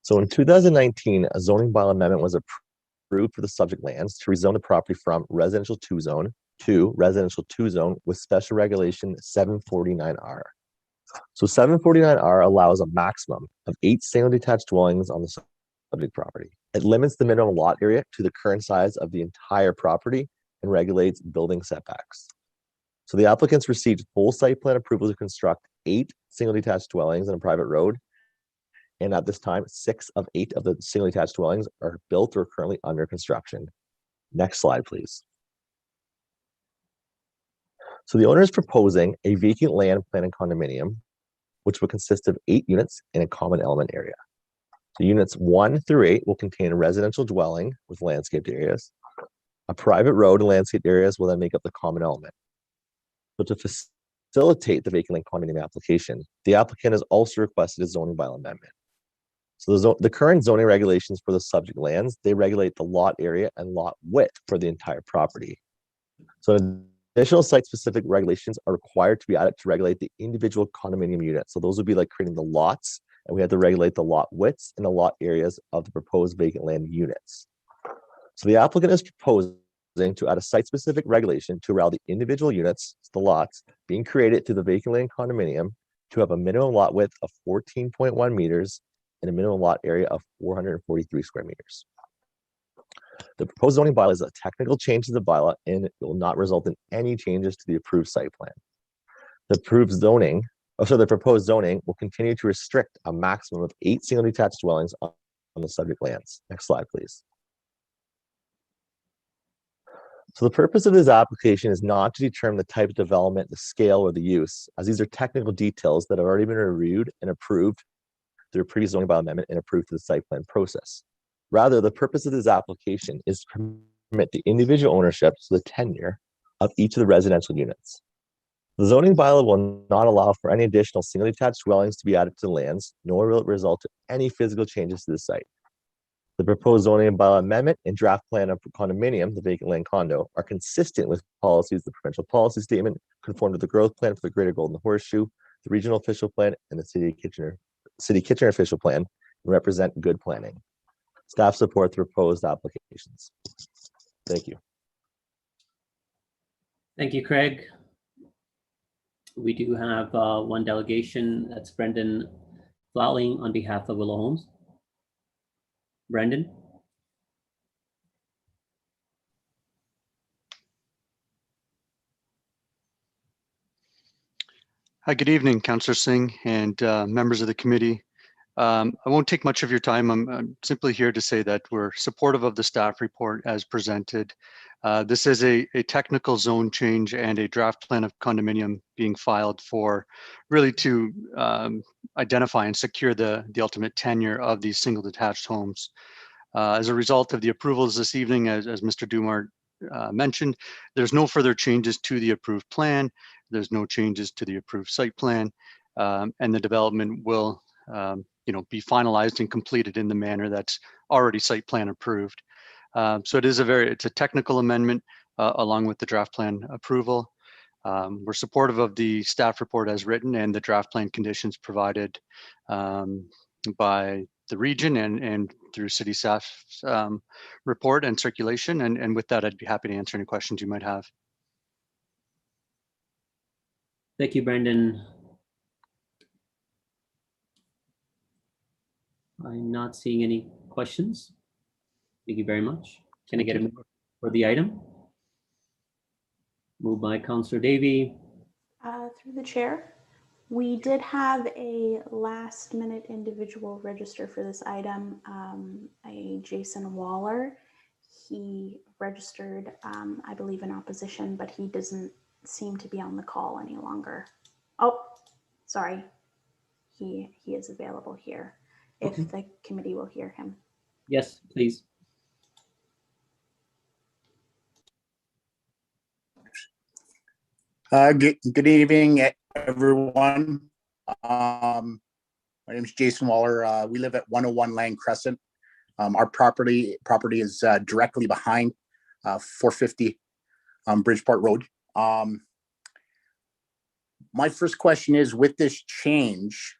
So in 2019, a zoning bylaw amendment was approved for the subject lands to rezone the property from residential 2 zone to residential 2 zone with special regulation 749R. So 749R allows a maximum of 8 single detached dwellings on the subject property. It limits the minimum lot area to the current size of the entire property and regulates building setbacks. So the applicants received full site plan approval to construct 8 single detached dwellings on a private road. And at this time, 6 of 8 of the single detached dwellings are built or currently under construction. Next slide, please. So the owner is proposing a vacant land plan and condominium, which will consist of 8 units in a common element area. So units 1 through 8 will contain a residential dwelling with landscaped areas. A private road and landscaped areas will then make up the common element. So to facilitate the vacant land condominium application, the applicant has also requested a zoning bylaw amendment. So the current zoning regulations for the subject lands, they regulate the lot area and lot width for the entire property. So additional site-specific regulations are required to be added to regulate the individual condominium units. So those would be like creating the lots, and we have to regulate the lot widths and the lot areas of the proposed vacant land units. So the applicant is proposing to add a site-specific regulation to allow the individual units, the lots, being created through the vacant land condominium to have a minimum lot width of 14.1 meters and a minimum lot area of 443 square meters. The proposed zoning bylaw is a technical change to the bylaw and it will not result in any changes to the approved site plan. The proposed zoning will continue to restrict a maximum of 8 single detached dwellings on the subject lands. Next slide, please. So the purpose of this application is not to determine the type of development, the scale, or the use, as these are technical details that have already been reviewed and approved through a previous zoning bylaw amendment and approved through the site plan process. Rather, the purpose of this application is to permit the individual ownership, so the tenure, of each of the residential units. The zoning bylaw will not allow for any additional single detached dwellings to be added to the lands, nor will it result in any physical changes to the site. The proposed zoning bylaw amendment and draft plan of condominium, the vacant land condo, are consistent with policies, the provincial policy statement, conform to the growth plan for the Greater Golden Horseshoe, the regional official plan, and the City Kitchener official plan, and represent good planning. Staff support the proposed applications. Thank you. Thank you, Craig. We do have one delegation. That's Brendan Flowling on behalf of Willow Homes. Brendan. Hi, good evening, Councillor Singh and members of the committee. I won't take much of your time. I'm simply here to say that we're supportive of the staff report as presented. This is a technical zone change and a draft plan of condominium being filed for really to identify and secure the ultimate tenure of these single detached homes. As a result of the approvals this evening, as Mr. Dumart mentioned, there's no further changes to the approved plan. There's no changes to the approved site plan, and the development will be finalized and completed in the manner that's already site plan approved. So it's a technical amendment along with the draft plan approval. We're supportive of the staff report as written and the draft plan conditions provided by the region and through city staff's report and circulation. And with that, I'd be happy to answer any questions you might have. Thank you, Brendan. I'm not seeing any questions. Thank you very much. Can I get a move for the item? Moved by Councillor Davey. Through the chair, we did have a last-minute individual register for this item, a Jason Waller. He registered, I believe, in opposition, but he doesn't seem to be on the call any longer. Oh, sorry. He is available here if the committee will hear him. Yes, please. Good evening, everyone. My name is Jason Waller. We live at 101 Lang Crescent. Our property is directly behind 450 Bridgeport Road. My first question is, with this change,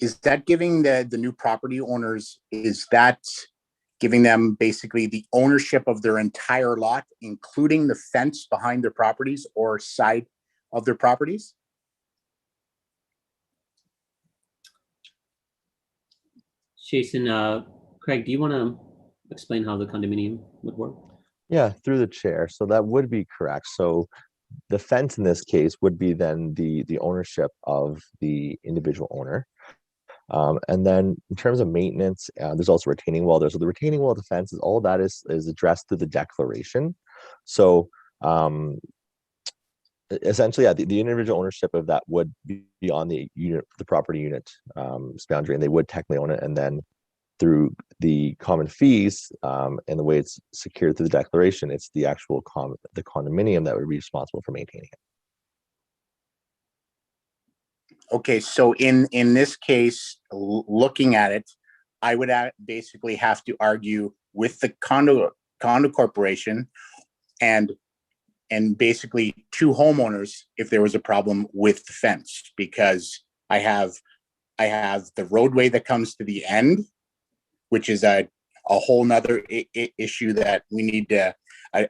is that giving the new property owners, is that giving them basically the ownership of their entire lot, including the fence behind their properties or side of their properties? Jason, Craig, do you want to explain how the condominium would work? Yeah, through the chair. So that would be correct. So the fence in this case would be then the ownership of the individual owner. And then in terms of maintenance, there's also retaining wall there. So the retaining wall defense is all of that is addressed through the declaration. So essentially, yeah, the individual ownership of that would be on the unit, the property unit boundary, and they would technically own it. And then through the common fees and the way it's secured through the declaration, it's the actual the condominium that would be responsible for maintaining it. Okay, so in this case, looking at it, I would basically have to argue with the condo corporation and basically two homeowners if there was a problem with the fence, because I have the roadway that comes to the end, which is a whole nother issue that we need to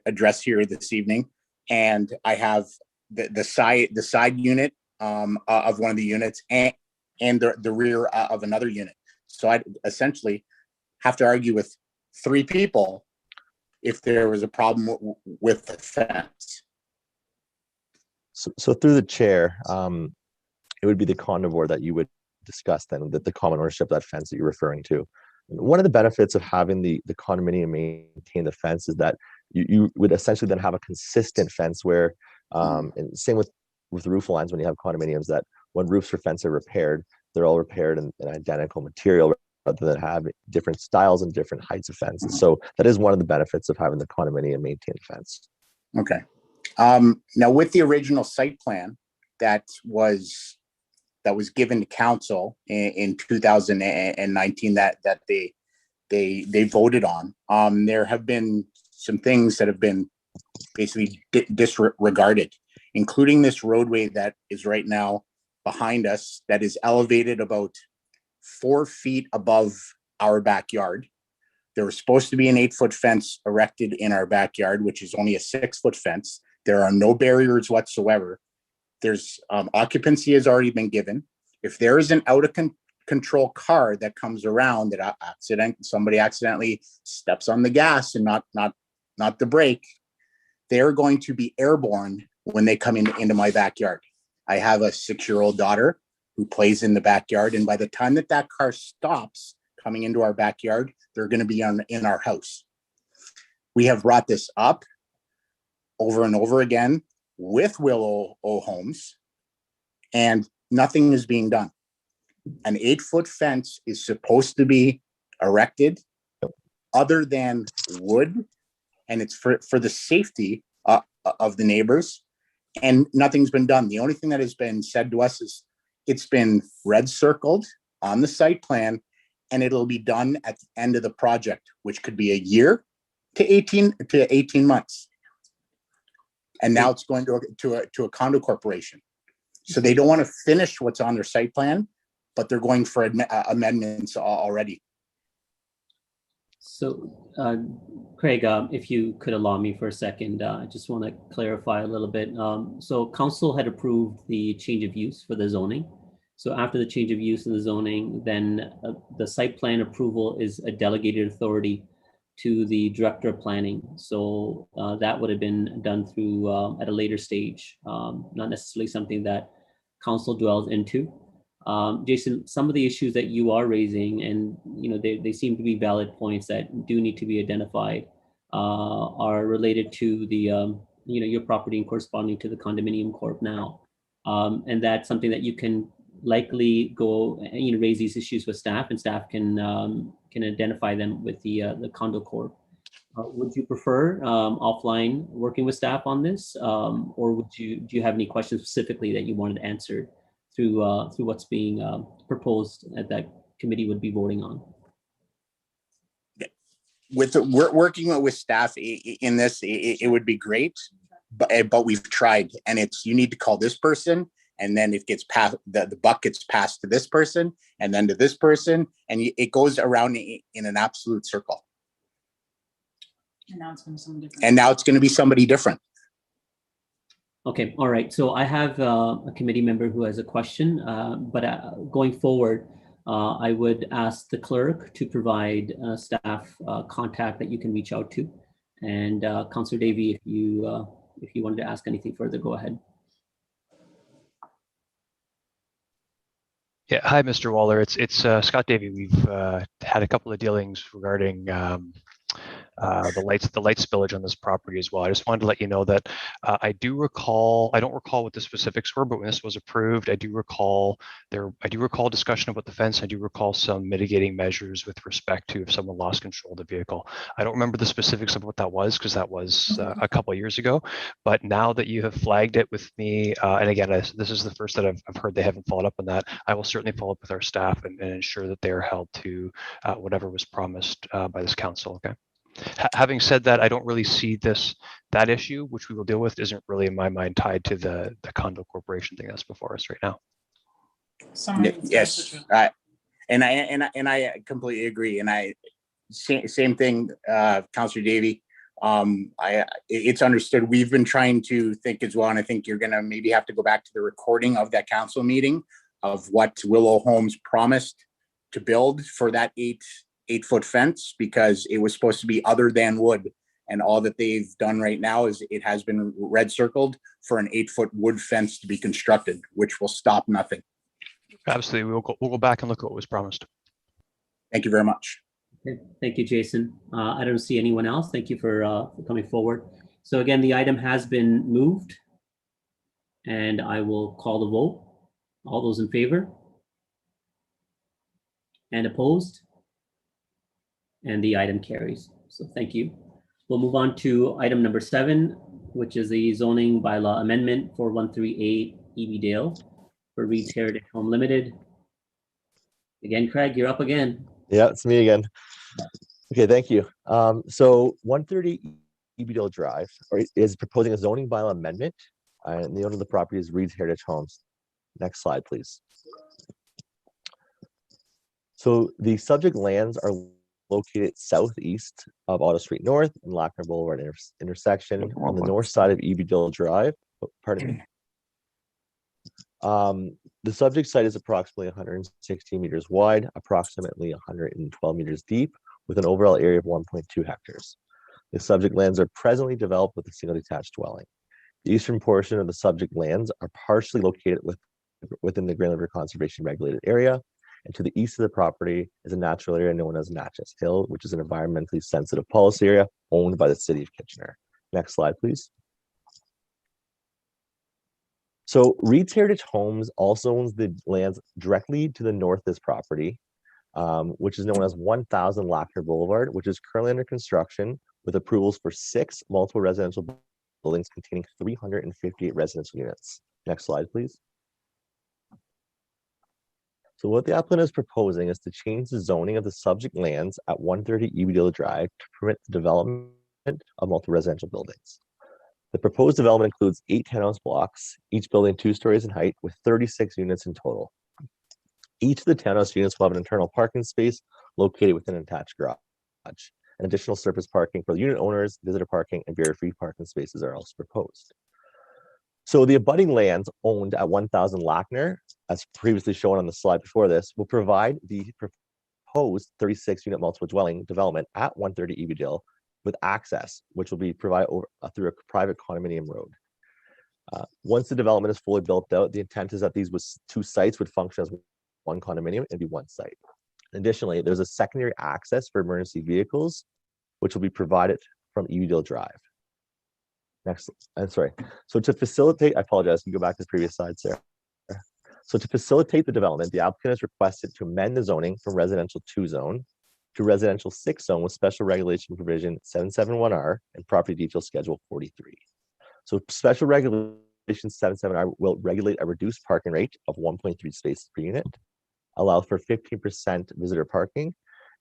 address here this evening, and I have the side unit of one of the units and the rear of another unit. So I'd essentially have to argue with three people if there was a problem with the fence. So through the chair, it would be the condivore that you would discuss then, the common ownership of that fence that you're referring to. One of the benefits of having the condominium maintain the fence is that you would essentially then have a consistent fence where, and same with roof lines when you have condominiums, that when roofs or fence are repaired, they're all repaired in identical material rather than have different styles and different heights of fences. So that is one of the benefits of having the condominium maintain the fence. Okay. Now with the original site plan that was given to council in 2019 that they voted on, there have been some things that have been basically disregarded, including this roadway that is right now behind us that is elevated about 4 feet above our backyard. There was supposed to be an 8-foot fence erected in our backyard, which is only a 6-foot fence. There are no barriers whatsoever. There's occupancy has already been given. If there is an out of control car that comes around that somebody accidentally steps on the gas and not the brake, they're going to be airborne when they come into my backyard. I have a 6-year-old daughter who plays in the backyard. And by the time that that car stops coming into our backyard, they're going to be in our house. We have brought this up over and over again with Willow Homes, and nothing is being done. An 8-foot fence is supposed to be erected other than wood, and it's for the safety of the neighbors, and nothing's been done. The only thing that has been said to us is it's been red circled on the site plan, and it'll be done at the end of the project, which could be a year to 18 months. And now it's going to a condo corporation. So they don't want to finish what's on their site plan, but they're going for amendments already. So, Craig, if you could allow me for a second, I just want to clarify a little bit. So council had approved the change of use for the zoning. So after the change of use in the zoning, then the site plan approval is a delegated authority to the director of planning. So that would have been done through at a later stage, not necessarily something that council dwells into. Jason, some of the issues that you are raising, and they seem to be valid points that do need to be identified, are related to the your property and corresponding to the condominium corp now, and that's something that you can likely go raise these issues with staff, and staff can identify them with the condo corp. Would you prefer offline working with staff on this, or do you have any questions specifically that you wanted answered through what's being proposed that committee would be voting on? We're working with staff in this, it would be great, but we've tried, and you need to call this person, and then it gets passed, the buck gets passed to this person, and then to this person, and it goes around in an absolute circle. And now it's going to be someone different. And now it's going to be somebody different. Okay, all right. So I have a committee member who has a question, but going forward, I would ask the clerk to provide staff contact that you can reach out to. And Councillor Davey, if you wanted to ask anything further, go ahead. Yeah, hi, Mr. Waller. It's Scott Davey. We've had a couple of dealings regarding the light spillage on this property as well. I just wanted to let you know that I don't recall what the specifics were, but when this was approved, I do recall discussion about the fence. I do recall some mitigating measures with respect to if someone lost control of the vehicle. I don't remember the specifics of what that was, because that was a couple of years ago. But now that you have flagged it with me, and again, this is the first that I've heard they haven't followed up on that, I will certainly follow up with our staff and ensure that they are held to whatever was promised by this council. Okay. Having said that, I don't really see that issue, which we will deal with, isn't really in my mind tied to the condo corporation thing that's before us right now. Yes, and I completely agree. And same thing, Councillor Davey. It's understood. We've been trying to think as well, and I think you're going to maybe have to go back to the recording of that council meeting of what Willow Homes promised to build for that 8-foot fence, because it was supposed to be other than wood, and all that they've done right now is it has been red circled for an 8-foot wood fence to be constructed, which will stop nothing. Absolutely, we'll go back and look at what was promised. Thank you very much. Okay. Thank you, Jason. I don't see anyone else. Thank you for coming forward. So again, the item has been moved, and I will call the vote. All those in favor? And opposed? And the item carries. So thank you. We'll move on to item number 7, which is the zoning bylaw amendment for 138 E.B. Dale for Reed's Heritage Home Limited. Again, Craig, you're up again. Yeah, it's me again. Okay, thank you. So 130 E.B. Dale Drive is proposing a zoning bylaw amendment, and the owner of the property is Reed's Heritage Homes. Next slide, please. So the subject lands are located southeast of Otto Street North and Lackner Boulevard intersection on the north side of E.B. Dale Drive. Oh, pardon me. The subject site is approximately 116 meters wide, approximately 112 meters deep, with an overall area of 1.2 hectares. The subject lands are presently developed with a single detached dwelling. The eastern portion of the subject lands are partially located within the Grand River Conservation Regulated Area. And to the east of the property is a natural area known as Natchez Hill, which is an environmentally sensitive policy area owned by the City of Kitchener. Next slide, please. So Reed's Heritage Homes also owns the lands directly to the north of this property, which is known as 1000 Lackner Boulevard, which is currently under construction with approvals for 6 multiple residential buildings containing 358 residential units. Next slide, please. So what the applicant is proposing is to change the zoning of the subject lands at 130 Ebedale Drive to permit the development of multiple residential buildings. The proposed development includes 8 townhouse blocks, each building 2 stories in height with 36 units in total. Each of the townhouse units will have an internal parking space located within an attached garage. An additional surface parking for the unit owners, visitor parking, and barrier-free parking spaces are also proposed. So the abutting lands owned at 1000 Lackner, as previously shown on the slide before this, will provide the proposed 36-unit multiple dwelling development at 130 Ebedale with access, which will be provided through a private condominium road. Once the development is fully built out, the intent is that these 2 sites would function as one condominium and be one site. Additionally, there's a secondary access for emergency vehicles, which will be provided from Ebedale Drive. Next, I'm sorry. So to facilitate, I apologize, you can go back to the previous slide, Sarah. So to facilitate the development, the applicant has requested to amend the zoning from residential 2 zone to residential 6 zone with special regulation provision 771R and property detail schedule 43. So special regulation 771R will regulate a reduced parking rate of 1.3 spaces per unit, allow for 15% visitor parking,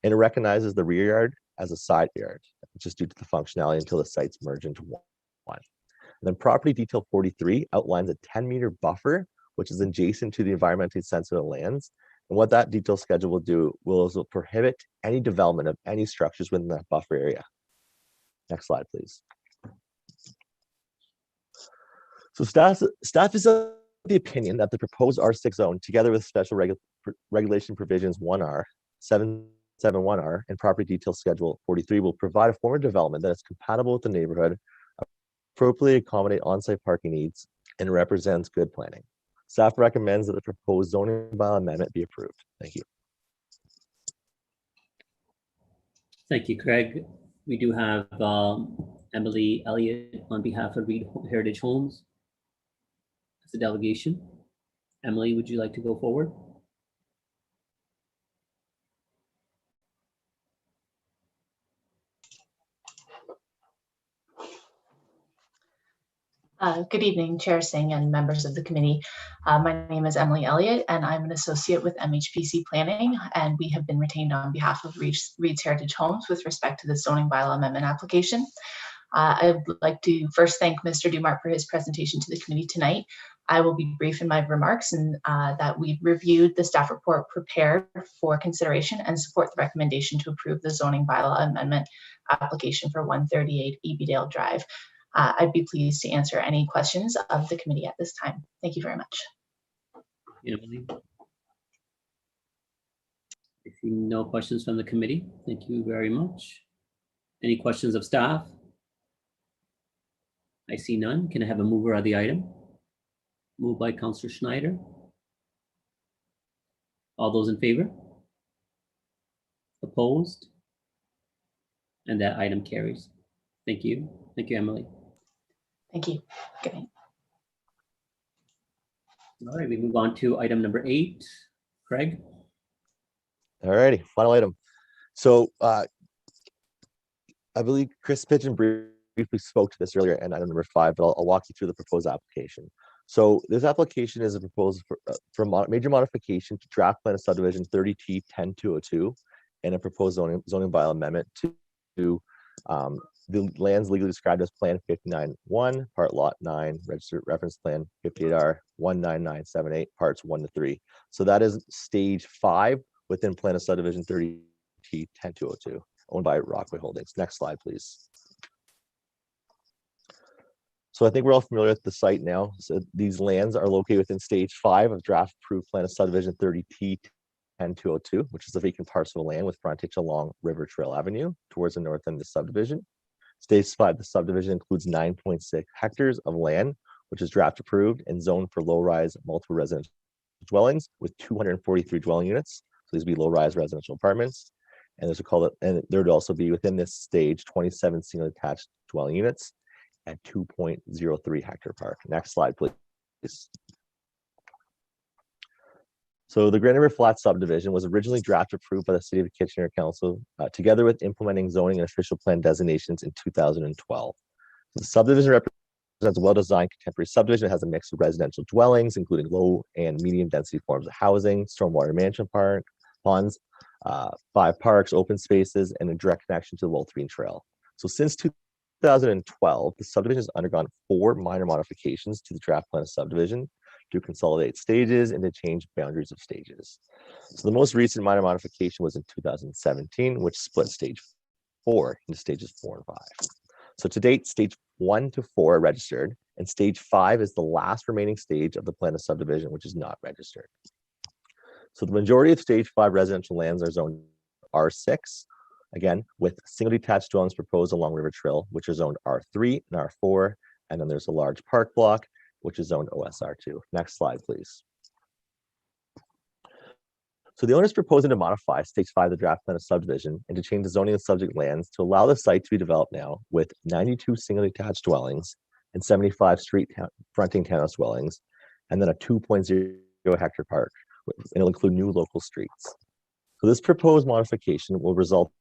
and it recognizes the rear yard as a side yard, which is due to the functionality until the sites merge into one. And then property detail 43 outlines a 10-meter buffer, which is adjacent to the environmentally sensitive lands. And what that detail schedule will do will prohibit any development of any structures within that buffer area. Next slide, please. So staff is of the opinion that the proposed R6 zone, together with special regulation provisions 1R, 771R, and property detail schedule 43, will provide a form of development that is compatible with the neighborhood, appropriately accommodate on-site parking needs, and represents good planning. Staff recommends that the proposed zoning bylaw amendment be approved. Thank you. Thank you, Craig. We do have Emily Elliott on behalf of Reed Heritage Homes as a delegation. Emily, would you like to go forward? Good evening, Chair Singh and members of the committee. My name is Emily Elliott, and I'm an associate with MHPC Planning, and we have been retained on behalf of Reed's Heritage Homes with respect to the zoning bylaw amendment application. I would like to first thank Mr. Dumart for his presentation to the committee tonight. I will be brief in my remarks and that we've reviewed the staff report prepared for consideration and support the recommendation to approve the zoning bylaw amendment application for 138 Ebedale Drive. I'd be pleased to answer any questions of the committee at this time. Thank you very much. Emily. I see no questions from the committee. Thank you very much. Any questions of staff? I see none. Can I have a mover of the item? Moved by Councillor Schneider. All those in favor? Opposed? And that item carries. Thank you. Thank you, Emily. Thank you. Good night. All right, we move on to item number 8. Craig. All righty, final item. So I believe Chris Pigeon briefly spoke to this earlier in item number 5, but I'll walk you through the proposed application. So this application is a proposal for major modification to draft plan of subdivision 30T 10202 and a proposed zoning bylaw amendment to the lands legally described as Plan 59-1, Part Lot 9, Registered Reference Plan 58R 19978, Parts 1 to 3. So that is Stage 5 within Plan of Subdivision 30T 10202, owned by Rockway Holdings. Next slide, please. So I think we're all familiar with the site now. So these lands are located within Stage 5 of draft approved Plan of Subdivision 30T 10202, which is a vacant parcel of land with frontage along River Trail Avenue towards the north end of the subdivision. Stage 5, the subdivision includes 9.6 hectares of land, which is draft approved and zoned for low-rise multiple residential dwellings with 243 dwelling units. So these would be low-rise residential apartments. And there's a call, and there would also be within this stage 27 single attached dwelling units at 2.03 hectare park. Next slide, please. So the Grand River Flats subdivision was originally draft approved by the City of Kitchener Council, together with implementing zoning and official plan designations in 2012. So the subdivision represents a well-designed contemporary subdivision. It has a mix of residential dwellings, including low and medium density forms of housing, stormwater management ponds, 5 parks, open spaces, and a direct connection to the Wolverine Trail. So since 2012, the subdivision has undergone 4 minor modifications to the draft plan of subdivision to consolidate stages and to change boundaries of stages. So the most recent minor modification was in 2017, which split stage 4 into stages 4 and 5. So to date, stage 1 to 4 are registered, and stage 5 is the last remaining stage of the plan of subdivision, which is not registered. So the majority of stage 5 residential lands are zoned R6, again, with single detached dwellings proposed along River Trail, which are zoned R3 and R4, and then there's a large park block, which is zoned OSR2. Next slide, please. So the owner is proposing to modify stage 5 of the draft plan of subdivision and to change the zoning of subject lands to allow the site to be developed now with 92 single detached dwellings and 75 street fronting townhouse dwellings, and then a 2.0 hectare park, and it'll include new local streets. So this proposed modification will result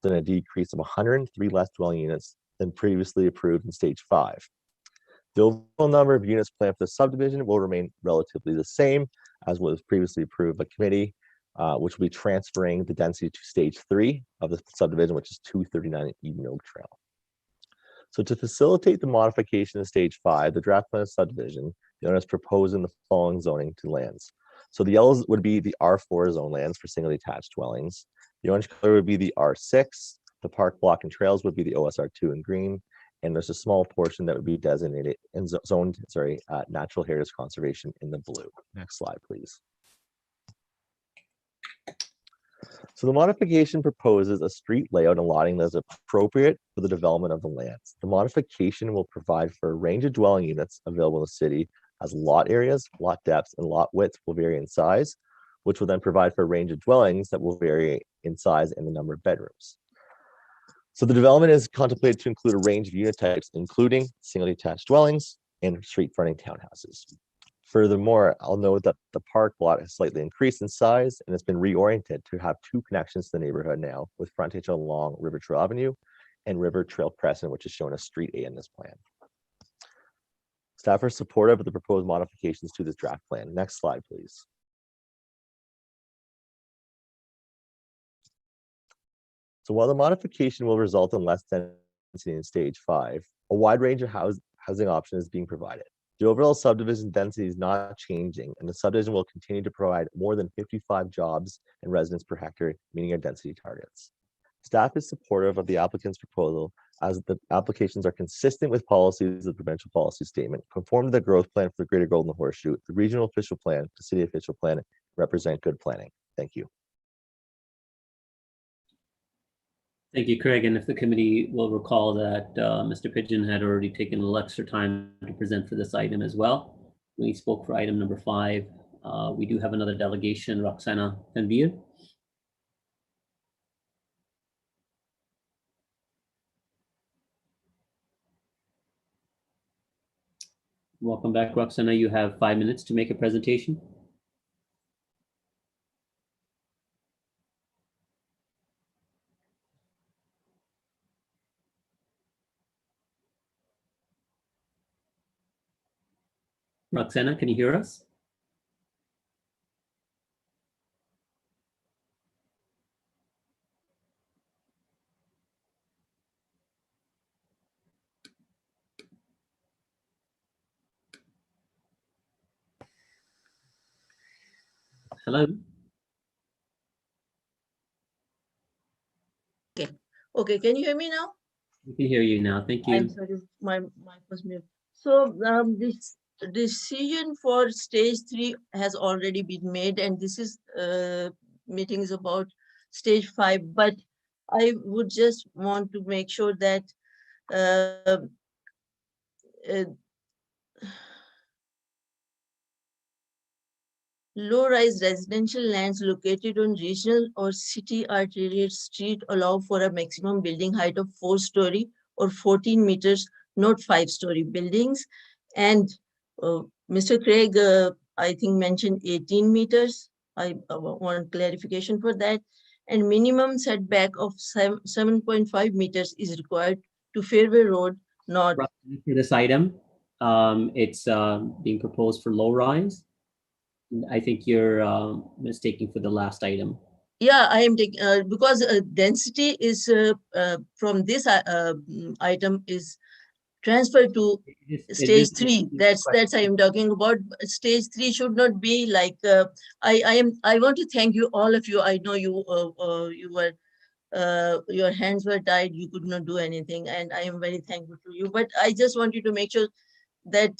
in a decrease of 103 less dwelling units than previously approved in stage 5. The overall number of units planned for the subdivision will remain relatively the same as what was previously approved by committee, which will be transferring the density to stage 3 of the subdivision, which is 239 Eden Oak Trail. So to facilitate the modification of stage 5, the draft plan of subdivision, the owner is proposing the following zoning to lands. So the yellows would be the R4 zone lands for single detached dwellings. The orange color would be the R6. The park block and trails would be the OSR2 in green. And there's a small portion that would be designated and zoned, natural heritage conservation in the blue. Next slide, please. So the modification proposes a street layout and allotting that is appropriate for the development of the lands. The modification will provide for a range of dwelling units available in the city as lot areas, lot depths, and lot widths will vary in size, which will then provide for a range of dwellings that will vary in size and the number of bedrooms. So the development is contemplated to include a range of unit types, including single detached dwellings and street fronting townhouses. Furthermore, I'll note that the park lot has slightly increased in size and it's been reoriented to have 2 connections to the neighborhood now, with frontage along River Trail Avenue and River Trail Crescent, which is shown as Street A in this plan. Staff are supportive of the proposed modifications to this draft plan. Next slide, please. So while the modification will result in less density in stage 5, a wide range of housing options is being provided. The overall subdivision density is not changing, and the subdivision will continue to provide more than 55 jobs and residents per hectare, meeting our density targets. Staff is supportive of the applicant's proposal as the applications are consistent with policies of the provincial policy statement, conform to the growth plan for the Greater Golden Horseshoe, the regional official plan, the city official plan, represent good planning. Thank you. Thank you, Craig. And if the committee will recall that Mr. Pigeon had already taken a little extra time to present for this item as well. When he spoke for item number 5, we do have another delegation, Roxana Tanvir. Welcome back, Roxana. You have 5 minutes to make a presentation. Roxana, can you hear us? Hello? Okay, can you hear me now? We can hear you now. Thank you. I'm sorry, my mic was mute. So this decision for stage 3 has already been made, and this is meetings about stage 5. But I would just want to make sure that low-rise residential lands located on regional or city arterial street allow for a maximum building height of 4-story or 14 meters, not 5-story buildings. And Mr. Craig, I think mentioned 18 meters. I want clarification for that. And minimum setback of 7.5 meters is required to Fairway Road, not. For this item, it's being proposed for low rise. I think you're mistaking for the last item. Yeah, I am taking because density is from this item is transferred to stage 3. That's I am talking about. Stage 3 should not be like I want to thank you, all of you. I know you you were your hands were tied, you could not do anything, and I am very thankful to you. But I just want you to make sure that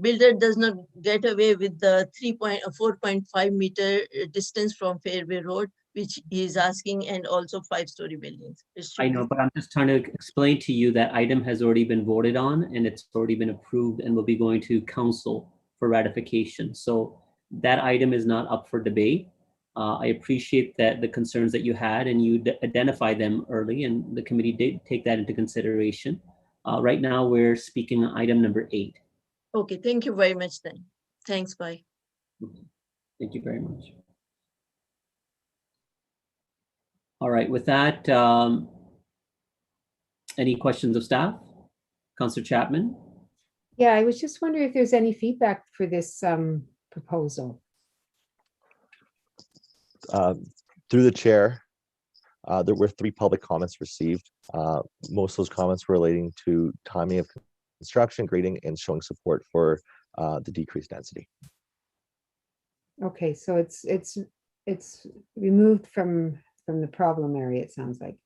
builder does not get away with the 4.5 meter distance from Fairway Road, which he is asking, and also 5-story buildings. I know, but I'm just trying to explain to you that item has already been voted on and it's already been approved and will be going to council for ratification. So that item is not up for debate. I appreciate that the concerns that you had and you identified them early, and the committee did take that into consideration. Right now, we're speaking on item number 8. Okay, thank you very much then. Thanks, bye. Thank you very much. All right, with that, any questions of staff? Councillor Chapman? Yeah, I was just wondering if there's any feedback for this proposal. Through the chair, there were 3 public comments received. Most of those comments were relating to timing of construction, grading, and showing support for the decreased density. Okay, so it's removed from the problem area, it sounds like.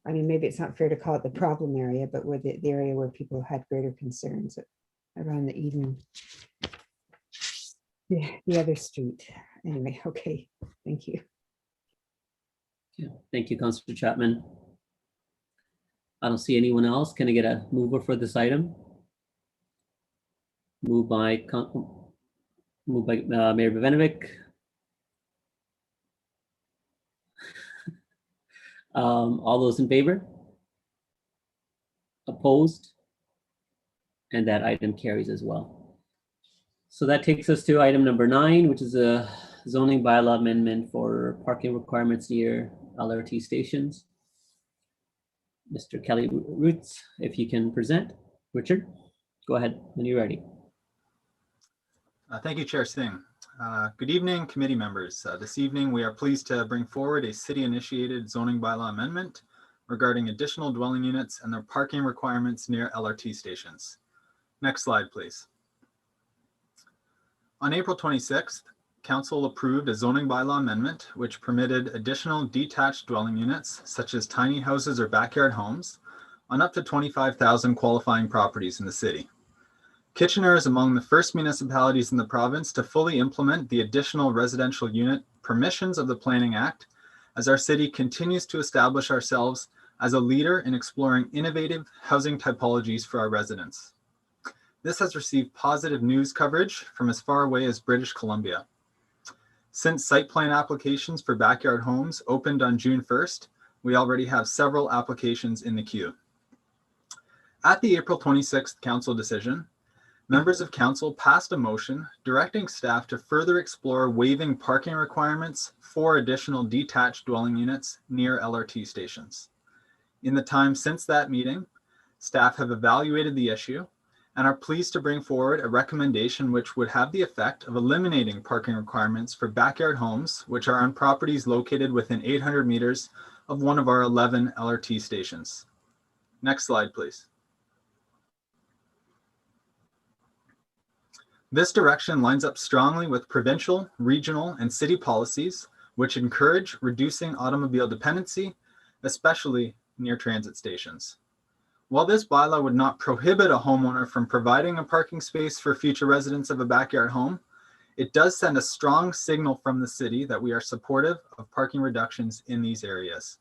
I mean, maybe it's not fair to call it the problem area, but where the area where people had greater concerns around the Eden, the other street. Anyway, okay, thank you. Yeah, thank you, Councillor Chapman. I don't see anyone else. Can I get a mover for this item? Moved by Mayor Bevanovic. All those in favor? Opposed? And that item carries as well. So that takes us to item number 9, which is a zoning bylaw amendment for parking requirements near LRT stations. Mr. Kelly Roots, if you can present. Richard, go ahead when you're ready. Thank you, Chair Singh. Good evening, committee members. This evening, we are pleased to bring forward a city-initiated zoning bylaw amendment regarding additional dwelling units and their parking requirements near LRT stations. Next slide, please. On April 26th, Council approved a zoning bylaw amendment which permitted additional detached dwelling units, such as tiny houses or backyard homes, on up to 25,000 qualifying properties in the city. Kitchener is among the first municipalities in the province to fully implement the additional residential unit permissions of the Planning Act, as our city continues to establish ourselves as a leader in exploring innovative housing typologies for our residents. This has received positive news coverage from as far away as British Columbia. Since site plan applications for backyard homes opened on June 1st, we already have several applications in the queue. At the April 26th Council decision, members of Council passed a motion directing staff to further explore waiving parking requirements for additional detached dwelling units near LRT stations. In the time since that meeting, staff have evaluated the issue and are pleased to bring forward a recommendation which would have the effect of eliminating parking requirements for backyard homes, which are on properties located within 800 meters of one of our 11 LRT stations. Next slide, please. This direction lines up strongly with provincial, regional, and city policies, which encourage reducing automobile dependency, especially near transit stations. While this bylaw would not prohibit a homeowner from providing a parking space for future residents of a backyard home, it does send a strong signal from the city that we are supportive of parking reductions in these areas.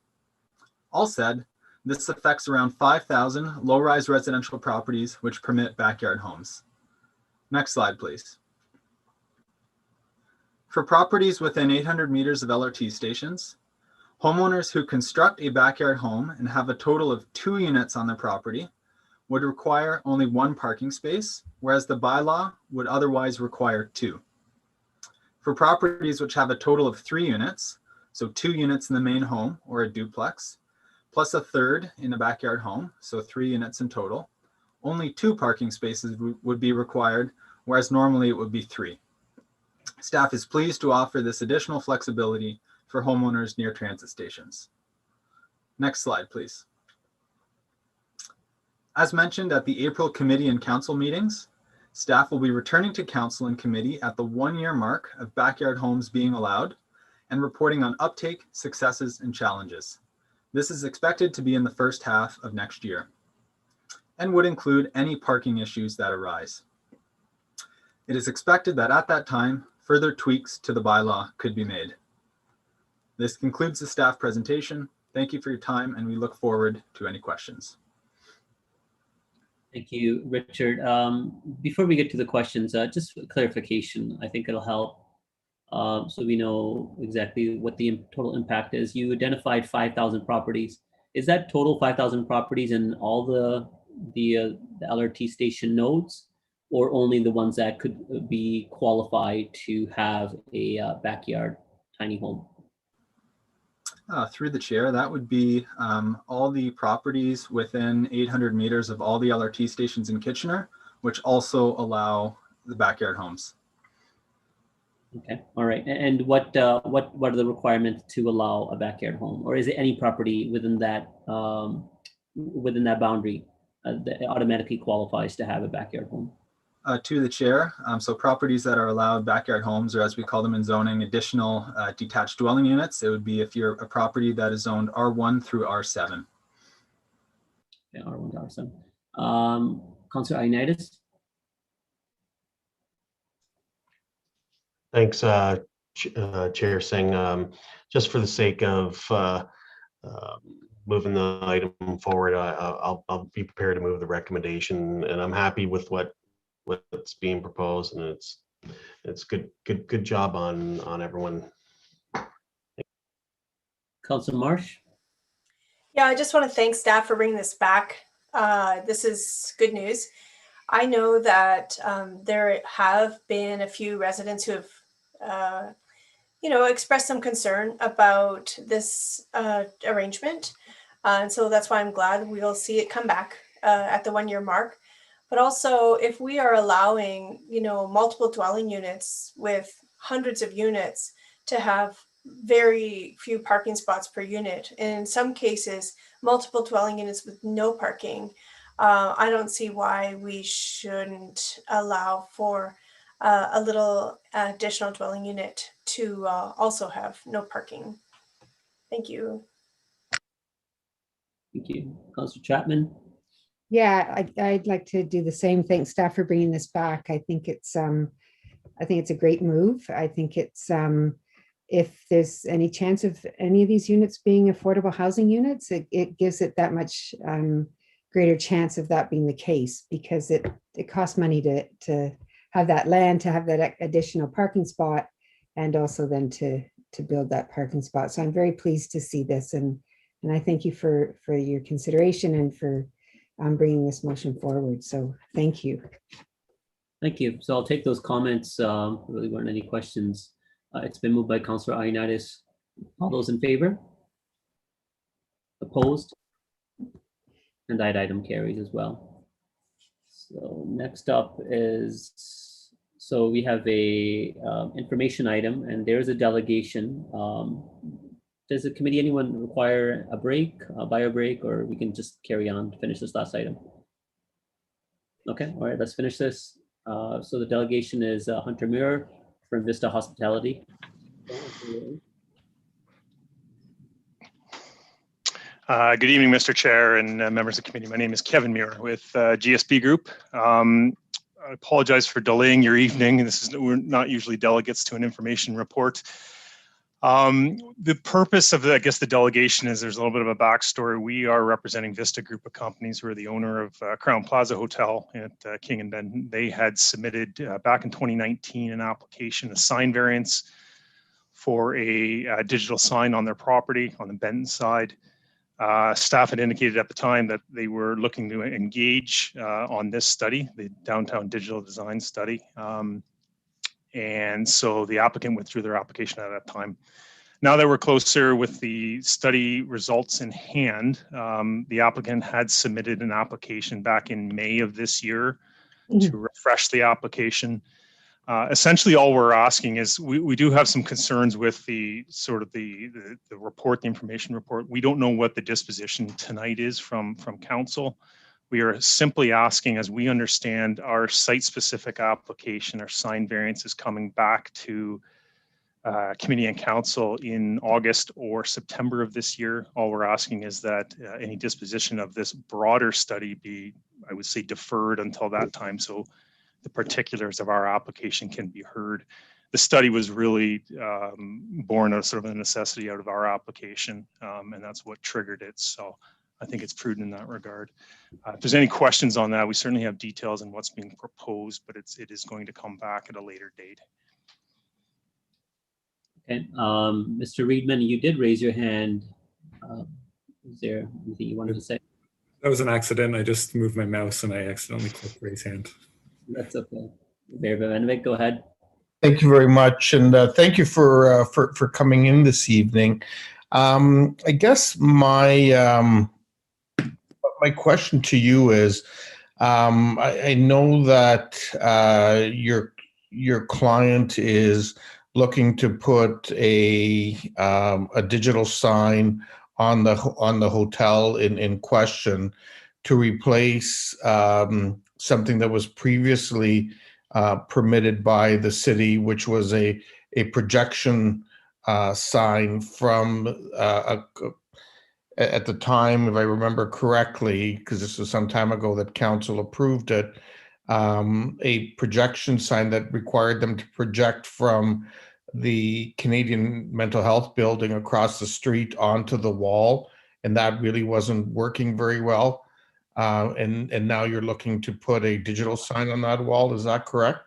All said, this affects around 5,000 low-rise residential properties which permit backyard homes. Next slide, please. For properties within 800 meters of LRT stations, homeowners who construct a backyard home and have a total of 2 units on their property would require only 1 parking space, whereas the bylaw would otherwise require 2. For properties which have a total of 3 units, so 2 units in the main home or a duplex, plus a third in a backyard home, so 3 units in total, only 2 parking spaces would be required, whereas normally it would be 3. Staff is pleased to offer this additional flexibility for homeowners near transit stations. Next slide, please. As mentioned at the April committee and council meetings, staff will be returning to council and committee at the 1-year mark of backyard homes being allowed and reporting on uptake, successes, and challenges. This is expected to be in the first half of next year and would include any parking issues that arise. It is expected that at that time, further tweaks to the bylaw could be made. This concludes the staff presentation. Thank you for your time, and we look forward to any questions. Thank you, Richard. Before we get to the questions, just for clarification, I think it'll help so we know exactly what the total impact is. You identified 5,000 properties. Is that total 5,000 properties in all the LRT station nodes, or only the ones that could be qualified to have a backyard tiny home? Through the chair, that would be all the properties within 800 meters of all the LRT stations in Kitchener, which also allow the backyard homes. Okay, all right. And what are the requirements to allow a backyard home, or is it any property within that boundary that automatically qualifies to have a backyard home? To the chair, so properties that are allowed backyard homes, or as we call them in zoning, additional detached dwelling units. It would be if you're a property that is zoned R1 through R7. Yeah, R1 to R7. Councillor Ioannidis? Thanks, Chair Singh. Just for the sake of moving the item forward, I'll be prepared to move the recommendation, and I'm happy with what's being proposed, and it's good job on everyone. Councillor Marsh? Yeah, I just want to thank staff for bringing this back. This is good news. I know that there have been a few residents who have, expressed some concern about this arrangement. And so that's why I'm glad we'll see it come back at the 1-year mark. But also, if we are allowing, multiple dwelling units with hundreds of units to have very few parking spots per unit, and in some cases, multiple dwelling units with no parking, I don't see why we shouldn't allow for a little additional dwelling unit to also have no parking. Thank you. Thank you. Councillor Chapman? Yeah, I'd like to do the same. Thanks, staff, for bringing this back. I think it's a great move. I think it's if there's any chance of any of these units being affordable housing units, it gives it that much greater chance of that being the case, because it costs money to have that land, to have that additional parking spot, and also then to build that parking spot. So I'm very pleased to see this, and I thank you for your consideration and for bringing this motion forward. So thank you. Thank you. So I'll take those comments. Really weren't any questions. It's been moved by Councillor Ioannidis. All those in favor? Opposed? And that item carries as well. So next up is, so we have a information item, and there's a delegation. Does the committee, anyone require a break, a bio break, or we can just carry on to finish this last item? Okay, all right, let's finish this. So the delegation is Hunter Muir from Vista Hospitality. Good evening, Mr. Chair and members of the committee. My name is Kevin Muir with GSB Group. I apologize for delaying your evening. We're not usually delegates to an information report. The purpose of, the delegation is there's a little bit of a backstory. We are representing Vista Group of companies. We're the owner of Crown Plaza Hotel at King and Benton. They had submitted back in 2019 an application, a sign variance for a digital sign on their property on the Benton side. Staff had indicated at the time that they were looking to engage on this study, the downtown digital design study. And so the applicant withdrew their application at that time. Now that we're closer with the study results in hand, the applicant had submitted an application back in May of this year to refresh the application. Essentially, all we're asking is we do have some concerns with the sort of the report, the information report. We don't know what the disposition tonight is from council. We are simply asking, as we understand our site-specific application, our sign variance is coming back to committee and council in August or September of this year. All we're asking is that any disposition of this broader study be, I would say, deferred until that time, so the particulars of our application can be heard. The study was really born of sort of a necessity out of our application, and that's what triggered it. So I think it's prudent in that regard. If there's any questions on that, we certainly have details on what's being proposed, but it is going to come back at a later date. Okay, Mr. Reedman, you did raise your hand. Is there anything you wanted to say? That was an accident. I just moved my mouse and I accidentally clicked raise hand. That's okay. Mayor Vivanovic, go ahead. Thank you very much, and thank you for coming in this evening. I guess my question to you is, I know that your client is looking to put a digital sign on the hotel in question to replace something that was previously permitted by the city, which was a projection sign from at the time, if I remember correctly, because this was some time ago that council approved it, a projection sign that required them to project from the Canadian Mental Health Building across the street onto the wall, and that really wasn't working very well. And now you're looking to put a digital sign on that wall. Is that correct?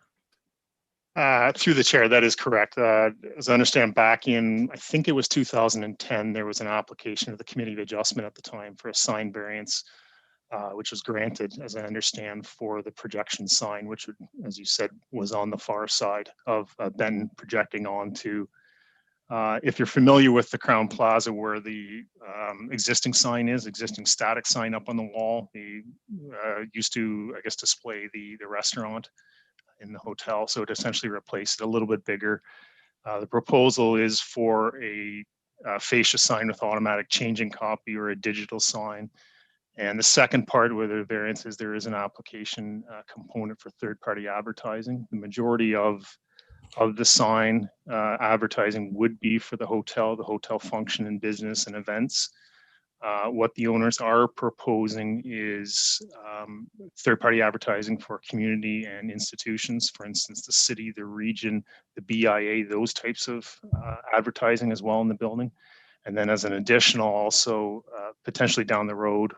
Through the chair, that is correct. As I understand, back in, I think it was 2010, there was an application of the Committee of Adjustment at the time for a sign variance, which was granted, as I understand, for the projection sign, which, would, as you said, was on the far side of Benton, projecting onto, if you're familiar with the Crown Plaza where the existing sign is, existing static sign up on the wall, they used to, I guess, display the restaurant in the hotel. So it essentially replaced it, a little bit bigger. The proposal is for a fascia sign with automatic changing copy or a digital sign. And the second part where the variance is, there is an application component for third-party advertising. The majority of the sign advertising would be for the hotel function and business and events. What the owners are proposing is third-party advertising for community and institutions, for instance, the city, the region, the BIA, those types of advertising as well in the building. And then as an additional also, potentially down the road,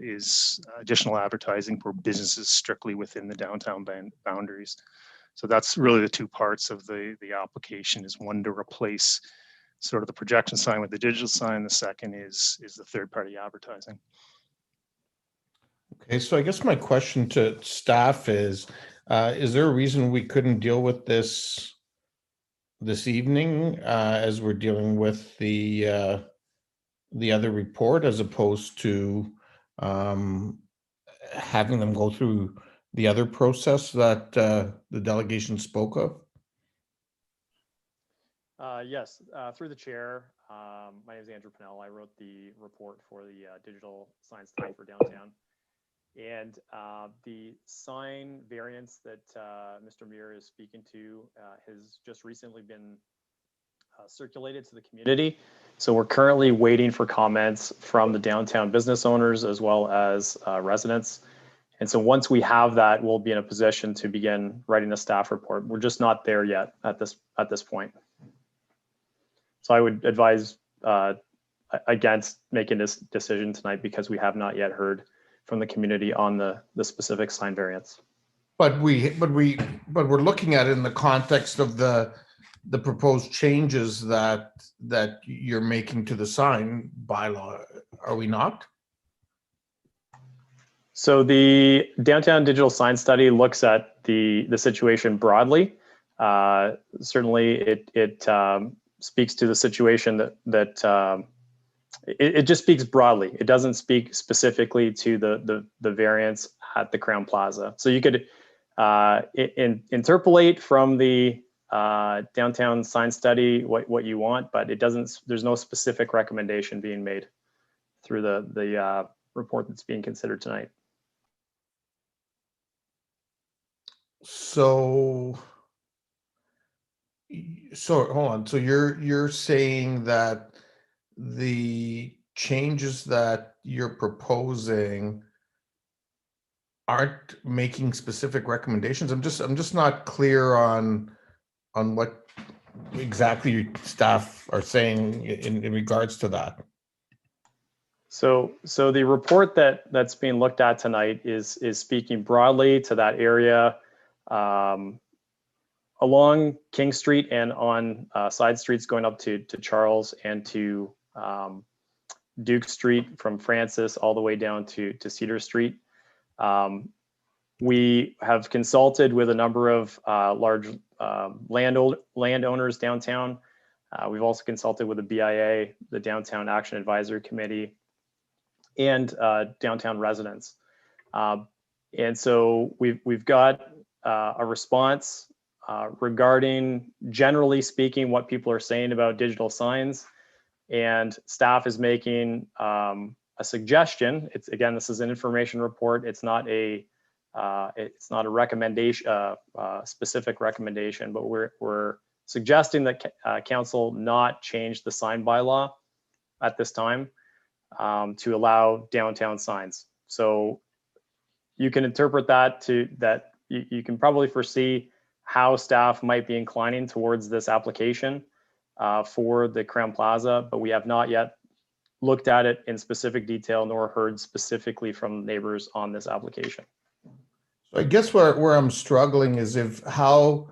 is additional advertising for businesses strictly within the downtown boundaries. So that's really the two parts of the application, is one to replace sort of the projection sign with the digital sign. The second is the third-party advertising. Okay, so I guess my question to staff is there a reason we couldn't deal with this evening as we're dealing with the other report, as opposed to having them go through the other process that the delegation spoke of? Yes, through the chair. My name is Andrew Pennell. I wrote the report for the digital sign study for downtown. And the sign variance that Mr. Muir is speaking to has just recently been circulated to the community. So we're currently waiting for comments from the downtown business owners as well as residents. And so once we have that, we'll be in a position to begin writing a staff report. We're just not there yet at this point. So I would advise against making this decision tonight, because we have not yet heard from the community on the specific sign variance. But we're looking at it in the context of the the proposed changes that you're making to the sign bylaw, are we not? So the downtown digital sign study looks at the situation broadly. Certainly, it speaks to the situation that it just speaks broadly. It doesn't speak specifically to the variance at the Crowne Plaza. So you could interpolate from the downtown sign study what you want, but it doesn't. There's no specific recommendation being made through the report that's being considered tonight. So hold on. So you're saying that the changes that you're proposing aren't making specific recommendations? I'm just not clear on what exactly your staff are saying in regards to that. So the report that's being looked at tonight is speaking broadly to that area along King Street and on side streets going up to Charles and to Duke Street from Francis all the way down to Cedar Street. We have consulted with a number of large landowners downtown. We've also consulted with the BIA, the Downtown Action Advisory Committee, and downtown residents. And so we've got a response regarding, generally speaking, what people are saying about digital signs, and staff is making a suggestion. It's, again, this is an information report. It's not a recommendation, specific recommendation, but we're suggesting that council not change the sign bylaw at this time to allow downtown signs. So you can interpret that to that you can probably foresee how staff might be inclining towards this application for the Crowne Plaza, but we have not yet looked at it in specific detail nor heard specifically from neighbors on this application. So I guess where I'm struggling is how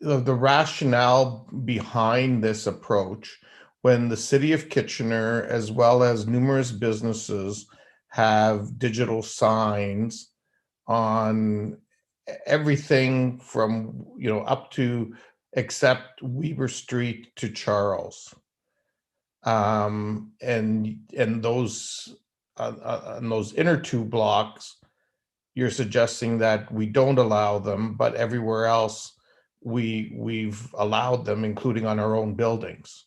the rationale behind this approach, when the city of Kitchener, as well as numerous businesses, have digital signs on everything from up to except Weber Street to Charles, and those on those inner two blocks, you're suggesting that we don't allow them, but everywhere else we've allowed them, including on our own buildings.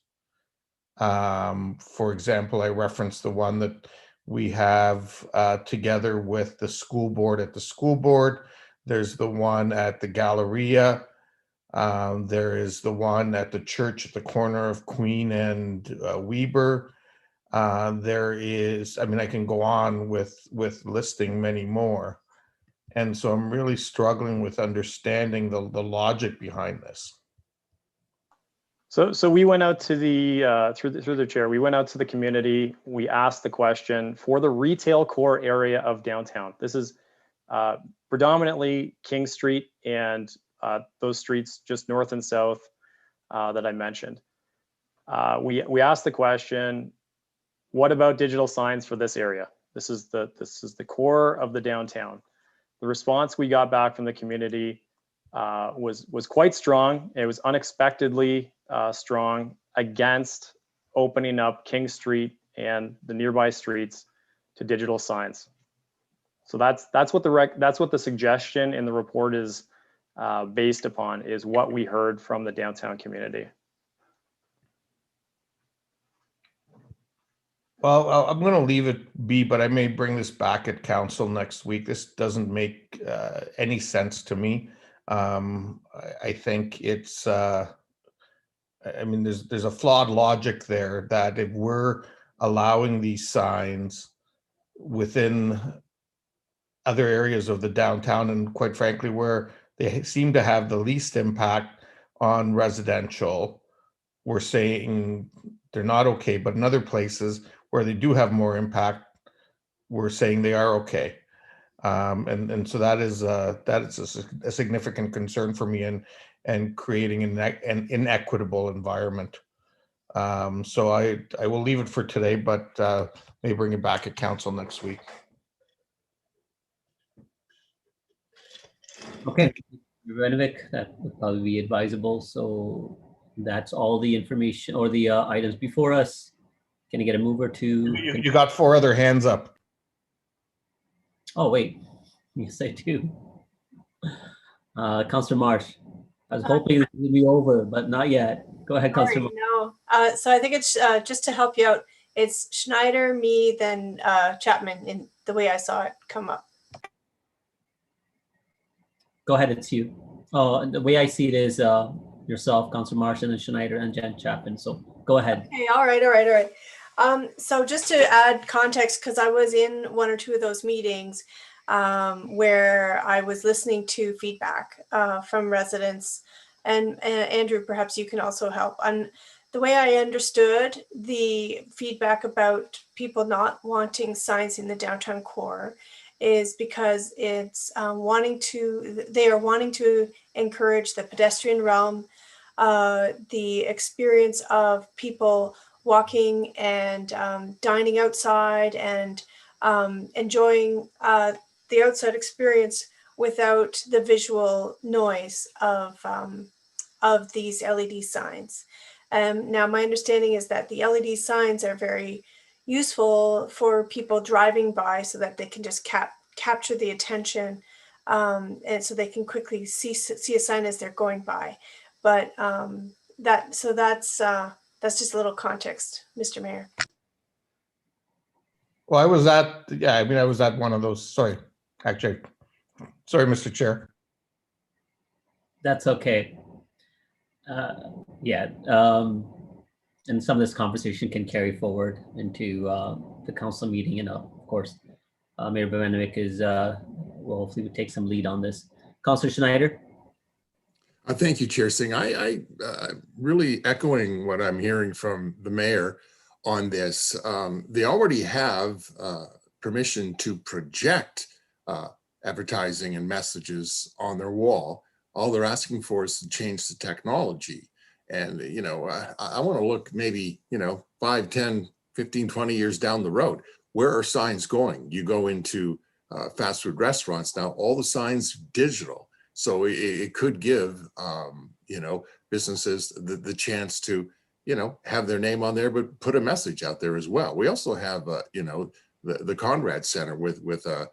For example, I referenced the one that we have together with the school board at the school board. There's the one at the Galleria. There is the one at the church at the corner of Queen and Weber. There is, I can go on with listing many more. And so I'm really struggling with understanding the logic behind this. So we went out to the through the chair. We went out to the community. We asked the question for the retail core area of downtown. This is predominantly King Street and those streets just north and south that I mentioned. We asked the question, what about digital signs for this area? This is the core of the downtown. The response we got back from the community was quite strong. It was unexpectedly strong against opening up King Street and the nearby streets to digital signs. So that's what the suggestion in the report is based upon, is what we heard from the downtown community. Well, I'm going to leave it be, but I may bring this back at council next week. This doesn't make any sense to me. I think it's, there's a flawed logic there that if we're allowing these signs within other areas of the downtown, and quite frankly, where they seem to have the least impact on residential, we're saying they're not okay, but in other places where they do have more impact, we're saying they are okay. And so that is a significant concern for me. And and creating an inequitable environment. So I will leave it for today, but may bring it back at council next week. Okay, Renovic, that would probably be advisable. So that's all the information or the items before us. Can I get a mover to? You got 4 other hands up. Oh, wait. Yes, I do. Councillor Marsh. I was hoping this would be over, but not yet. Go ahead, Councillor Marsh. No, so I think it's just to help you out. It's Schneider, me, then Chapman in the way I saw it come up. Go ahead, it's you. Oh, the way I see it is yourself, Councillor Marsh, and then Schneider and Jen Chapman. So go ahead. Okay, all right. So just to add context, because I was in 1 or 2 of those meetings where I was listening to feedback from residents, and Andrew, perhaps you can also help. And the way I understood the feedback about people not wanting signs in the downtown core is because it's they are wanting to encourage the pedestrian realm, the experience of people walking and dining outside and enjoying the outside experience without the visual noise of these LED signs. Now, my understanding is that the LED signs are very useful for people driving by so that they can just capture the attention and so they can quickly see a sign as they're going by. But that's just a little context, Mr. Mayor. Well, I was at one of those. Sorry, actually. Sorry, Mr. Chair. That's okay. And some of this conversation can carry forward into the council meeting, and of course, Mayor Bevanovic is will hopefully take some lead on this. Councillor Schneider. Thank you, Chair Singh. I really echoing what I'm hearing from the mayor on this. They already have permission to project advertising and messages on their wall. All they're asking for is to change the technology. And, you know, I want to look maybe, 5, 10, 15, 20 years down the road. Where are signs going? You go into fast food restaurants now, all the signs digital. So it could give, businesses the chance to, have their name on there, but put a message out there as well. We also have, the Conrad Center with a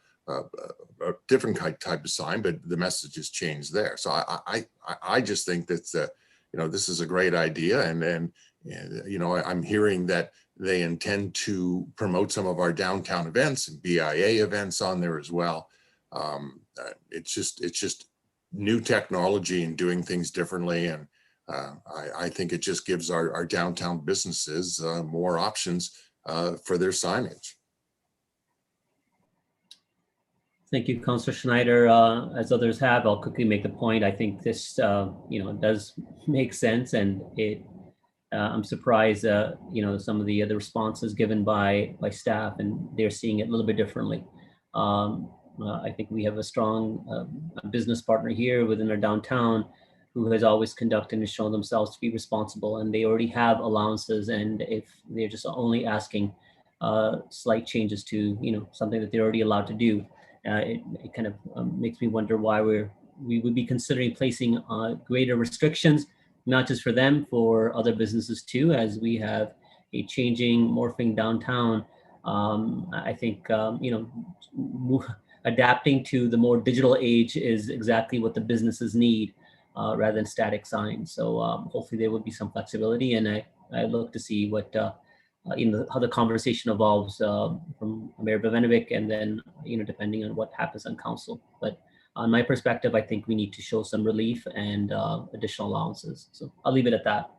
different type of sign, but the message is changed there. So I just think that, this is a great idea. And I'm hearing that they intend to promote some of our downtown events and BIA events on there as well. It's just new technology and doing things differently. And I think it just gives our downtown businesses more options for their signage. Thank you, Councillor Schneider. As others have, I'll quickly make the point. I think this, does make sense, and I'm surprised, some of the other responses given by staff, and they're seeing it a little bit differently. I think we have a strong business partner here within our downtown who has always conducted and shown themselves to be responsible, and they already have allowances. And if they're just only asking slight changes to, something that they're already allowed to do, it kind of makes me wonder why we would be considering placing greater restrictions, not just for them, for other businesses too, as we have a changing, morphing downtown. I think, adapting to the more digital age is exactly what the businesses need rather than static signs. So hopefully there would be some flexibility, and I look to see what how the conversation evolves from Mayor Bevanovic, and then depending on what happens on council. But on my perspective, I think we need to show some relief and additional allowances. So I'll leave it at that.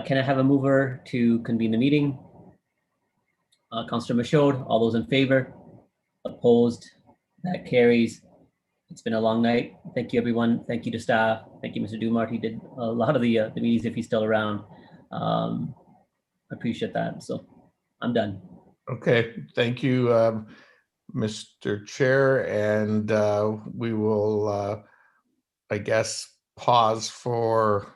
Can I have a mover to convene the meeting? Councillor Michaud, all those in favor? Opposed? That carries. It's been a long night. Thank you, everyone. Thank you to staff. Thank you, Mr. Dumart. He did a lot of the meetings if he's still around. I appreciate that. So I'm done. Okay, thank you, Mr. Chair. And we will, I guess, pause for